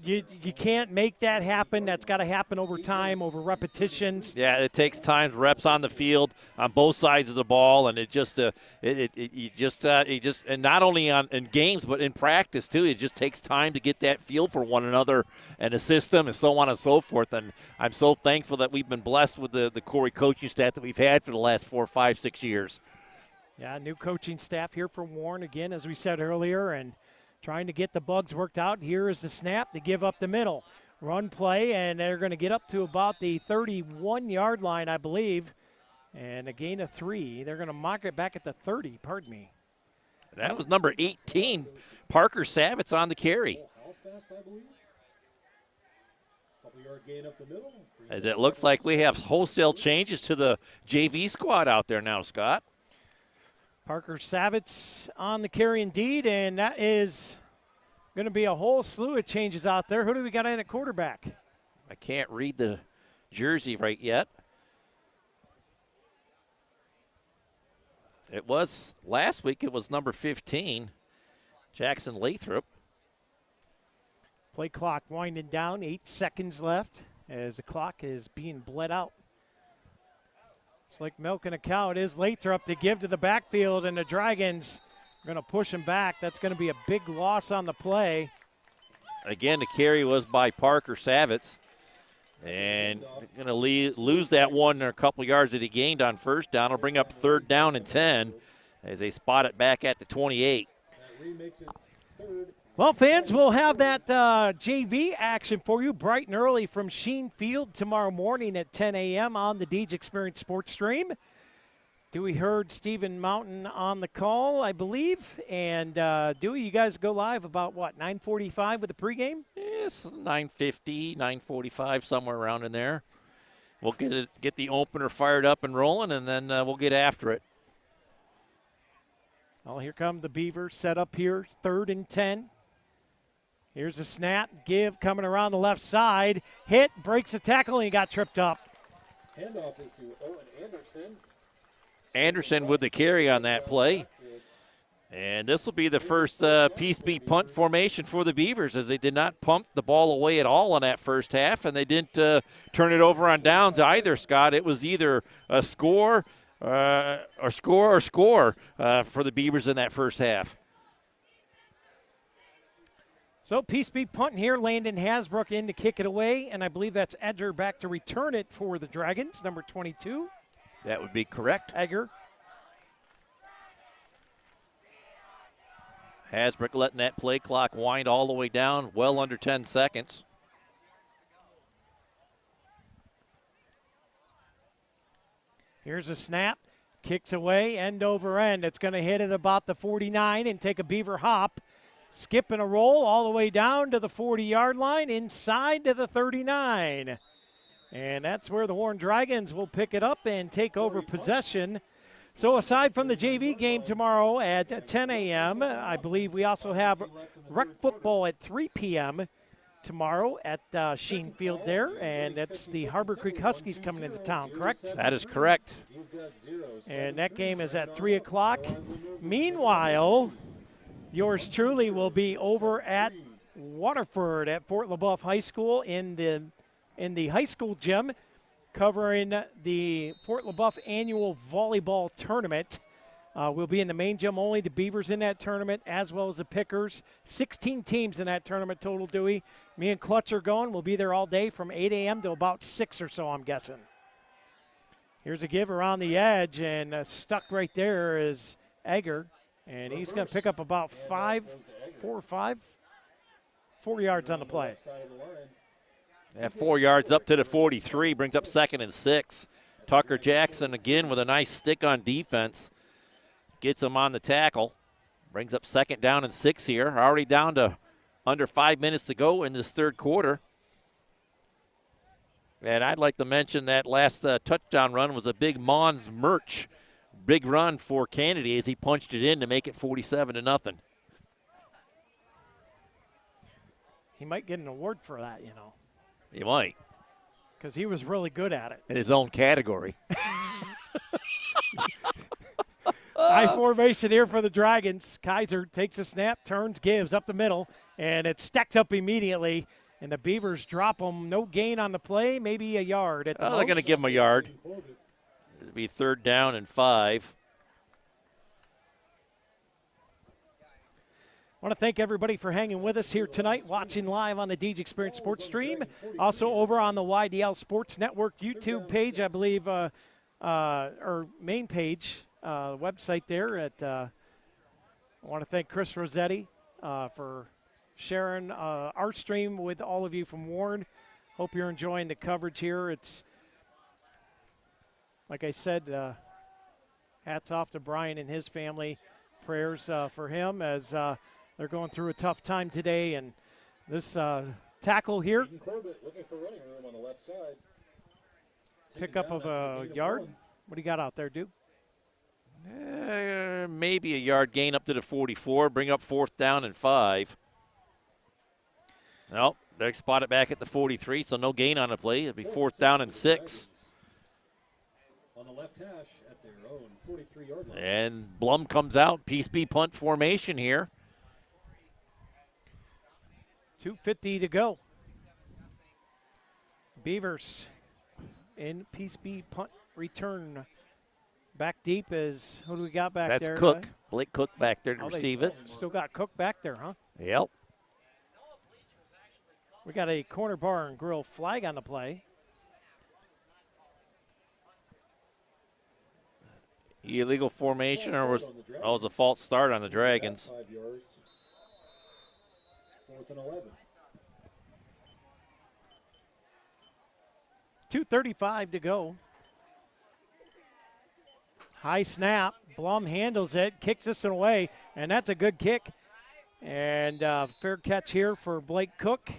A: you can't make that happen. That's got to happen over time, over repetitions.
C: Yeah, it takes time, reps on the field on both sides of the ball, and and not only in games but in practice too. It just takes time to get that feel for one another and a system and so on and so forth. And I'm so thankful that we've been blessed with the Corry coaching staff that we've had for the last 4, 5, 6 years.
A: Yeah, new coaching staff here for Warren again, as we said earlier, and trying to get the bugs worked out. Here is the snap to give up the middle. Run play, and they're going to get up to about the 31-yard line, I believe, and a gain of 3. They're going to mock it back at the 30, pardon me.
C: That was number 18, Parker Savitz on the carry. As it looks like we have wholesale changes to the JV squad out there now, Scott.
A: Parker Savitz on the carry indeed, and that is going to be a whole slew of changes out there. Who do we got in at quarterback?
C: I can't read the jersey right yet. It was last week, it was number 15, Jackson Lathrop.
A: Play clock winding down, 8 seconds left as the clock is being bled out. It's like milking a cow. It is Lathrop to give to the backfield, and the Dragons are going to push him back. That's going to be a big loss on the play.
C: Again, the carry was by Parker Savitz. And going to lose that one or a couple yards that he gained on first down. It'll bring up 3rd down and 10 as they spot it back at the 28.
A: Well, fans, we'll have that JV action for you bright and early from Sheen Field tomorrow morning at 10 a.m. on the Deej Experience Sports Stream. Dewey heard Stephen Mountain on the call, I believe. And Dewey, you guys go live about, what, 9:45 with the pregame?
C: Yes, 9:50, 9:45, somewhere around in there. We'll get the opener fired up and rolling, and then we'll get after it.
A: Well, here come the Beavers set up here, 3rd and 10. Here's a snap, give coming around the left side. Hit, breaks the tackle, and he got tripped up.
S: Handoff is to Owen Anderson.
C: Anderson with the carry on that play. And this will be the first Peace Be punt formation for the Beavers, as they did not pump the ball away at all in that first half, and they didn't turn it over on downs either, Scott. It was either a score for the Beavers in that first half.
A: So Peace Be punting here. Landon Hasbrook in to kick it away, and I believe that's Edger back to return it for the Dragons, number 22.
C: That would be correct.
A: Egger.
C: Hasbrook letting that play clock wind all the way down, well under 10 seconds.
A: Here's a snap. Kicks away, end over end. It's going to hit at about the 49 and take a Beaver hop. Skip and a roll all the way down to the 40-yard line, inside to the 39. And that's where the Warren Dragons will pick it up and take over possession. So aside from the JV game tomorrow at 10 a.m., I believe we also have rec football at 3 p.m. tomorrow at Sheen Field there, and that's the Harbor Creek Huskies coming into town, correct?
C: That is correct.
A: And that game is at 3 o'clock. Meanwhile, yours truly will be over at Waterford at Fort LaBeouf High School in the high school gym, covering the Fort LaBeouf annual volleyball tournament. We'll be in the main gym only, the Beavers in that tournament, as well as the Pickers. 16 teams in that tournament total, Dewey. Me and Clutch are going. We'll be there all day from 8 a.m. to about 6 or so, I'm guessing. Here's a give around the edge, and stuck right there is Egger. And he's going to pick up about 4 yards on the play.
C: At 4 yards up to the 43, brings up 2nd and 6. Tucker Jackson again with a nice stick on defense. Gets him on the tackle. Brings up 2nd down and 6 here. Already down to under 5 minutes to go in this third quarter. And I'd like to mention that last touchdown run was a big Mons Merch. Big run for Kennedy as he punched it in to make it 47-0.
A: He might get an award for that, you know.
C: He might.
A: Because he was really good at it.
C: In his own category.
A: High formation here for the Dragons. Kaiser takes a snap, turns, gives up the middle, and it's stacked up immediately. And the Beavers drop them. No gain on the play, maybe a yard at the most.
C: They're going to give him a yard. It'll be 3rd down and 5.
A: I want to thank everybody for hanging with us here tonight, watching live on the Deej Experience Sports Stream. Also over on the YDL Sports Network YouTube page, I believe, or main page, website there. I want to thank Chris Rossetti for sharing our stream with all of you from Warren. Hope you're enjoying the coverage here. It's, like I said, hats off to Brian and his family. Prayers for him as they're going through a tough time today. And this tackle here, pick up of a yard. What do you got out there, Duke?
C: Maybe a yard gain up to the 44, bring up 4th down and 5. Nope, they spot it back at the 43, so no gain on the play. It'll be 4th down and 6.
S: On the left hash at their own 43-yard line.
C: And Blum comes out, Piece B punt formation here.
A: 2:50 to go. Beavers in Piece B punt return. Back deep is, who do we got back there?
C: That's Cook. Blake Cook back there to receive it.
A: Still got Cook back there, huh?
C: Yep.
A: We got a corner bar and grill flag on the play.
C: Illegal formation, or was a false start on the Dragons.
S: 5 yards. 4th and 11.
A: 2:35 to go. High snap. Blum handles it, kicks this one away, and that's a good kick. And fair catch here for Blake Cook.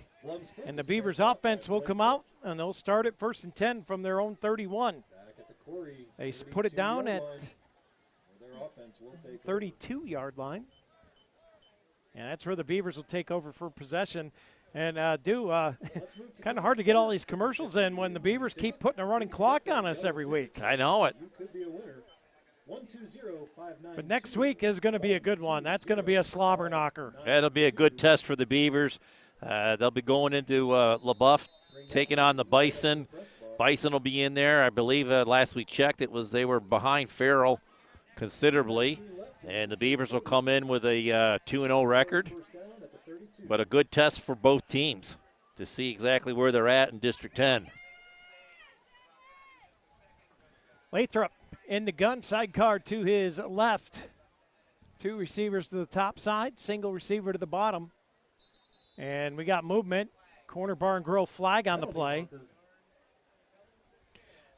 A: And the Beavers offense will come out, and they'll start at 1st and 10 from their own 31. They put it down at 32-yard line. And that's where the Beavers will take over for possession. And kind of hard to get all these commercials in when the Beavers keep putting a running clock on us every week.
C: I know it.
A: But next week is going to be a good one. That's going to be a slobber knocker.
C: That'll be a good test for the Beavers. They'll be going into LaBeouf, taking on the Bison. Bison will be in there. I believe last we checked, they were behind Farrell considerably. And the Beavers will come in with a 2-0 record. But a good test for both teams to see exactly where they're at in District 10.
A: Lathrop in the gun, sidecar to his left. 2 receivers to the top side, single receiver to the bottom. And we got movement. Corner bar and grill flag on the play.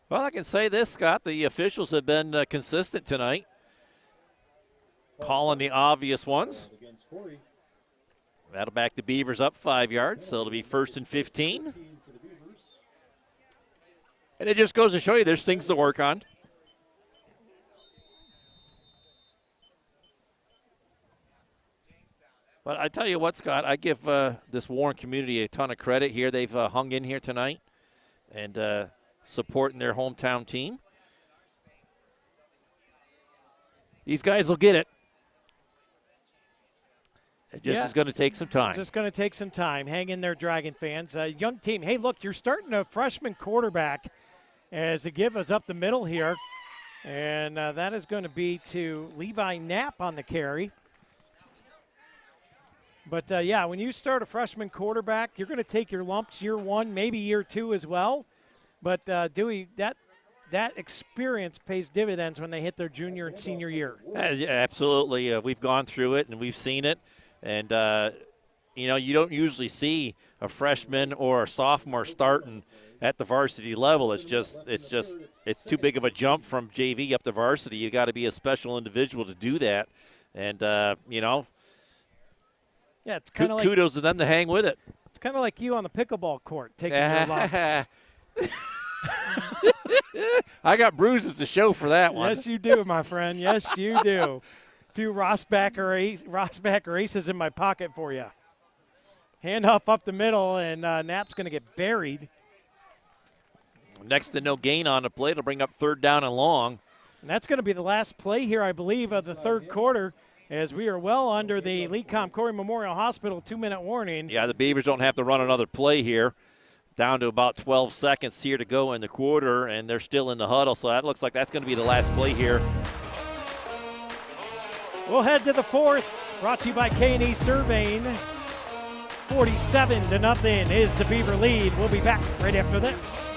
C: Well, I can say this, Scott. The officials have been consistent tonight, calling the obvious ones. That'll back the Beavers up 5 yards, so it'll be 1st and 15. And it just goes to show you there's things to work on. But I tell you what, Scott, I give this Warren community a ton of credit here. They've hung in here tonight and supporting their hometown team. These guys will get it. It just is going to take some time.
A: Just going to take some time. Hang in there, Dragon fans. Young team. Hey, look, you're starting a freshman quarterback as a give us up the middle here. And that is going to be to Levi Knapp on the carry. But, yeah, when you start a freshman quarterback, you're going to take your lumps year 1, maybe year 2 as well. But, Dewey, that experience pays dividends when they hit their junior and senior year.
C: Yeah, absolutely. We've gone through it, and we've seen it. And, you don't usually see a freshman or a sophomore starting at the varsity level. It's too big of a jump from JV up to varsity. You got to be a special individual to do that. And,
A: yeah, it's kind of like
C: kudos to them to hang with it.
A: It's kind of like you on the pickleball court taking your lumps.
C: I got bruises to show for that one.
A: Yes, you do, my friend. Yes, you do. A few Rossbacker aces in my pocket for you. Handoff up the middle, and Knapp's going to get buried.
C: Next to no gain on the play. It'll bring up 3rd down and long.
A: And that's going to be the last play here, I believe, of the 3rd quarter, as we are well under the Lecom Corry Memorial Hospital 2-minute warning.
C: Yeah, the Beavers don't have to run another play here. Down to about 12 seconds here to go in the quarter, and they're still in the huddle, so that looks like that's going to be the last play here.
A: We'll head to the 4th, brought to you by K&E Surveying. 47-0 is the Beaver lead. We'll be back right after this.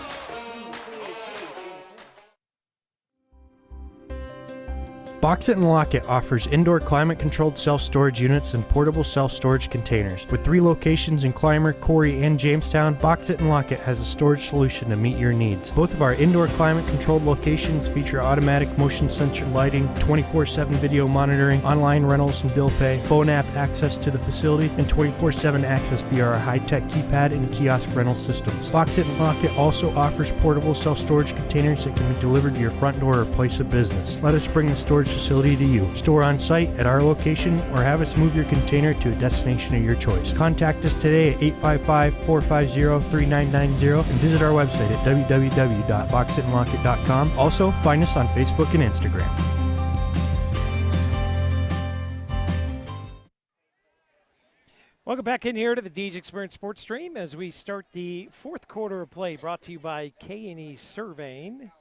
F: Box It and Lock It offers indoor climate-controlled self-storage units and portable self-storage containers. With 3 locations in Clymer, Corry, and Jamestown, Box It and Lock It has a storage solution to meet your needs. Both of our indoor climate-controlled locations feature automatic motion sensor lighting, 24/7 video monitoring, online rentals and bill pay, phone app access to the facility, and 24/7 access via our high-tech keypad and kiosk rental systems. Box It and Lock It also offers portable self-storage containers that can be delivered to your front door or place of business. Let us bring the storage storage facility to you. Store on site at our location or have us move your container to a destination of your choice. Contact us today at 855-450-3990 and visit our website at www.boxitandlockit.com. Also, find us on Facebook and Instagram.
A: Welcome back in here to the DJ Experience Sports Stream as we start the fourth quarter of play, brought to you by K&E Surveying.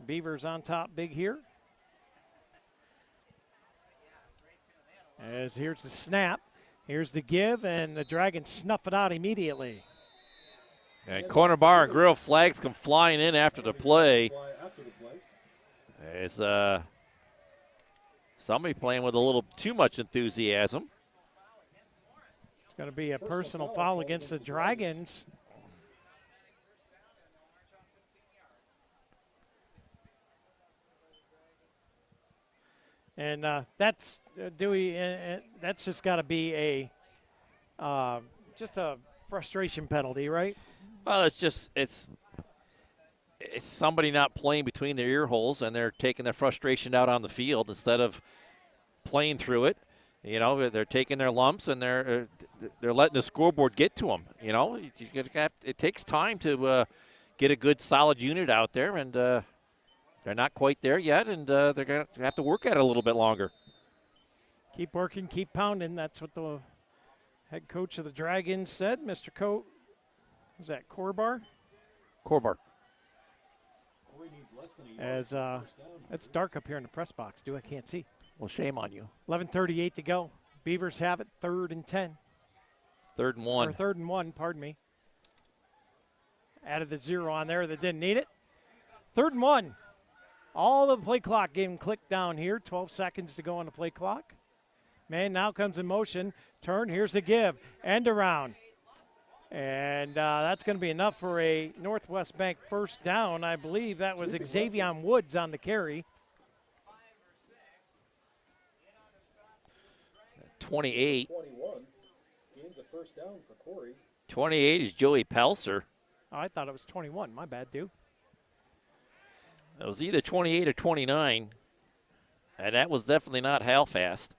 A: Beavers on top big here. As here's the snap, here's the give, and the Dragons snuff it out immediately.
C: And corner bar and grill flags come flying in after the play. It's somebody playing with a little too much enthusiasm.
A: It's going to be a personal foul against the Dragons. And that's Dewey. That's just got to be a just a frustration penalty, right?
C: Well, it's somebody not playing between their ear holes, and they're taking their frustration out on the field instead of playing through it. You know, they're taking their lumps, and they're letting the scoreboard get to them. You know, it takes time to get a good, solid unit out there, and they're not quite there yet, and they're going to have to work at it a little bit longer.
A: Keep working, keep pounding. That's what the head coach of the Dragons said. Mr. Coat, is that Corbar?
C: Corbar.
A: As it's dark up here in the press box, I can't see.
C: Well, shame on you.
A: 11:38 to go. Beavers have it, 3rd and 10.
C: 3rd and 1.
A: Or 3rd and 1, pardon me. Added the 0 on there that didn't need it. 3rd and 1. All the play clock getting clicked down here. 12 seconds to go on the play clock. Man now comes in motion. Turn, here's the give. End around. And that's going to be enough for a Northwest Bank first down. I believe that was Xavier Woods on the carry.
C: 28.
S: 21. Gains a first down for Corry.
C: 28 is Joey Pelser.
A: Oh, I thought it was 21. My bad, dude.
C: It was either 28 or 29, and that was definitely not Halfast.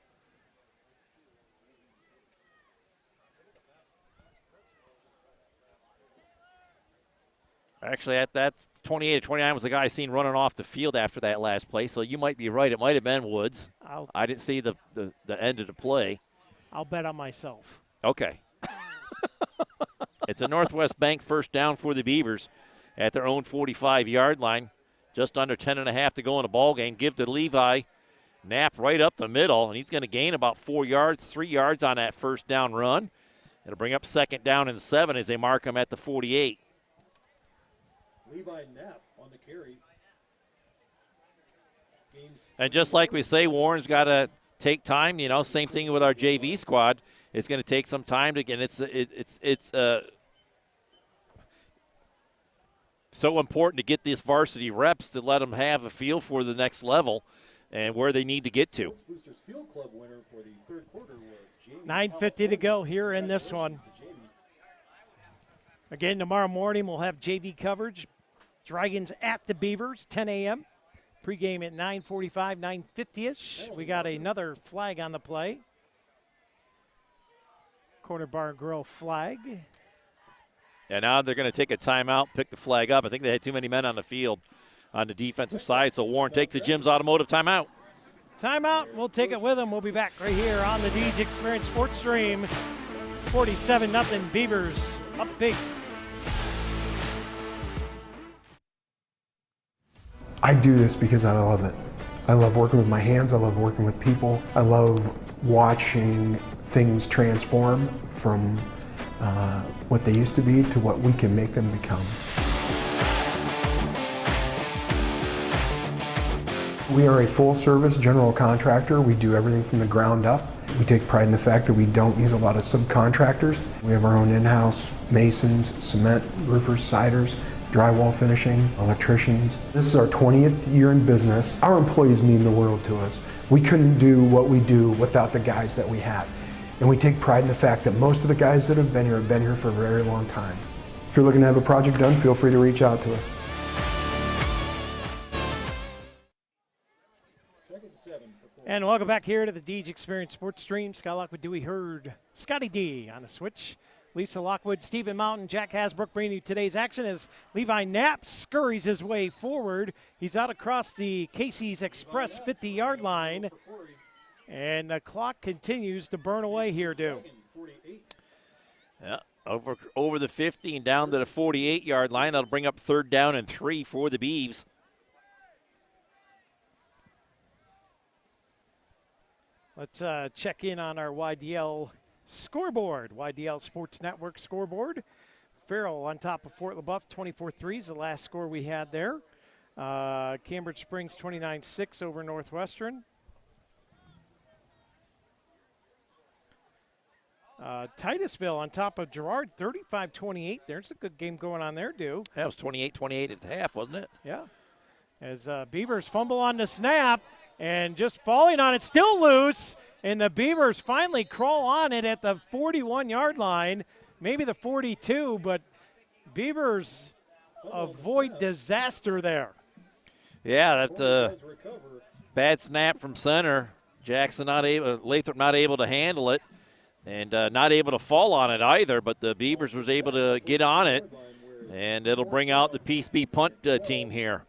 C: Actually, that's 28 or 29 was the guy seen running off the field after that last play, so you might be right. It might have been Woods. I didn't see the end of the play.
A: I'll bet on myself.
C: Okay. It's a Northwest Bank first down for the Beavers at their own 45-yard line. Just under 10.5 to go in the ball game. Give to Levi. Knapp right up the middle, and he's going to gain about 4 yards, 3 yards on that first down run. It'll bring up 2nd down and 7 as they mark him at the 48.
S: Levi Knapp on the carry.
C: And just like we say, Warren's got to take time. You know, same thing with our JV squad. It's going to take some time to get. It's so important to get these varsity reps to let them have a feel for the next level and where they need to get to.
A: 9:50 to go here in this one. Again, tomorrow morning we'll have JV coverage. Dragons at the Beavers, 10 a.m. Pregame at 9:45, 9:50-ish. We got another flag on the play. Corner bar grill flag.
C: And now they're going to take a timeout, pick the flag up. I think they had too many men on the field on the defensive side, so Warren takes the Jim's Automotive timeout.
A: Timeout. We'll take it with them. We'll be back right here on the DJ Experience Sports Stream. 47-0 Beavers up big.
G: I do this because I love it. I love working with my hands. I love working with people. I love watching things transform from what they used to be to what we can make them become. We are a full-service general contractor. We do everything from the ground up. We take pride in the fact that we don't use a lot of subcontractors. We have our own in-house masons, cement, roofers, siders, drywall finishing, electricians. This is our 20th year in business. Our employees mean the world to us. We couldn't do what we do without the guys that we have. And we take pride in the fact that most of the guys that have been here for a very long time. If you're looking to have a project done, feel free to reach out to us.
A: And welcome back here to the Deej Experience Sports Stream. Scott Lockwood, Dewey Hurd, Scotty D on the switch. Lisa Lockwood, Stephen Mountain, Jack Hasbrook bringing you today's action as Levi Knapp scurries his way forward. He's out across the Casey's Express 50-yard line. And the clock continues to burn away here, Dew.
C: Yeah, over the 50 and down to the 48-yard line. That'll bring up 3rd down and 3 for the Beavs.
A: Let's check in on our YDL scoreboard, YDL Sports Network scoreboard. Farrell on top of Fort LaBeouf, 24-3 is the last score we had there. Cambridge Springs 29-6 over Northwestern. Titusville on top of Girard, 35-28. There's a good game going on there, Dew.
C: That was 28-28 at the half, wasn't it?
A: Yeah. As Beavers fumble on the snap and just falling on it, still loose. And the Beavers finally crawl on it at the 41-yard line, maybe the 42, but Beavers avoid disaster there.
C: Yeah, that bad snap from center. Jackson Lathrop not able to handle it and not able to fall on it either, but the Beavers was able to get on it, and it'll bring out the Peace B punt team here.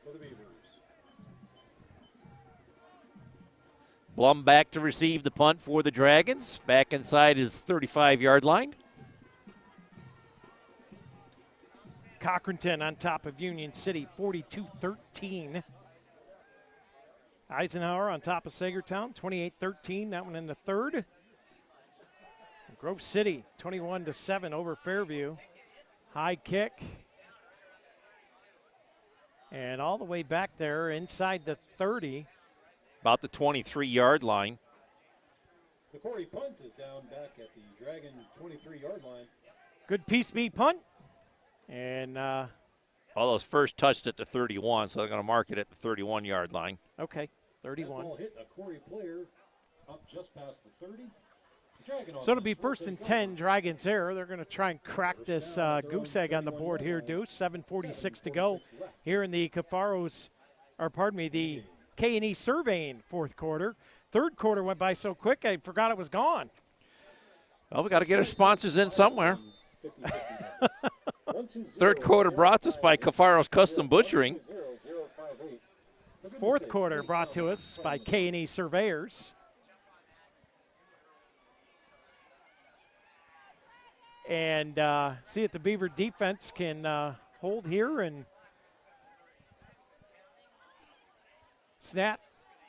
C: Blum back to receive the punt for the Dragons, back inside his 35-yard line.
A: Cochranton on top of Union City, 42-13. Eisenhower on top of Sagertown, 28-13, that one in the third. Grove City, 21-7 over Fairview. High kick. And all the way back there inside the 30.
C: About the 23-yard line.
S: The Corry punt is down back at the Dragon 23-yard line.
A: Good Peace B punt. And
C: all those first touched at the 31, so they're going to mark it at the 31-yard line.
A: Okay, 31.
S: That ball hit a Corry player up just past the 30.
A: So it'll be 1st and 10, Dragons there. They're going to try and crack this goose egg on the board here, Deuce. 7:46 to go here in the the K&E surveying fourth quarter. Third quarter went by so quick, I forgot it was gone.
C: Well, we got to get our sponsors in somewhere. Third quarter brought to us by Cafaro's Custom Butchering.
A: Fourth quarter brought to us by K&E Surveyors. And see if the Beaver defense can hold here and snap,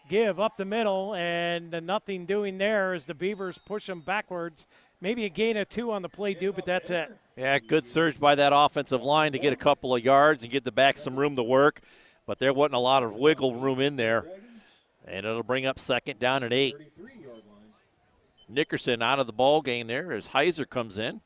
A: give up the middle, and nothing doing there as the Beavers push them backwards. Maybe a gain of 2 on the play, but that's it.
C: Yeah, good surge by that offensive line to get a couple of yards and give the back some room to work. But there wasn't a lot of wiggle room in there. And it'll bring up 2nd down and 8. Nickerson out of the ball game there as Heiser comes in.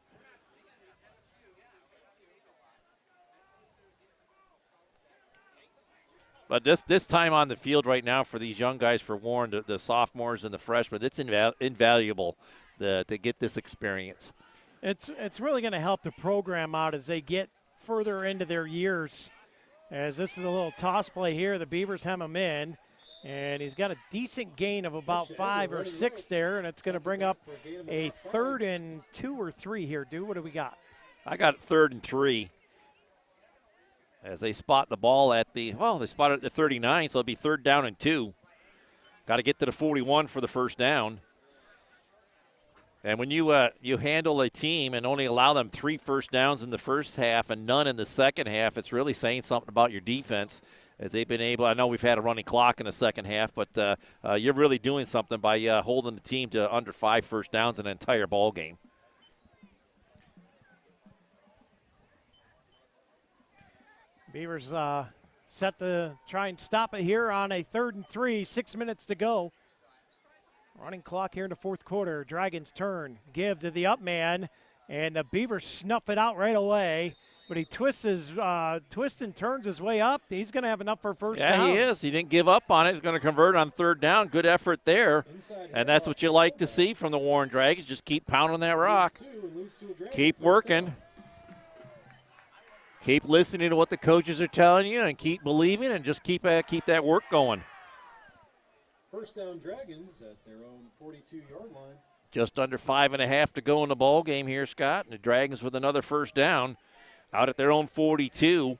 C: But this time on the field right now for these young guys, for Warren, the sophomores and the freshmen, it's invaluable to get this experience.
A: It's really going to help the program out as they get further into their years. As this is a little toss play here, the Beavers hem him in, and he's got a decent gain of about 5 or 6 there, and it's going to bring up a 3rd and 2 or 3 here. What do we got?
C: I got 3rd and 3. As they spot the ball at they spot it at the 39, so it'll be 3rd down and 2. Got to get to the 41 for the first down. And when you handle a team and only allow them 3 first downs in the first half and none in the second half, it's really saying something about your defense. As they've been able, I know we've had a running clock in the second half, but you're really doing something by holding the team to under 5 first downs in an entire ball game.
A: Beavers set to try and stop it here on a 3rd and 3, 6 minutes to go. Running clock here in the fourth quarter. Dragons turn, give to the up man, and the Beavers snuff it out right away. But he twists and turns his way up. He's going to have enough for first down.
C: Yeah, he is. He didn't give up on it. He's going to convert on 3rd down. Good effort there. And that's what you like to see from the Warren Dragons. Just keep pounding that rock. Keep working. keep listening to what the coaches are telling you and keep believing and just keep that work going.
S: First down, Dragons at their own 42-yard line.
C: Just under 5.5 to go in the ball game here, Scott. And the Dragons with another first down out at their own 42.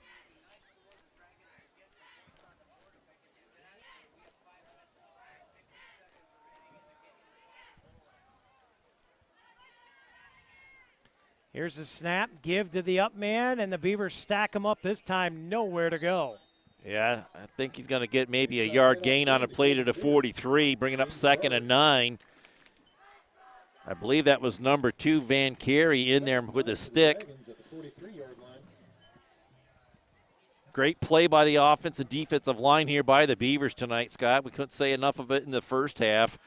A: Here's the snap, give to the up man, and the Beavers stack him up this time, nowhere to go.
C: Yeah, I think he's going to get maybe a yard gain on a play to the 43, bringing up 2nd and 9. I believe that was number 2, Van Carey, in there with a stick. Great play by the offensive defensive line here by the Beavers tonight, Scott. We couldn't say enough of it in the first half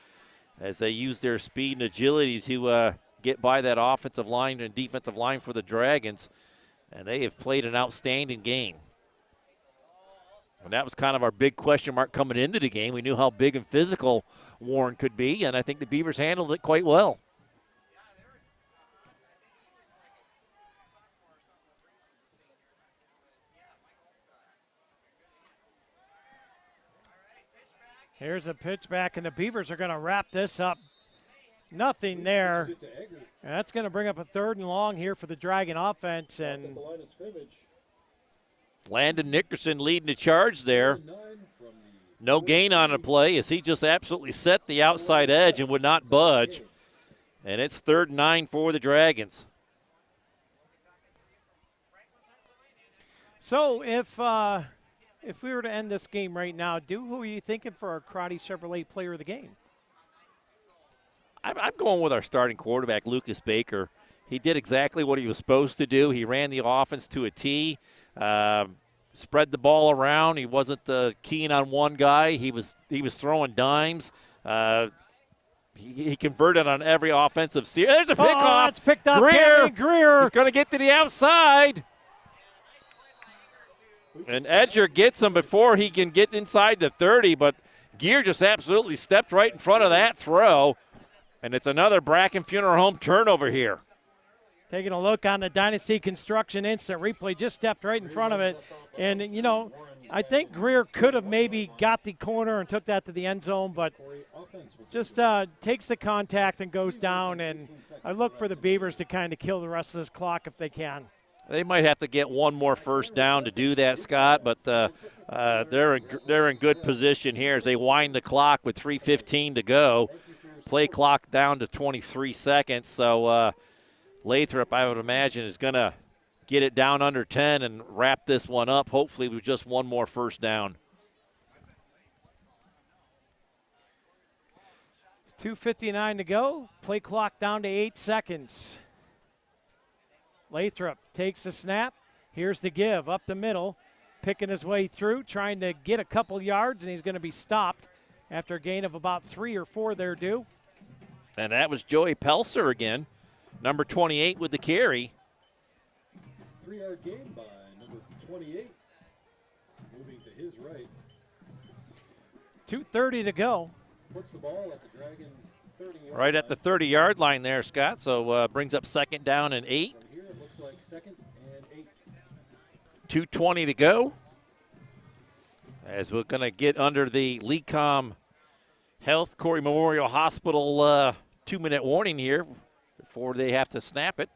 C: as they used their speed and agility to get by that offensive line and defensive line for the Dragons, and they have played an outstanding game. And that was kind of our big question mark coming into the game. We knew how big and physical Warren could be, and I think the Beavers handled it quite well.
A: Here's a pitch back, and the Beavers are going to wrap this up. Nothing there. And that's going to bring up a 3rd and long here for the Dragon offense. And
C: Landon Nickerson leading the charge there. No gain on the play as he just absolutely set the outside edge and would not budge. And it's 3rd and 9 for the Dragons.
A: So if we were to end this game right now, who are you thinking for our Crotty Chevrolet player of the game?
C: I'm going with our starting quarterback, Lucas Baker. He did exactly what he was supposed to do. He ran the offense to a T, spread the ball around. He wasn't keen on one guy. He was throwing dimes. He converted on every offensive series. There's a pickoff.
A: That's picked up. Greer.
C: He's going to get to the outside. And Edger gets him before he can get inside the 30, but Gear just absolutely stepped right in front of that throw. And it's another Bracken Funeral Home turnover here.
A: Taking a look on the Dynasty Construction instant replay, just stepped right in front of it. And, you know, I think Greer could have maybe got the corner and took that to the end zone, but just takes the contact and goes down. And I look for the Beavers to kind of kill the rest of this clock if they can.
C: They might have to get one more first down to do that, Scott, but they're in good position here as they wind the clock with 3:15 to go. Play clock down to 23 seconds, so Lathrop, I would imagine, is going to get it down under 10 and wrap this one up, hopefully with just one more first down.
A: 2:59 to go. Play clock down to 8 seconds. Lathrop takes the snap. Here's the give up the middle, picking his way through, trying to get a couple yards, and he's going to be stopped after a gain of about 3 or 4 there, due.
C: And that was Joey Pelser again, number 28 with the carry.
S: 3-yard gain by number 28, moving to his right.
A: 2:30 to go.
S: Puts the ball at the Dragon 30-yard
C: right at the 30-yard line there, Scott. So brings up 2nd down and 8.
S: From here it looks like 2nd and 8.
C: 2:20 to go. As we're going to get under the Lecom Health Corry Memorial Hospital 2-minute warning here before they have to snap it.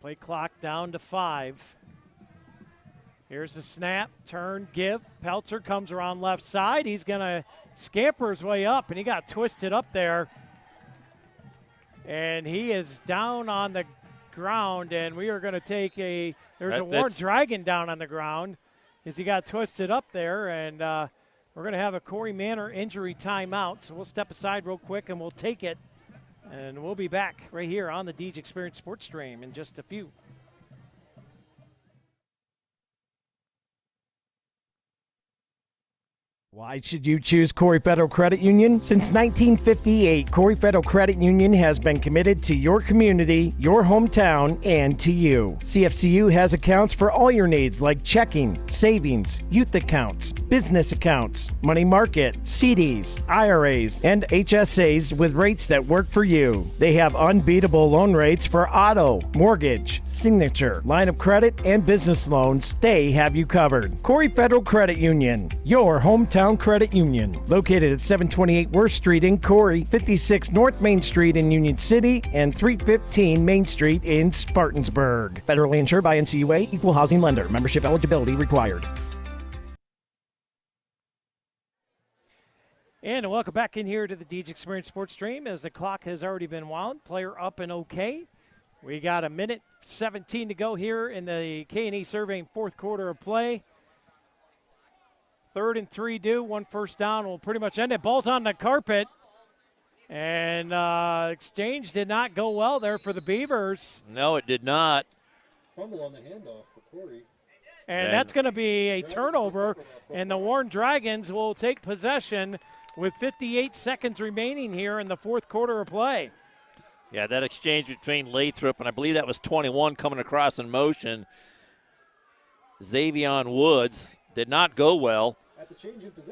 A: Play clock down to 5. Here's the snap, turn, give. Peltzer comes around left side. He's going to scamper his way up, and he got twisted up there. And he is down on the ground, and we are going to take a – there's a Warren Dragon down on the ground as he got twisted up there, and we're going to have a Corey Manor injury timeout. So we'll step aside real quick, and we'll take it, and we'll be back right here on the Deej Experience Sports Stream in just a few. Why should you choose Corry Federal Credit Union? Since 1958, Corry Federal Credit Union has been committed to your community, your hometown, and to you. CFCU has accounts for all your needs like checking, savings, youth accounts, business accounts, money market, CDs, IRAs, and HSAs with rates that work for you. They have unbeatable loan rates for auto, mortgage, signature, line of credit, and business loans. They have you covered. Corry Federal Credit Union, your hometown credit union, located at 728 Worth Street in Corry, 56 North Main Street in Union City, and 315 Main Street in Spartansburg. Federally insured by NCUA, equal housing lender. Membership eligibility required. And welcome back in here to the Deej Experience Sports Stream as the clock has already been wound. Player up and okay. We got a minute 17 to go here in the K&E Surveying fourth quarter of play. 3rd and 3 due, 1 first down will pretty much end it. Ball's on the carpet, and exchange did not go well there for the Beavers.
C: No, it did not.
S: Fumble on the handoff for Corry.
A: And that's going to be a turnover, and the Warren Dragons will take possession with 58 seconds remaining here in the fourth quarter of play.
C: Yeah, that exchange between Lathrop, and I believe that was 21 coming across in motion. Xavion Woods did not go well,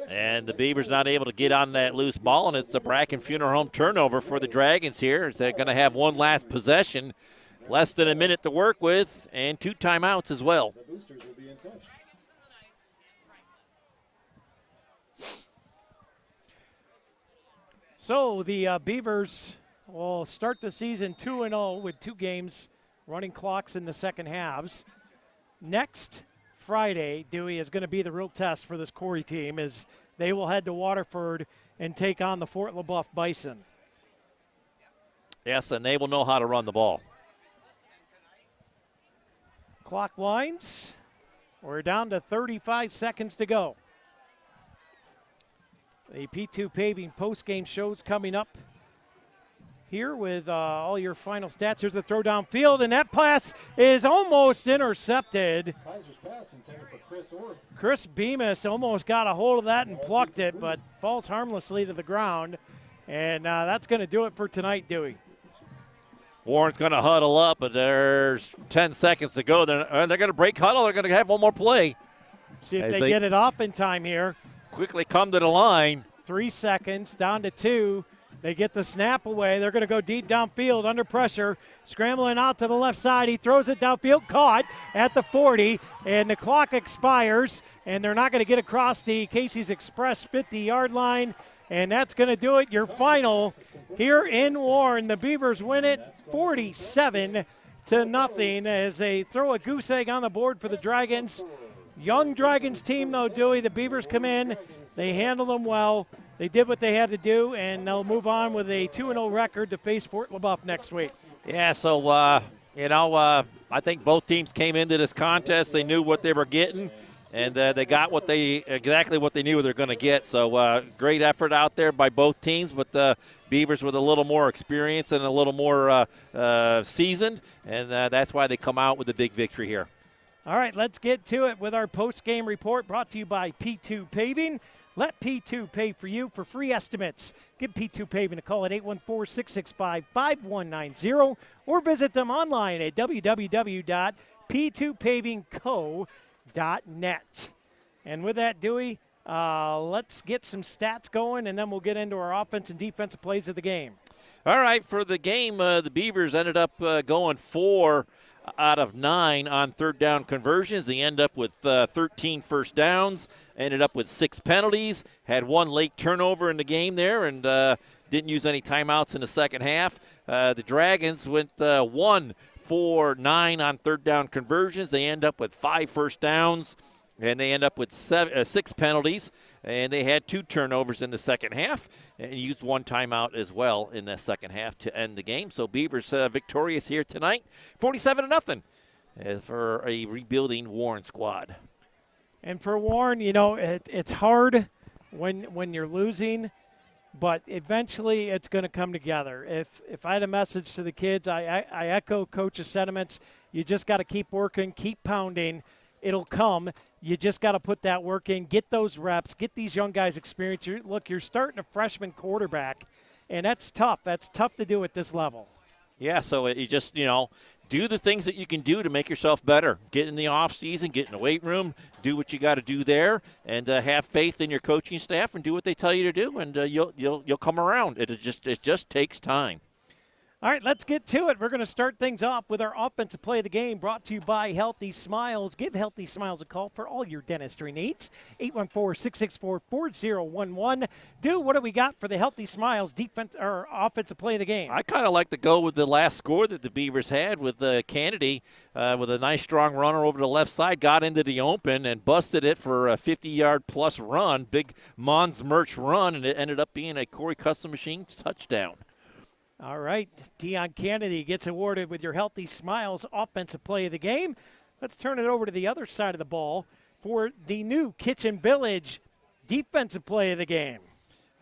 C: and the Beavers not able to get on that loose ball, and it's a Bracken Funeral Home turnover for the Dragons here. They're going to have one last possession, less than a minute to work with, and 2 timeouts as well.
S: The Boosters will be in touch.
A: So the Beavers will start the season 2-0 with 2 games, running clocks in the second halves. Next Friday, Dewey, is going to be the real test for this Corry team as they will head to Waterford and take on the Fort LaBeouf Bison.
C: Yes, and they will know how to run the ball.
A: Clock winds. We're down to 35 seconds to go. The P2 Paving postgame show's coming up here with all your final stats. Here's the throw downfield, and that pass is almost intercepted.
S: Kaiser's pass intended for Chris Orth.
A: Chris Bemis almost got a hold of that and plucked it, but falls harmlessly to the ground. And that's going to do it for tonight, Dewey.
C: Warren's going to huddle up, but there's 10 seconds to go. They're going to break huddle. They're going to have one more play.
A: See if they get it off in time here.
C: Quickly come to the line.
A: 3 seconds, down to 2. They get the snap away. They're going to go deep downfield under pressure. Scrambling out to the left side. He throws it downfield, caught at the 40, and the clock expires, and they're not going to get across the Casey's Express 50-yard line, and that's going to do it. Your final here in Warren. The Beavers win it 47-0 as they throw a goose egg on the board for the Dragons. Young Dragons team, though, Dewey. The Beavers come in. They handle them well. They did what they had to do, and they'll move on with a 2-0 record to face Fort LaBeouf next week.
C: Yeah, so, I think both teams came into this contest. They knew what they were getting, and they got exactly what they knew they were going to get. So great effort out there by both teams, but Beavers with a little more experience and a little more seasoned, and that's why they come out with a big victory here.
A: All right, let's get to it with our post-game report brought to you by P2 Paving. Let P2 pay for you for free estimates. Give P2 Paving a call at 814-665-5190 or visit them online at www.p2pavingco.net. And with that, Dewey, let's get some stats going, and then we'll get into our offense and defensive plays of the game.
C: All right, for the game, the Beavers ended up going 4 out of 9 on third down conversions. They end up with 13 first downs, ended up with 6 penalties, had 1 late turnover in the game there, and didn't use any timeouts in the second half. The Dragons went 1 for 9 on third down conversions. They end up with 5 first downs, and they end up with 6 penalties, and they had 2 turnovers in the second half and used 1 timeout as well in the second half to end the game. So Beavers victorious here tonight, 47-0 for a rebuilding Warren squad.
A: And for Warren, it's hard when you're losing, but eventually it's going to come together. If I had a message to the kids, I echo Coach's sentiments. You just got to keep working, keep pounding. it'll come. You just got to put that work in, get those reps, get these young guys experience. You're starting a freshman quarterback, and that's tough. That's tough to do at this level.
C: Yeah, so you just, do the things that you can do to make yourself better. Get in the off season, get in the weight room, do what you got to do there, and have faith in your coaching staff and do what they tell you to do, and you'll come around. It just takes time.
A: All right, let's get to it. We're going to start things off with our offensive play of the game, brought to you by Healthy Smiles. Give Healthy Smiles a call for all your dentistry needs. 814-664-4011. What do we got for the Healthy Smiles defense or offensive play of the game?
C: I kind of like to go with the last score that the Beavers had with Kennedy with a nice strong runner over the left side, got into the open and busted it for a 50-yard-plus run, big Mons Merch run, and it ended up being a Corry Custom Machines touchdown.
A: All right, Deion Kennedy gets awarded with your Healthy Smiles offensive play of the game. Let's turn it over to the other side of the ball for the new Kitchen Village defensive play of the game.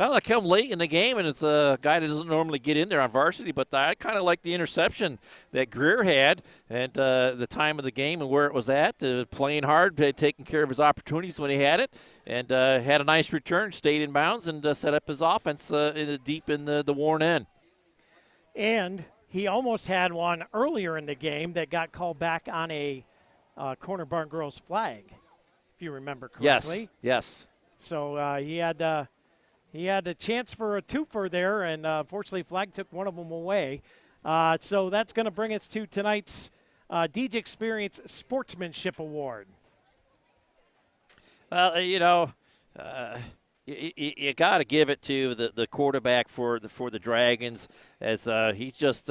C: Well, I come late in the game, and it's a guy that doesn't normally get in there on varsity, but I kind of like the interception that Greer had and the time of the game and where it was at, playing hard, taking care of his opportunities when he had it, and had a nice return, stayed in bounds, and set up his offense deep in the Warren end.
A: And he almost had one earlier in the game that got called back on a Corner Barn Girls flag, if you remember correctly.
C: Yes.
A: So he had a chance for a twofer there, and unfortunately flag took one of them away. So that's going to bring us to tonight's DJ Experience Sportsmanship Award.
C: Well, you got to give it to the quarterback for the Dragons, as he's just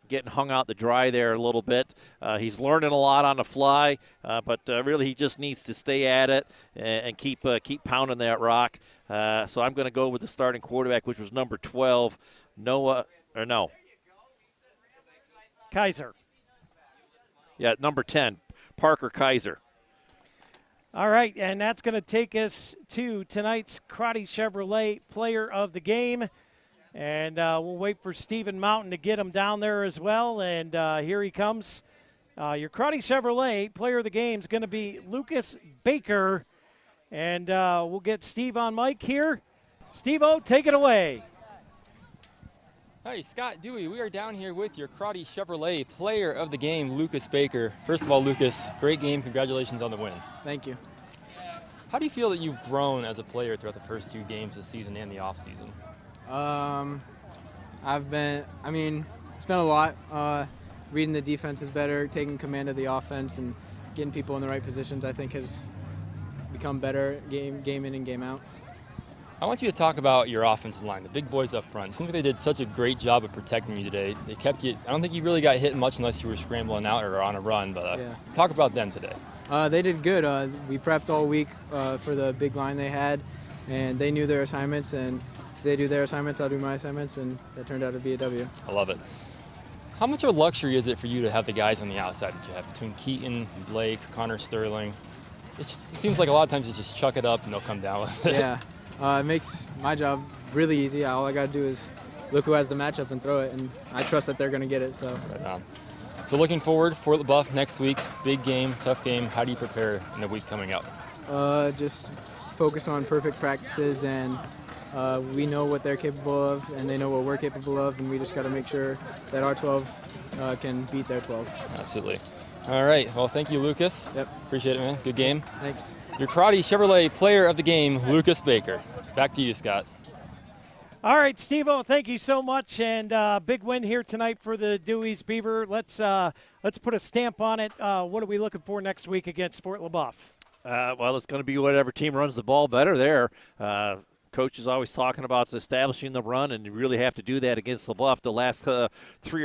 C: getting hung out to dry there a little bit. He's learning a lot on the fly, but really he just needs to stay at it and keep pounding that rock. So I'm going to go with the starting quarterback, which was number 12,
A: Kaiser.
C: Yeah, number 10, Parker Kaiser.
A: All right, and that's going to take us to tonight's Crotty Chevrolet Player of the Game. And we'll wait for Stephen Mountain to get him down there as well. And here he comes. Your Crotty Chevrolet Player of the Game is going to be Lucas Baker. And we'll get Steve on mic here. Steve-O, take it away.
J: Hi, Scott Dewey. We are down here with your Crotty Chevrolet Player of the Game, Lucas Baker. First of all, Lucas, great game. Congratulations on the win.
D: Thank you.
J: How do you feel that you've grown as a player throughout the first 2 games this season and the offseason?
D: It's been a lot. Reading the defense is better, taking command of the offense, and getting people in the right positions, I think, has become better game in and game out.
J: I want you to talk about your offensive line, the big boys up front. It seems like they did such a great job of protecting you today. They kept you. I don't think you really got hit much unless you were scrambling out or on a run, but talk about them today.
D: They did good. We prepped all week for the big line they had, and they knew their assignments, and if they do their assignments, I'll do my assignments, and that turned out to be a W.
J: I love it. How much of a luxury is it for you to have the guys on the outside that you have between Keaton, Blake, Connor Sterling? It seems like a lot of times you just chuck it up and they'll come down with it.
D: Yeah. It makes my job really easy. All I got to do is look who has the matchup and throw it, and I trust that they're going to get it. So.
J: Right on. So looking forward, Fort LaBeouf next week, big game, tough game. How do you prepare in the week coming up?
D: Just focus on perfect practices, and we know what they're capable of, and they know what we're capable of, and we just got to make sure that our 12 can beat their 12.
J: Absolutely. All right. Well, thank you, Lucas.
D: Yep.
J: Appreciate it, man. Good game.
D: Thanks.
J: Your Crotty Chevrolet Player of the Game, Lucas Baker. Back to you, Scott.
A: All right, Steve-O, thank you so much, and big win here tonight for the Dewey's Beaver. Let's put a stamp on it. What are we looking for next week against Fort LaBeouf?
C: Well, it's going to be whatever team runs the ball better there. Coach is always talking about establishing the run, and you really have to do that against LaBeouf. The last 3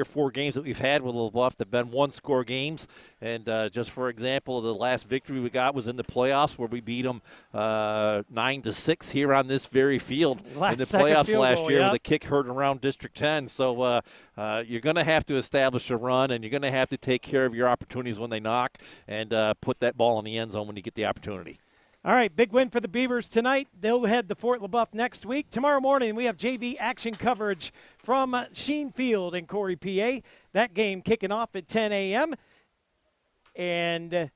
C: or 4 games that we've had with LaBeouf have been one-score games. And just for example, the last victory we got was in the playoffs where we beat them 9-6 here on this very field in the playoffs last year with a kick heard around District 10. So you're going to have to establish a run, and you're going to have to take care of your opportunities when they knock and put that ball in the end zone when you get the opportunity.
A: All right, big win for the Beavers tonight. They'll head to Fort LaBeouf next week. Tomorrow morning, we have JV action coverage from Sheen Field in Corry, PA. That game kicking off at 10 a.m. And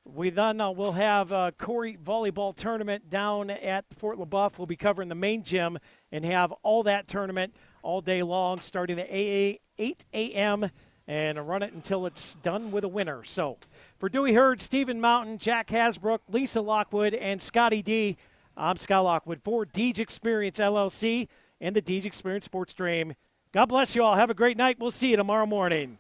A: We then will have a Corry volleyball tournament down at Fort LaBeouf. We'll be covering the main gym and have all that tournament all day long, starting at 8 a.m. and run it until it's done with a winner. So for Dewey Hurd, Stephen Mountain, Jack Hasbrook, Lisa Lockwood, and Scotty D, I'm Scott Lockwood for Deej Experience LLC and the Deej Experience Sports Stream. God bless you all. Have a great night. We'll see you tomorrow morning.